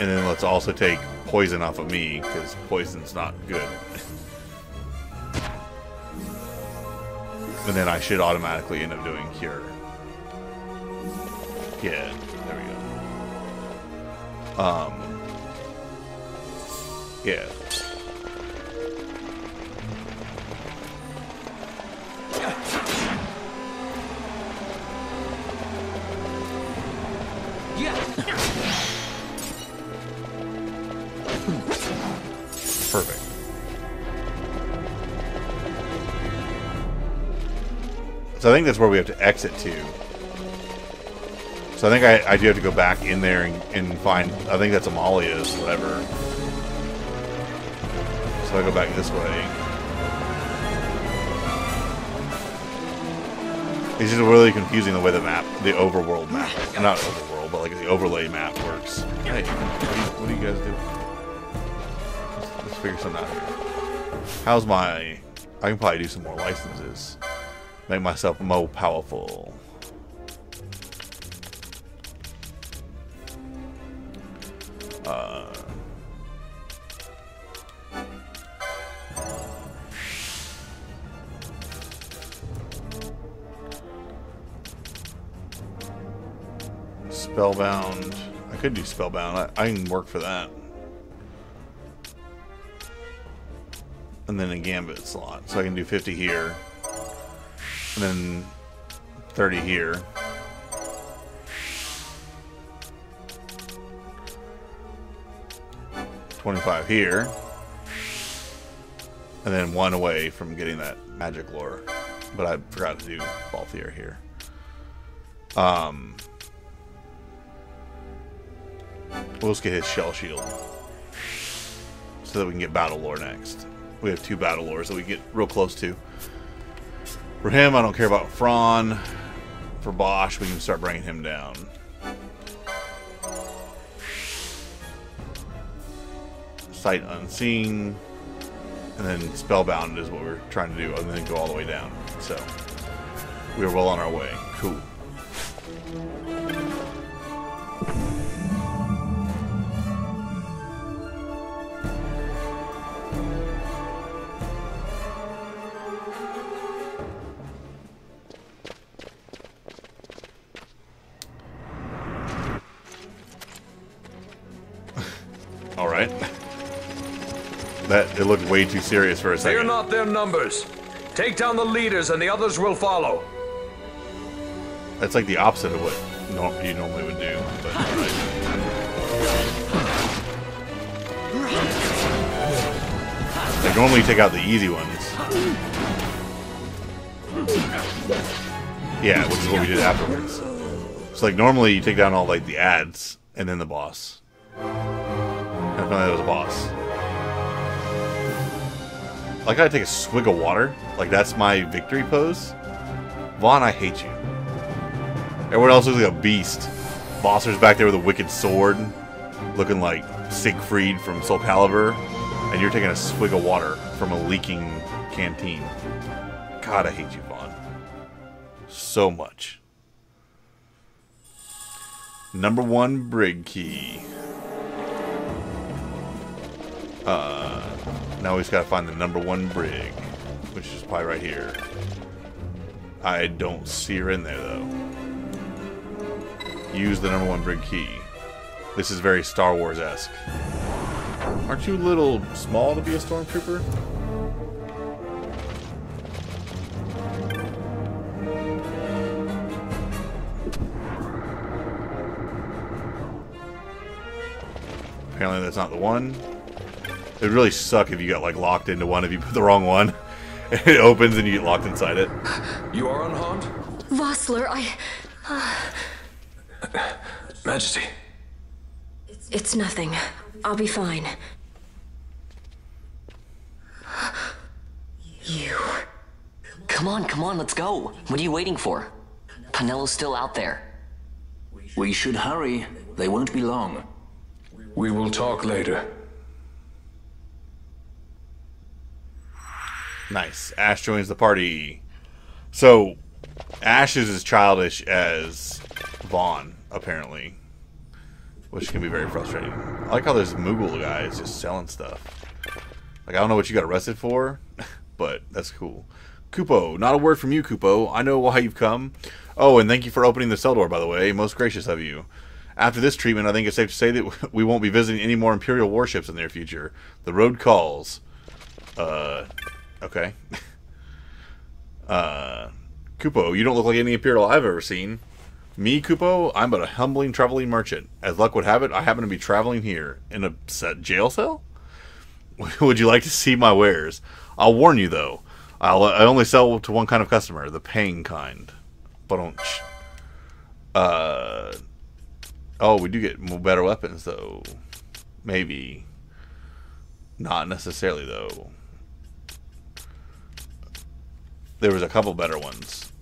And then let's also take poison off of me, because poison's not good. And then I should automatically end up doing cure. Yeah, there we go. Yeah. So I think that's where we have to exit to. So I think I do have to go back in there and find, I think that's Amalia's, whatever. So I go back this way. It's just really confusing the way the map, the overworld map, not overworld, but like the overlay map works. Hey, what do you guys do? Let's figure something out here. How's my, I can probably do some more licenses. Make myself more powerful. Spellbound. I could do Spellbound. I can work for that. And then a Gambit slot. So I can do 50 here. And then 30 here. $25 here. And then 1 away from getting that magic lore. But I forgot to do Balthier here. We'll just get his shell shield. So that we can get battle lore next. We have 2 battle lores that we get real close to. For him, I don't care about Fron. For Bosch, we can start bringing him down. Sight Unseen. And then Spellbound is what we're trying to do, and then go all the way down. So, we are well on our way. Cool. Alright. That, it looked way too serious for a second. Fear not their numbers. Take down the leaders and the others will follow. That's like the opposite of what you normally would do. But, like normally you take out the easy ones. Yeah, which is what we did afterwards. So like normally you take down all like the ads and then the boss. And finally there was a boss. Like I take a swig of water, like that's my victory pose. Vaughn, I hate you. Everyone else looks like a beast. Bosser's back there with a wicked sword, looking like Siegfried from Soul Calibur, and you're taking a swig of water from a leaking canteen. God, I hate you, Vaughn. So much. Number 1 brig key. Now we just gotta find the number 1 brig, which is probably right here. I don't see her in there though. Use the number 1 brig key. This is very Star Wars-esque. Aren't you a little small to be a stormtrooper? Apparently that's not the one. It would really suck if you got like locked into one if you put the wrong one. It opens and you get locked inside it. You are unharmed? Vossler, Majesty. It's nothing. I'll be fine. You. Come on, let's go. What are you waiting for? Penello's still out there. We should hurry. They won't be long. We will talk later. Nice. Ash joins the party. So, Ash is as childish as Vaughn, apparently. Which can be very frustrating. I like how there's Moogle guys just selling stuff. Like, I don't know what you got arrested for, but that's cool. Kupo. Not a word from you, Kupo. I know why you've come. Oh, and thank you for opening the cell door, by the way. Most gracious of you. After this treatment, I think it's safe to say that we won't be visiting any more Imperial warships in the near future. The road calls. Okay. Kupo, you don't look like any Imperial I've ever seen. Me, Kupo, I'm but a humbling traveling merchant. As luck would have it, I happen to be traveling here. In a jail cell? Would you like to see my wares? I'll warn you, though. I only sell to one kind of customer, the paying kind. But oh, we do get better weapons though. Maybe. Not necessarily though. There was a couple better ones.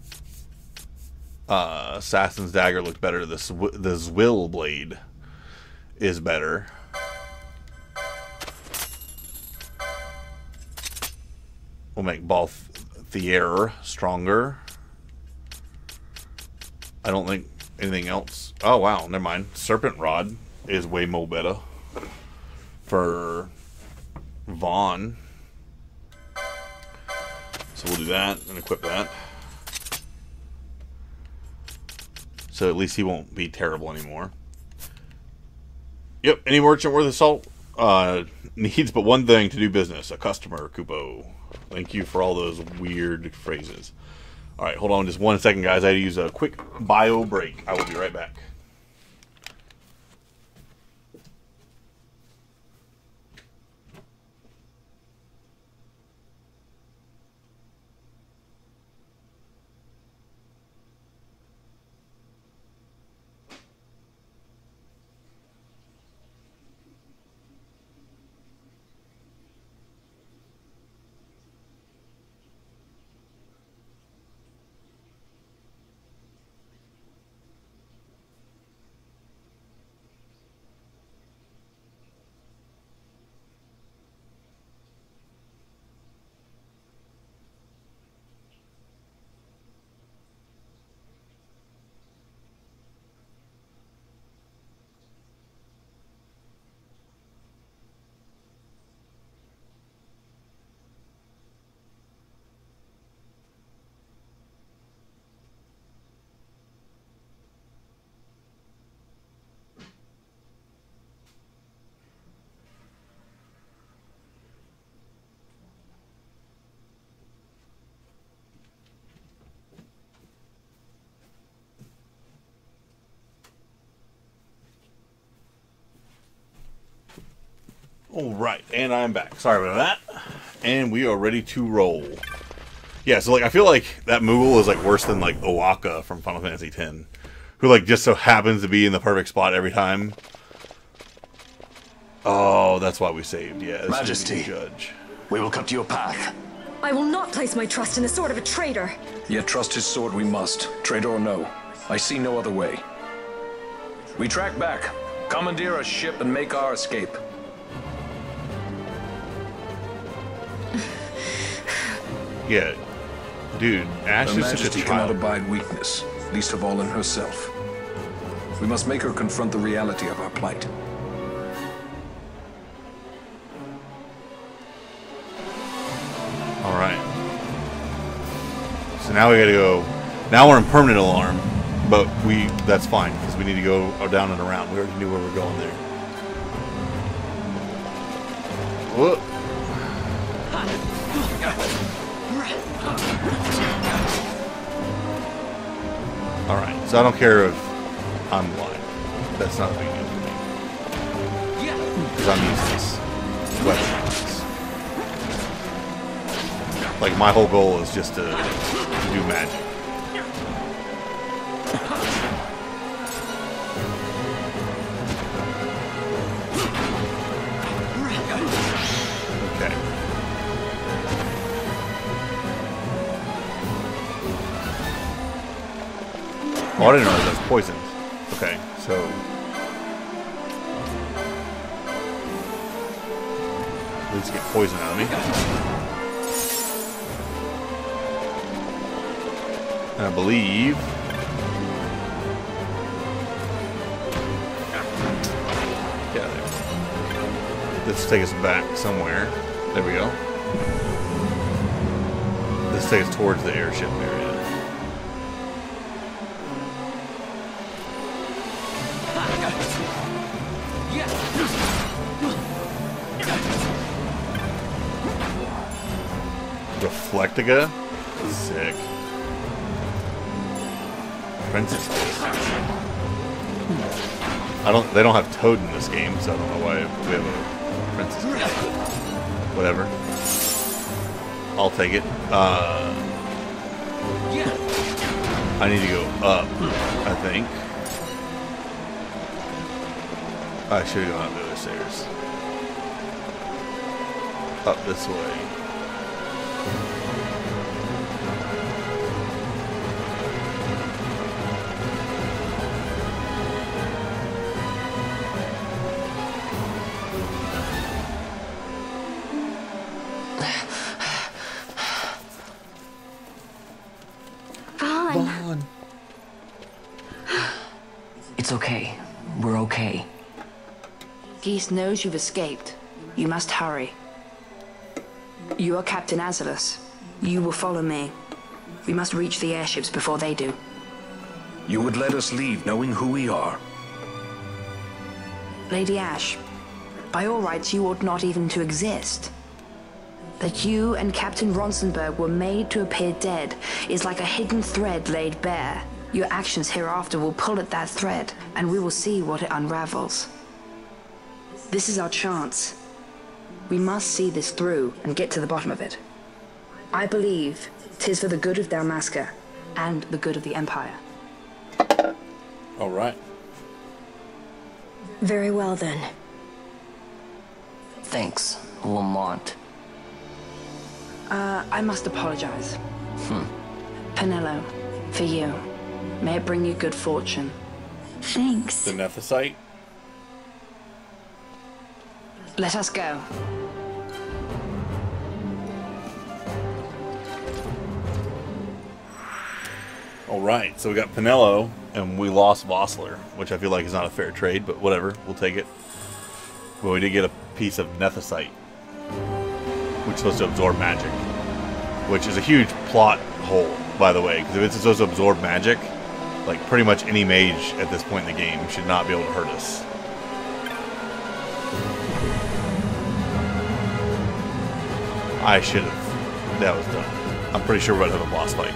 Assassin's Dagger looked better. The Zwill Blade is better. We'll make Balthier stronger. I don't think anything else. Oh wow, never mind. Serpent Rod is way more better for Vaughn. So we'll do that and equip that. So at least he won't be terrible anymore. Yep, any merchant worth of salt needs but one thing to do business: a customer, Kupo. Thank you for all those weird phrases. Alright, hold on just 1 second, guys. I had to use a quick bio break. I will be right back. Alright, and I'm back. Sorry about that. And we are ready to roll. Yeah, so like I feel like that Moogle is like worse than like Owaka from Final Fantasy X, who like just so happens to be in the perfect spot every time. Oh, that's why we saved. Yeah, this Majesty, judge. We will cut your path. I will not place my trust in the sword of a traitor. Yet trust his sword we must, traitor or no. I see no other way. We track back, commandeer a ship, and make our escape. Yeah, dude, Ash Her is such a Majesty cannot child. abide weakness, least of all in herself. We must make her confront the reality of our plight. Alright. So now we gotta go. Now we're in permanent alarm, but that's fine, because we need to go down and around. We already knew where we're going there. Whoop. Alright, so I don't care if I'm blind. That's not a big deal for me. Because I'm useless. Weapons. Like, my whole goal is just to do magic. Okay. Oh, I didn't realize that's poisoned. Okay, so... at least get poison out of me. And I believe... yeah, there. Let's take us back somewhere. There we go. Let's take us towards the airship area. Reflectica? Sick. Princess. They don't have Toad in this game, so I don't know why we have a princess. Whatever. I'll take it. I need to go up, I think. I should have gone up the other stairs. Up this way. Vaughn. It's okay. We're okay. Geese knows you've escaped. You must hurry. You are Captain Azalus. You will follow me. We must reach the airships before they do. You would let us leave knowing who we are? Lady Ash, by all rights you ought not even to exist. That you and Captain Ronsenberg were made to appear dead is like a hidden thread laid bare. Your actions hereafter will pull at that thread, and we will see what it unravels. This is our chance. We must see this through and get to the bottom of it. I believe 'tis for the good of Dalmasca and the good of the Empire. All right. Very well, then. Thanks, Lamont. I must apologize. Penello, for you. May it bring you good fortune. Thanks. The Nethicite? Let us go. Alright, so we got Penello, and we lost Vossler, which I feel like is not a fair trade, but whatever, we'll take it. But we did get a piece of Nethicite, which is supposed to absorb magic. Which is a huge plot hole, by the way, because if it's supposed to absorb magic, like pretty much any mage at this point in the game should not be able to hurt us. I should have. That was dumb. I'm pretty sure we're about to have a boss fight.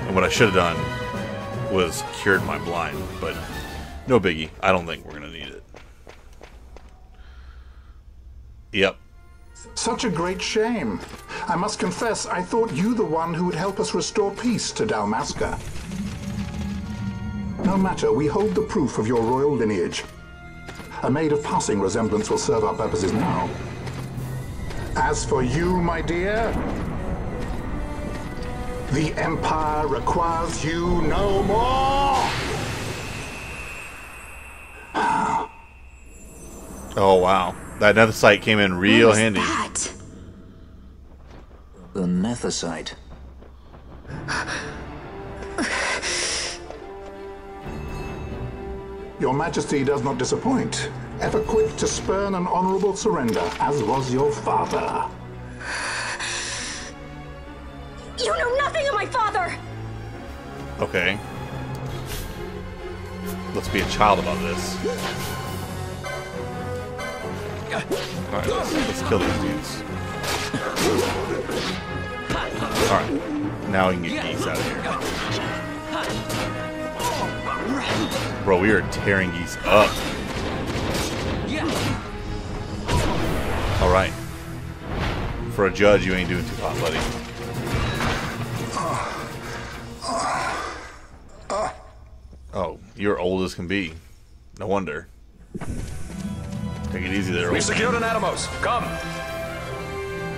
And what I should have done was cured my blind, but no biggie. I don't think we're going to need it. Yep. Such a great shame. I must confess, I thought you the one who would help us restore peace to Dalmasca. No matter, we hold the proof of your royal lineage. A maid of passing resemblance will serve our purposes now. As for you, my dear, the Empire requires you no more! Oh, wow. That Nethicite came in real handy. That? The Nethicite. Your Majesty does not disappoint. Ever quick to spurn an honorable surrender, as was your father. You know nothing of my father! Okay. Let's be a child about this. Alright, let's kill these dudes. Alright, now we can get geese out of here. Bro, we are tearing geese up. Alright. For a judge, you ain't doing too hot, buddy. Oh, you're old as can be. No wonder. Take it easy there. We've secured an Atomos. Come.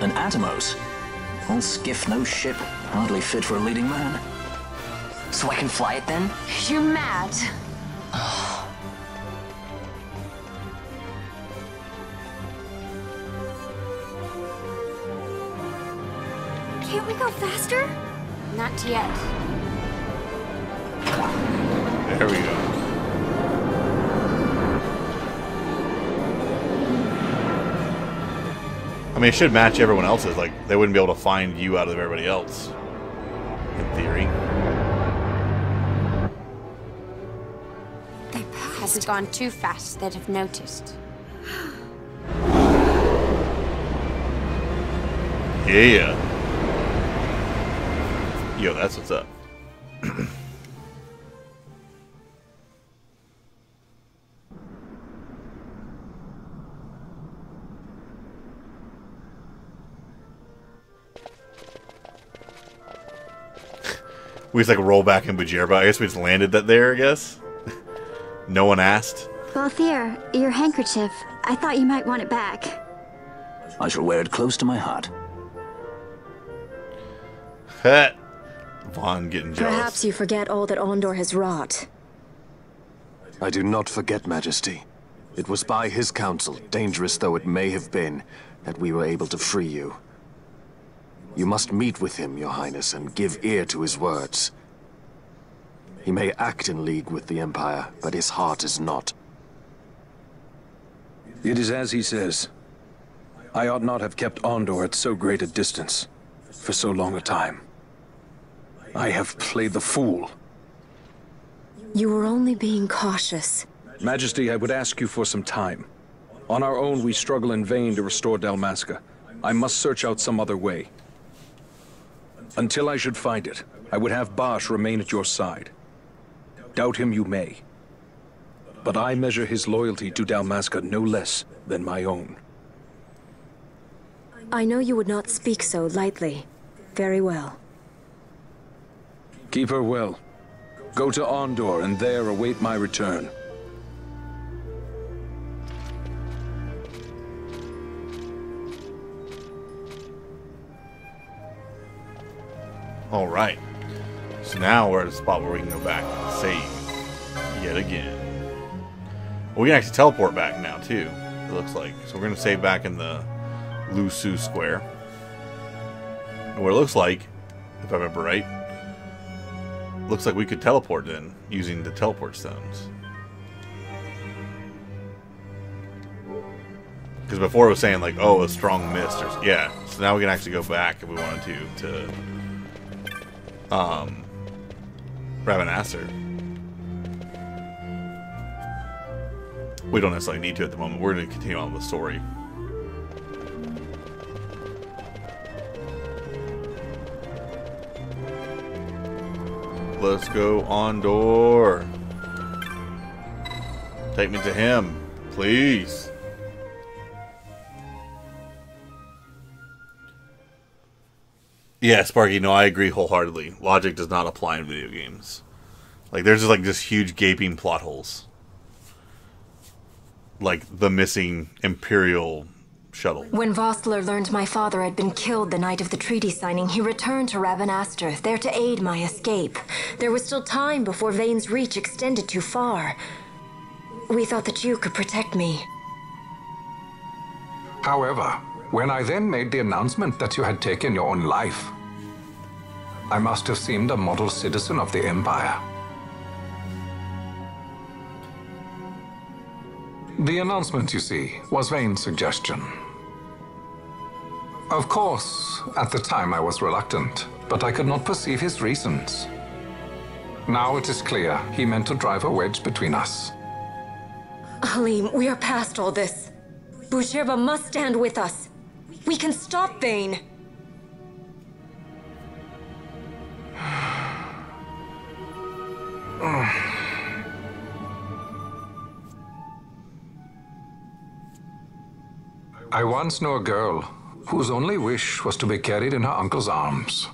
An Atomos? Old skiff, no ship. Hardly fit for a leading man. So I can fly it then? You're mad. Can't we go faster? Not yet. There we go. I mean, it should match everyone else's. Like, they wouldn't be able to find you out of everybody else. In theory. They passed. Has gone too fast, they'd have noticed. Yeah. Yo, that's what's up. We just like roll back in Bajir, but I guess we just landed that there, I guess. No one asked. Balthier, your handkerchief. I thought you might want it back. I shall wear it close to my heart. Vaughn getting jealous. Perhaps you forget all that Ondore has wrought. I do not forget, Majesty. It was by his counsel, dangerous though it may have been, that we were able to free you. You must meet with him, Your Highness, and give ear to his words. He may act in league with the Empire, but his heart is not. It is as he says. I ought not have kept Ondore at so great a distance, for so long a time. I have played the fool. You were only being cautious. Majesty, I would ask you for some time. On our own, we struggle in vain to restore Dalmasca. I must search out some other way. Until I should find it, I would have Bosch remain at your side. Doubt him you may. But I measure his loyalty to Dalmasca no less than my own. I know you would not speak so lightly. Very well. Keep her well. Go to Ondore and there await my return. All right. So now we're at a spot where we can go back and save yet again. We can actually teleport back now too, it looks like. So we're going to save back in the Lusu Square. And what it looks like, if I remember right, looks like we could teleport then using the teleport stones. Because before it was saying like, oh, a strong mist. Or, yeah, so now we can actually go back if we wanted to Ravenasser. We don't necessarily need to at the moment. We're going to continue on with the story. Let's go Ondore. Take me to him, please. Yeah, Sparky, no, I agree wholeheartedly. Logic does not apply in video games. Like, there's just huge gaping plot holes. Like the missing Imperial shuttle. When Vossler learned my father had been killed the night of the treaty signing, he returned to Ravenastre, there to aid my escape. There was still time before Vane's reach extended too far. We thought that you could protect me. However, when I then made the announcement that you had taken your own life, I must have seemed a model citizen of the Empire. The announcement, you see, was Vane's suggestion. Of course, at the time I was reluctant, but I could not perceive his reasons. Now it is clear he meant to drive a wedge between us. Halim, we are past all this. Boucherba must stand with us. We can stop Vane. I once knew a girl whose only wish was to be carried in her uncle's arms.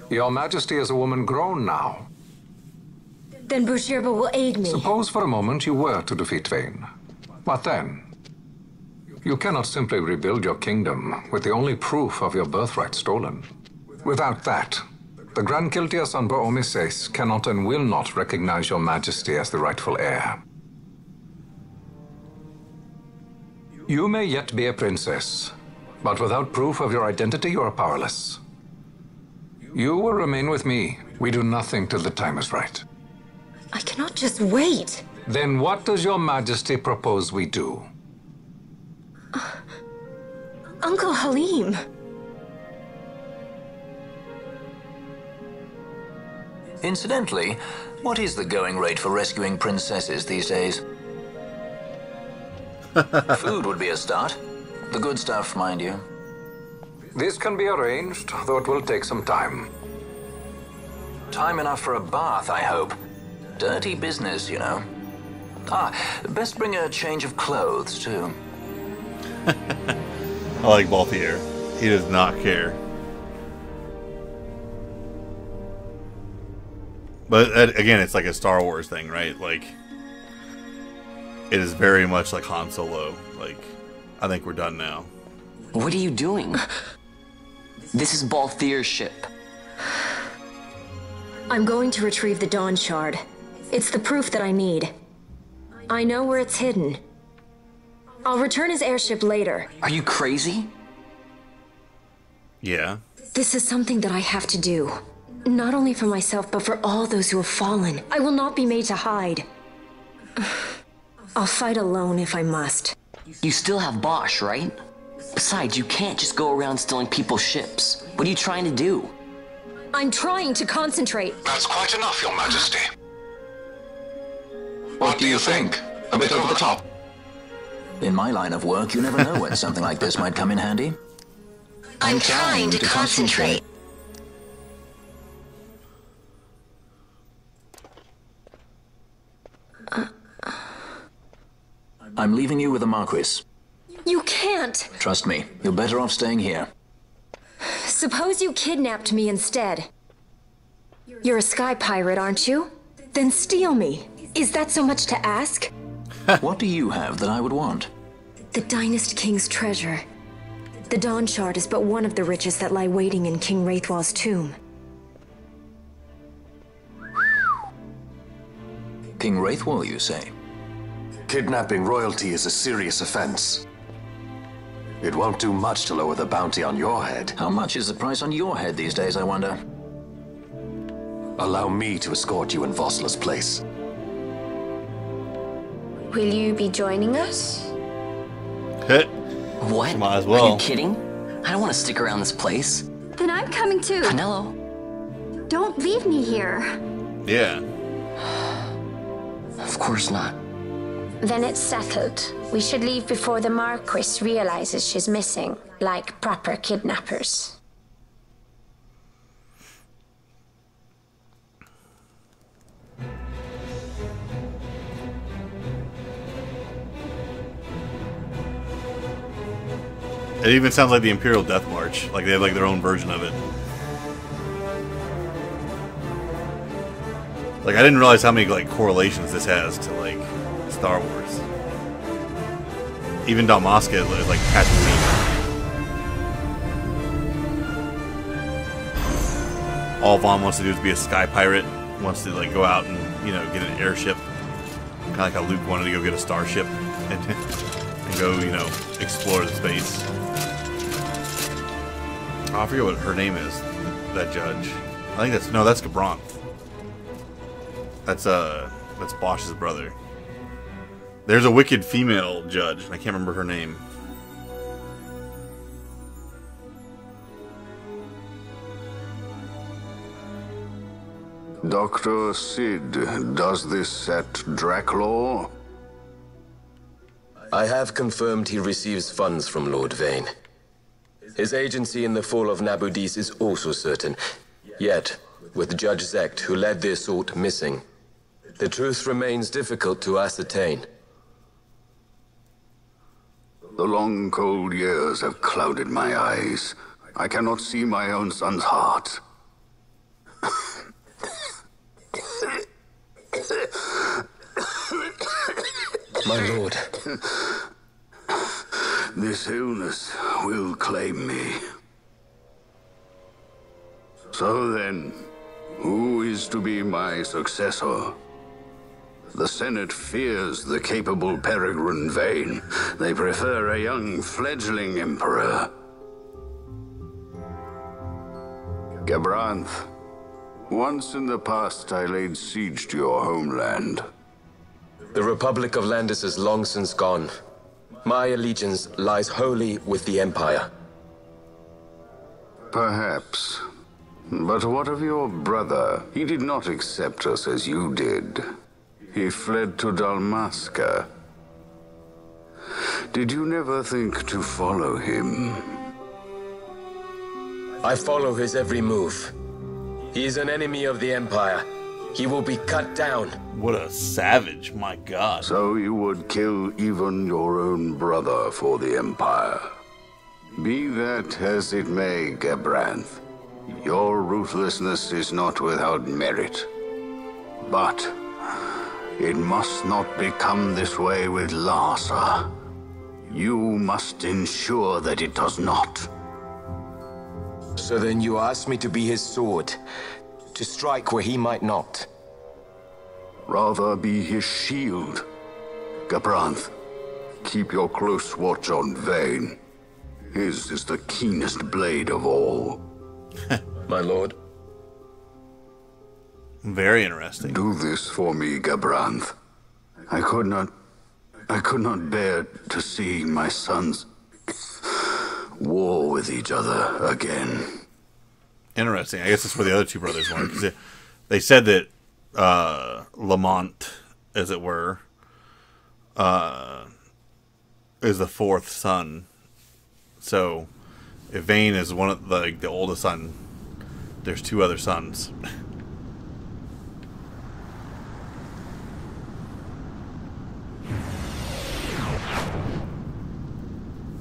Your Majesty is a woman grown now. Then Boucherba will aid me. Suppose for a moment you were to defeat Vane. What then? You cannot simply rebuild your kingdom with the only proof of your birthright stolen. Without that, the Grand Kiltias on Bo-Omises cannot and will not recognize your Majesty as the rightful heir. You may yet be a princess, but without proof of your identity, you are powerless. You will remain with me. We do nothing till the time is right. I cannot just wait. Then what does your Majesty propose we do? Uncle Halim. Incidentally, what is the going rate for rescuing princesses these days? Food would be a start. The good stuff, mind you. This can be arranged, though it will take some time. Time enough for a bath, I hope. Dirty business, you know. Ah, best bring a change of clothes, too. I like Balthier. He does not care. But again, it's like a Star Wars thing, right? Like, it is very much like Han Solo. Like, I think we're done now. What are you doing? This is Balthier's ship. I'm going to retrieve the Dawn Shard. It's the proof that I need. I know where it's hidden. I'll return his airship later. Are you crazy? Yeah. This is something that I have to do. Not only for myself, but for all those who have fallen. I will not be made to hide. I'll fight alone if I must. You still have Bosch, right? Besides, you can't just go around stealing people's ships. What are you trying to do? I'm trying to concentrate. That's quite enough, Your Majesty. What do you think? A bit over the top? In my line of work, you never know when something like this might come in handy. I'm trying to concentrate. I'm leaving you with the Marquis. You can't. Trust me, you're better off staying here. Suppose you kidnapped me instead. You're a sky pirate, aren't you? Then steal me. Is that so much to ask? What do you have that I would want? The Dynast King's treasure. The Dawn Shard is but one of the riches that lie waiting in King Wraithwall's tomb. King Wraithwall, you say? Kidnapping royalty is a serious offense. It won't do much to lower the bounty on your head. How much is the price on your head these days, I wonder? Allow me to escort you in Vosla's place. Will you be joining us? What? Might as well. Are you kidding? I don't want to stick around this place. Then I'm coming too. Penelo. Don't leave me here. Yeah. Of course not. Then it's settled. We should leave before the Marquis realizes she's missing, like proper kidnappers. It even sounds like the Imperial Death March. Like they have like their own version of it. Like I didn't realize how many like correlations this has to like Star Wars. Even Dalmasca is like Tatooine. All Vaughn wants to do is be a sky pirate. Wants to like go out and, you know, get an airship. Kind of like how Luke wanted to go get a starship and go, you know, explore the space. Oh, I forget what her name is. That judge. I think that's Gabranth. That's Bosch's brother. There's a wicked female judge. I can't remember her name. Dr. Sid, does this set Draclaw? I have confirmed he receives funds from Lord Vane. His agency in the fall of Nabudis is also certain. Yet, with Judge Zekt, who led the assault, missing, the truth remains difficult to ascertain. The long, cold years have clouded my eyes. I cannot see my own son's heart. My lord. This illness will claim me. So then, who is to be my successor? The Senate fears the capable Peregrine Vane. They prefer a young fledgling emperor. Gabranth, once in the past I laid siege to your homeland. The Republic of Landis is long since gone. My allegiance lies wholly with the Empire. Perhaps. But what of your brother? He did not accept us as you did. He fled to Dalmasca. Did you never think to follow him? I follow his every move. He is an enemy of the Empire. He will be cut down. What a savage, my god. So you would kill even your own brother for the Empire. Be that as it may, Gabranth, your ruthlessness is not without merit. But it must not become this way with Larsa. You must ensure that it does not. So then you ask me to be his sword, to strike where he might not. Rather be his shield. Gabranth, keep your close watch on Vane. His is the keenest blade of all. My lord. Very interesting. Do this for me, Gabranth. I could not bear to see my sons war with each other again. Interesting. I guess that's where the other two brothers were. Because they said that Lamont, as it were, is the fourth son. So, if Vane is one of the oldest son, there's two other sons.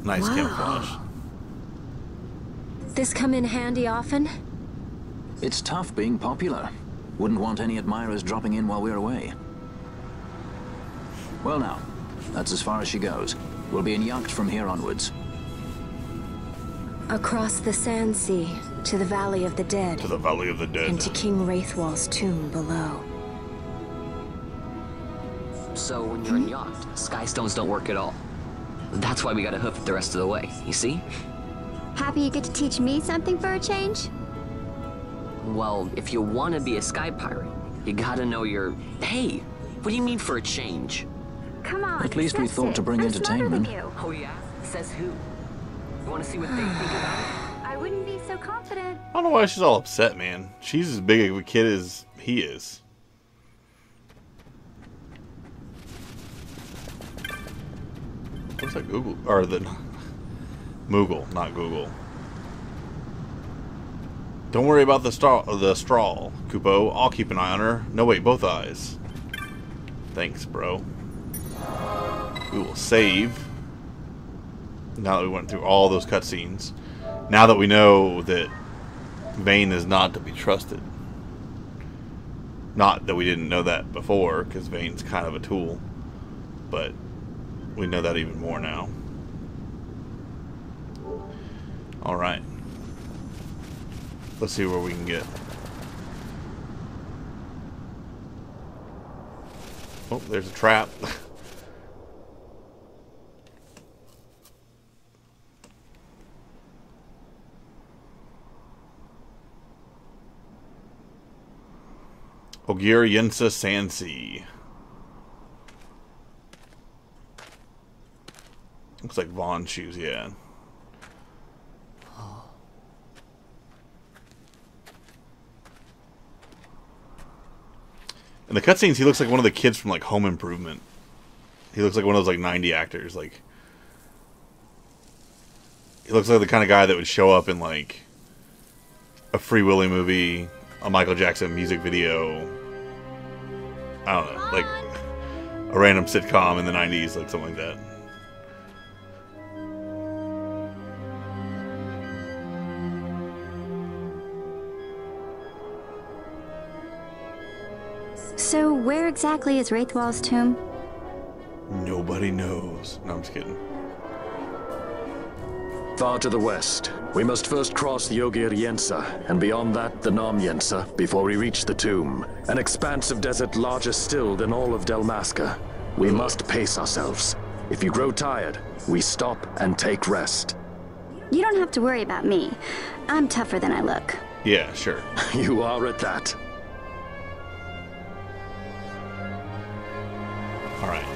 Nice Wow. camouflage. This come in handy often? It's tough being popular. Wouldn't want any admirers dropping in while we're away. Well now, that's as far as she goes. We'll be in yacht from here onwards. Across the Sand Sea, to the Valley of the Dead. To the Valley of the Dead. And to King Wraithwall's tomb below. So when you're in yacht, skystones don't work at all. That's why we gotta hoof it the rest of the way, you see? Happy you get to teach me something for a change? Well, if you want to be a sky pirate, you gotta know your... Hey, what do you mean for a change? Come on, At least we thought to bring I'm smarter than entertainment. you. Oh yeah? Says who? You want to see what they think about it? I wouldn't be so confident. I don't know why she's all upset, man. She's as big of a kid as he is. What's that Google? Or the... Moogle, not Google. Don't worry about the straw, Kupo. I'll keep an eye on her. No, wait, both eyes. Thanks, bro. We will save. Now that we went through all those cutscenes. Now that we know that Vane is not to be trusted. Not that we didn't know that before, because Vane's kind of a tool. But we know that even more now. Alright. Let's see where we can get. Oh, there's a trap. Ogir Yensa Sansi. Looks like Vaughn shoes, yeah. In the cutscenes, he looks like one of the kids from like Home Improvement. He looks like one of those like 90 actors. Like, he looks like the kind of guy that would show up in like a Free Willy movie, a Michael Jackson music video. I don't know, like a random sitcom in the 90s, like something like that. So, where exactly is Wraithwall's tomb? Nobody knows. No, I'm just kidding. Far to the west. We must first cross the Ogir Yensa, and beyond that, the Nam Yensa, before we reach the tomb. An expanse of desert larger still than all of Delmasca. We must pace ourselves. If you grow tired, we stop and take rest. You don't have to worry about me. I'm tougher than I look. Yeah, sure. You are at that. Alright.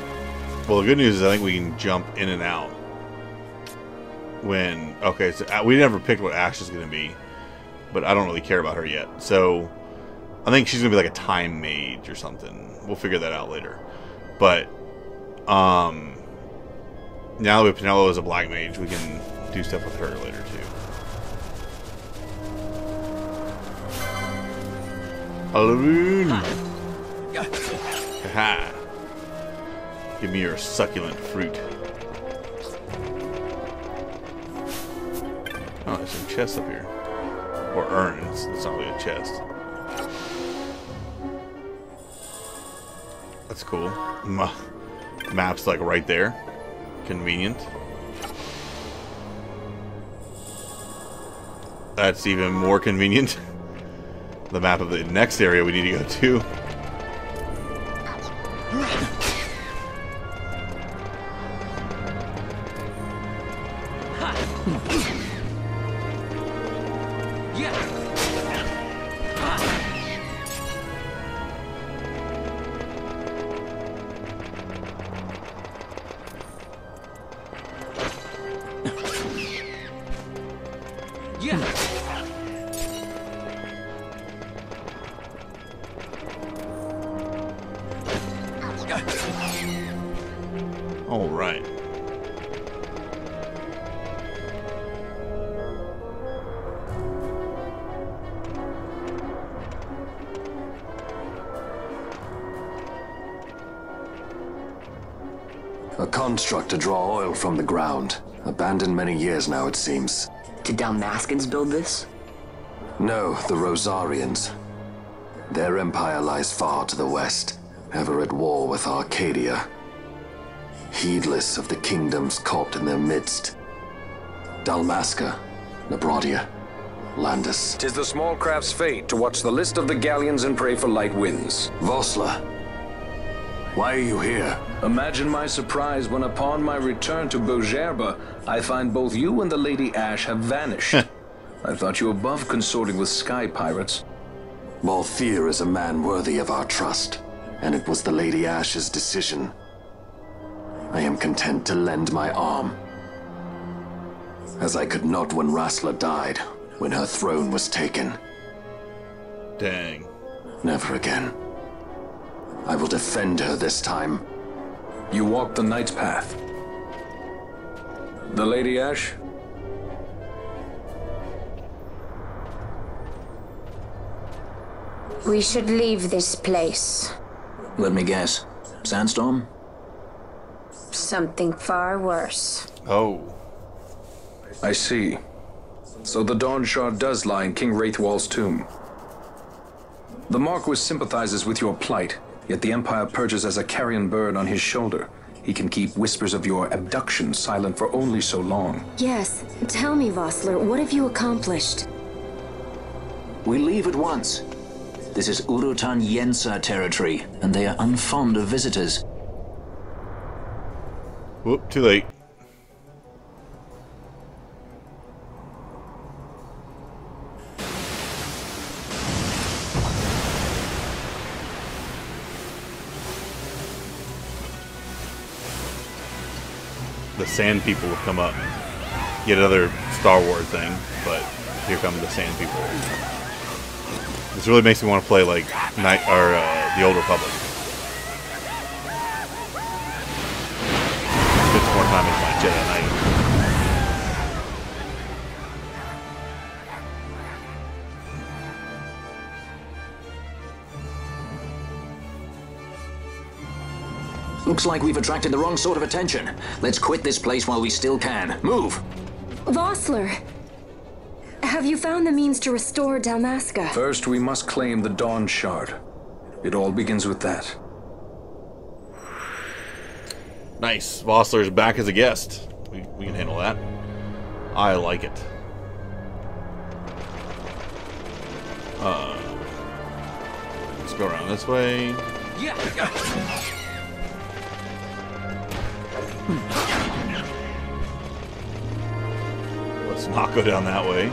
Well, the good news is I think we can jump in and out. When... Okay, so we never picked what Ash is going to be. But I don't really care about her yet. So, I think she's going to be like a time mage or something. We'll figure that out later. But, now that we have Penelo as a black mage, we can do stuff with her later, too. Hallelujah! Haha! Give me your succulent fruit. Oh, there's some chests up here. Or urns. It's not really a chest. That's cool. Map's like right there. Convenient. That's even more convenient. The map of the next area we need to go to. All right. A construct to draw oil from the ground. Abandoned many years now, it seems. Did Dalmaskans build this? No, the Rosarians. Their empire lies far to the west, ever at war with Arcadia. Heedless of the kingdoms caught in their midst. Dalmasca, Nabrodia, Landis. 'Tis the small craft's fate to watch the list of the galleons and pray for light winds. Vossler, why are you here? Imagine my surprise when upon my return to Bogerba, I find both you and the Lady Ash have vanished. I thought you above consorting with sky pirates. Balthier is a man worthy of our trust, and it was the Lady Ash's decision. I am content to lend my arm. As I could not when Rassler died, when her throne was taken. Dang. Never again. I will defend her this time. You walk the Knight's path. The Lady Ash? We should leave this place. Let me guess. Sandstorm? Something far worse. Oh. I see. So the Dawn Shard does lie in King Wraithwall's tomb. The Marquis sympathizes with your plight, yet the Empire perches as a carrion bird on his shoulder. He can keep whispers of your abduction silent for only so long. Yes. Tell me, Vossler, what have you accomplished? We leave at once. This is Urutan Yensa territory, and they are unfond of visitors. Whoop, too late. The Sand People will come up. Yet another Star Wars thing, but here come the Sand People. This really makes me want to play like the Old Republic. Spend some more time with my Jedi Knight. Looks like we've attracted the wrong sort of attention. Let's quit this place while we still can. Move! Vossler! Have you found the means to restore Dalmasca? First, we must claim the Dawn Shard. It all begins with that. Nice. Vossler's back as a guest. We can handle that. I like it. Let's go around this way. Let's not go down that way.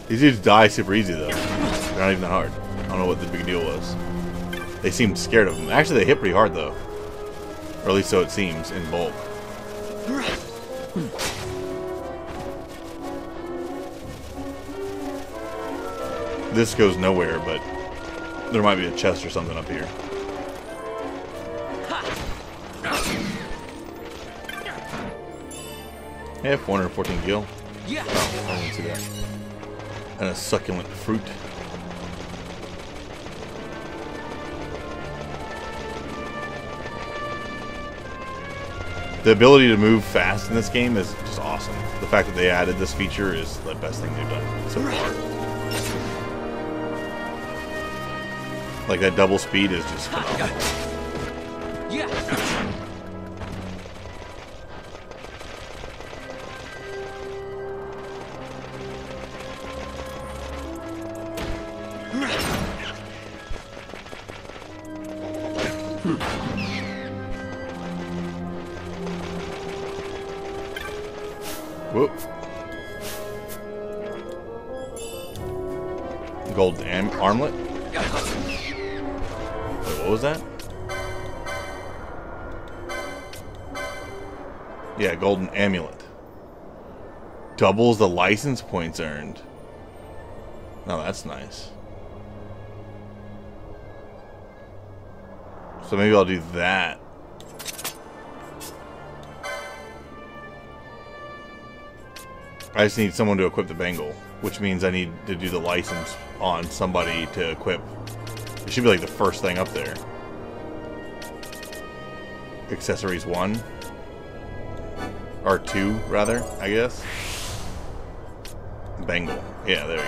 These dudes die super easy though. They're not even that hard. I don't know what the big deal was. They seemed scared of them. Actually, they hit pretty hard though. Or at least so it seems, in bulk. This goes nowhere, but there might be a chest or something up here. Hey, 414 gil. Oh, I didn't see that. And a succulent fruit. The ability to move fast in this game is just awesome. The fact that they added this feature is the best thing they've done so far. Like, that double speed is just phenomenal. Yeah. Whoop. Gold armlet? Wait, what was that? Yeah, golden amulet. Doubles the license points earned. Oh, that's nice. So maybe I'll do that. I just need someone to equip the bangle, which means I need to do the license on somebody to equip. It should be like the first thing up there. Accessories 1. Or 2, rather, I guess. Bangle. Yeah, there we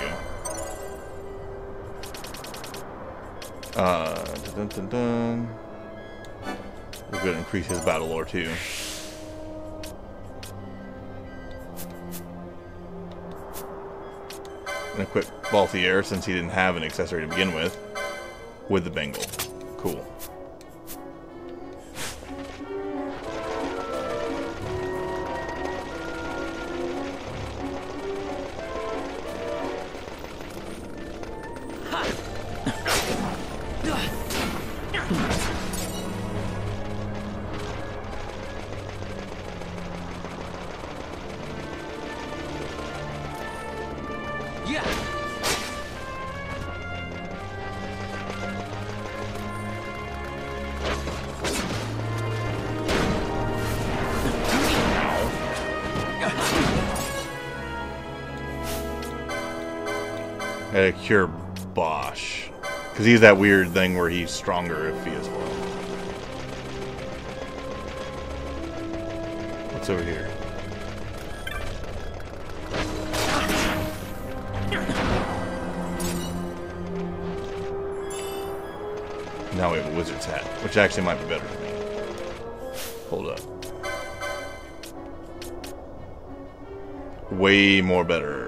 go. Dun, dun, dun. We're going to increase his battle lore too. And equip Balthier since he didn't have an accessory to begin with the bangle. Cool. Gotta cure Bosch. Because he's that weird thing where he's stronger if he is well. What's over here? Now we have a wizard's hat, which actually might be better for me. Hold up. Way more better.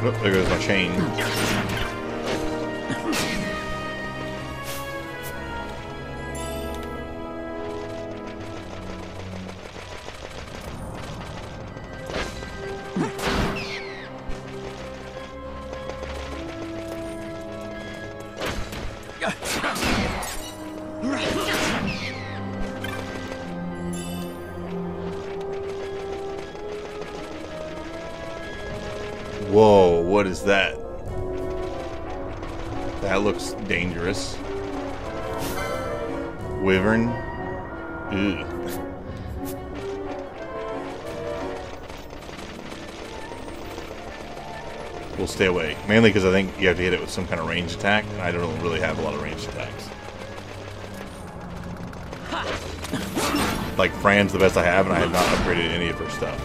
Oh, there goes my chain. Whoa, what is that? That looks dangerous. Wyvern. Ew. We'll stay away. Mainly because I think you have to hit it with some kind of ranged attack, and I don't really have a lot of ranged attacks. Like, Fran's the best I have, and I have not upgraded any of her stuff.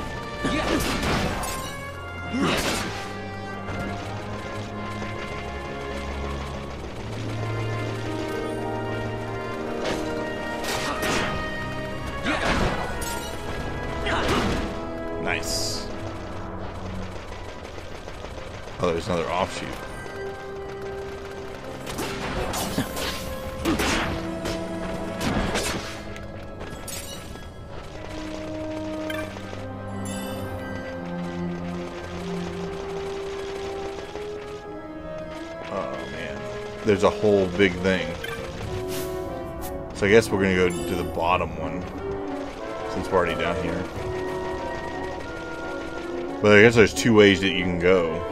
Nice. Oh, there's another offshoot. There's a whole big thing. So I guess we're gonna go to the bottom one since we're already down here. But I guess there's two ways that you can go.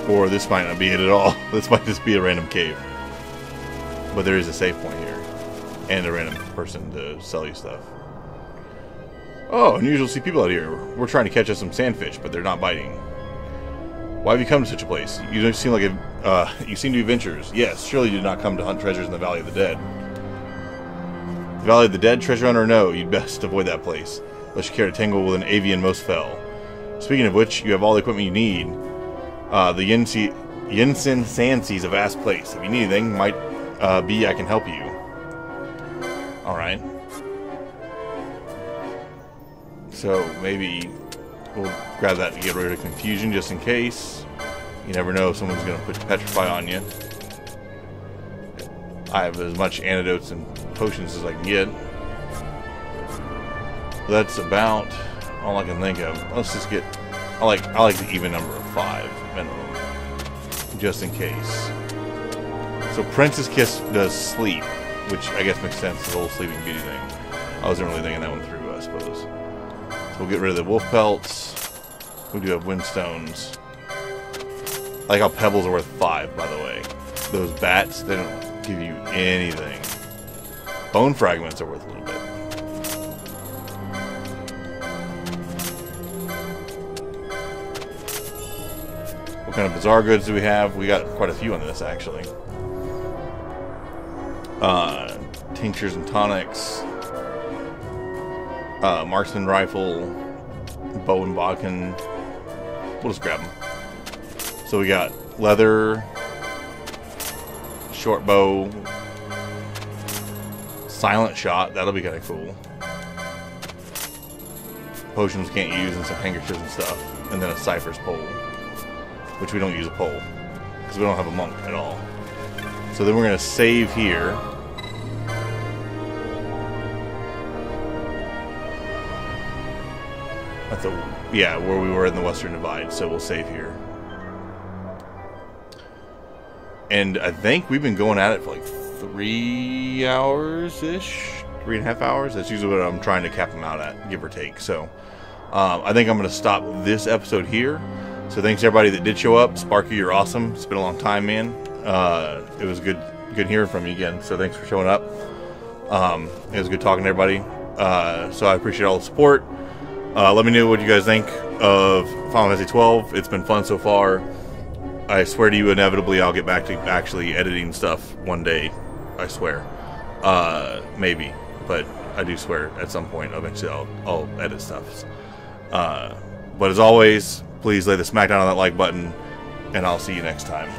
Or this might not be it at all. This might just be a random cave. But there is a save point here. And a random person to sell you stuff. Oh, unusual to see people out here. We're trying to catch us some sandfish, but they're not biting. Why have you come to such a place? You don't seem like you seem to be adventurers. Yes, surely you did not come to hunt treasures in the Valley of the Dead. The Valley of the Dead, treasure hunter? No, you'd best avoid that place, unless you care to tangle with an avian most fell. Speaking of which, you have all the equipment you need. The Yinsen Sansi is a vast place. If you need anything, might be I can help you. Alright. So, maybe we'll grab that to get rid of confusion, just in case. You never know if someone's going to put Petrify on you. I have as much antidotes and potions as I can get. That's about all I can think of. Let's just get... I like the even number of 5 minimum, just in case. So Princess Kiss does sleep, which I guess makes sense, the whole Sleeping Beauty thing. I wasn't really thinking that one through, I suppose. So we'll get rid of the wolf pelts. We do have windstones. I like how pebbles are worth 5, by the way. Those bats, they don't give you anything. Bone fragments are worth a little bit. What kind of bizarre goods do we have? We got quite a few on this, actually. Tinctures and tonics. Marksman rifle. Bow and bodkin. We'll just grab them. So we got leather. Short bow. Silent shot. That'll be kind of cool. Potions can't use, and some handkerchiefs and stuff. And then a cypher's pole. Which we don't use a pole, because we don't have a monk at all. So then we're going to save here. That's yeah, where we were in the Western Divide, so we'll save here. And I think we've been going at it for like 3 hours-ish? 3.5 hours? That's usually what I'm trying to cap them out at, give or take. So I think I'm going to stop this episode here. So thanks to everybody that did show up. Sparky, you're awesome. It's been a long time, man. It was good hearing from you again. So thanks for showing up. It was good talking to everybody. So I appreciate all the support. Let me know what you guys think of Final Fantasy XII. It's been fun so far. I swear to you, inevitably, I'll get back to actually editing stuff one day. I swear. Maybe. But I do swear at some point, eventually, I'll edit stuff. But as always... please lay the smackdown on that like button, and I'll see you next time.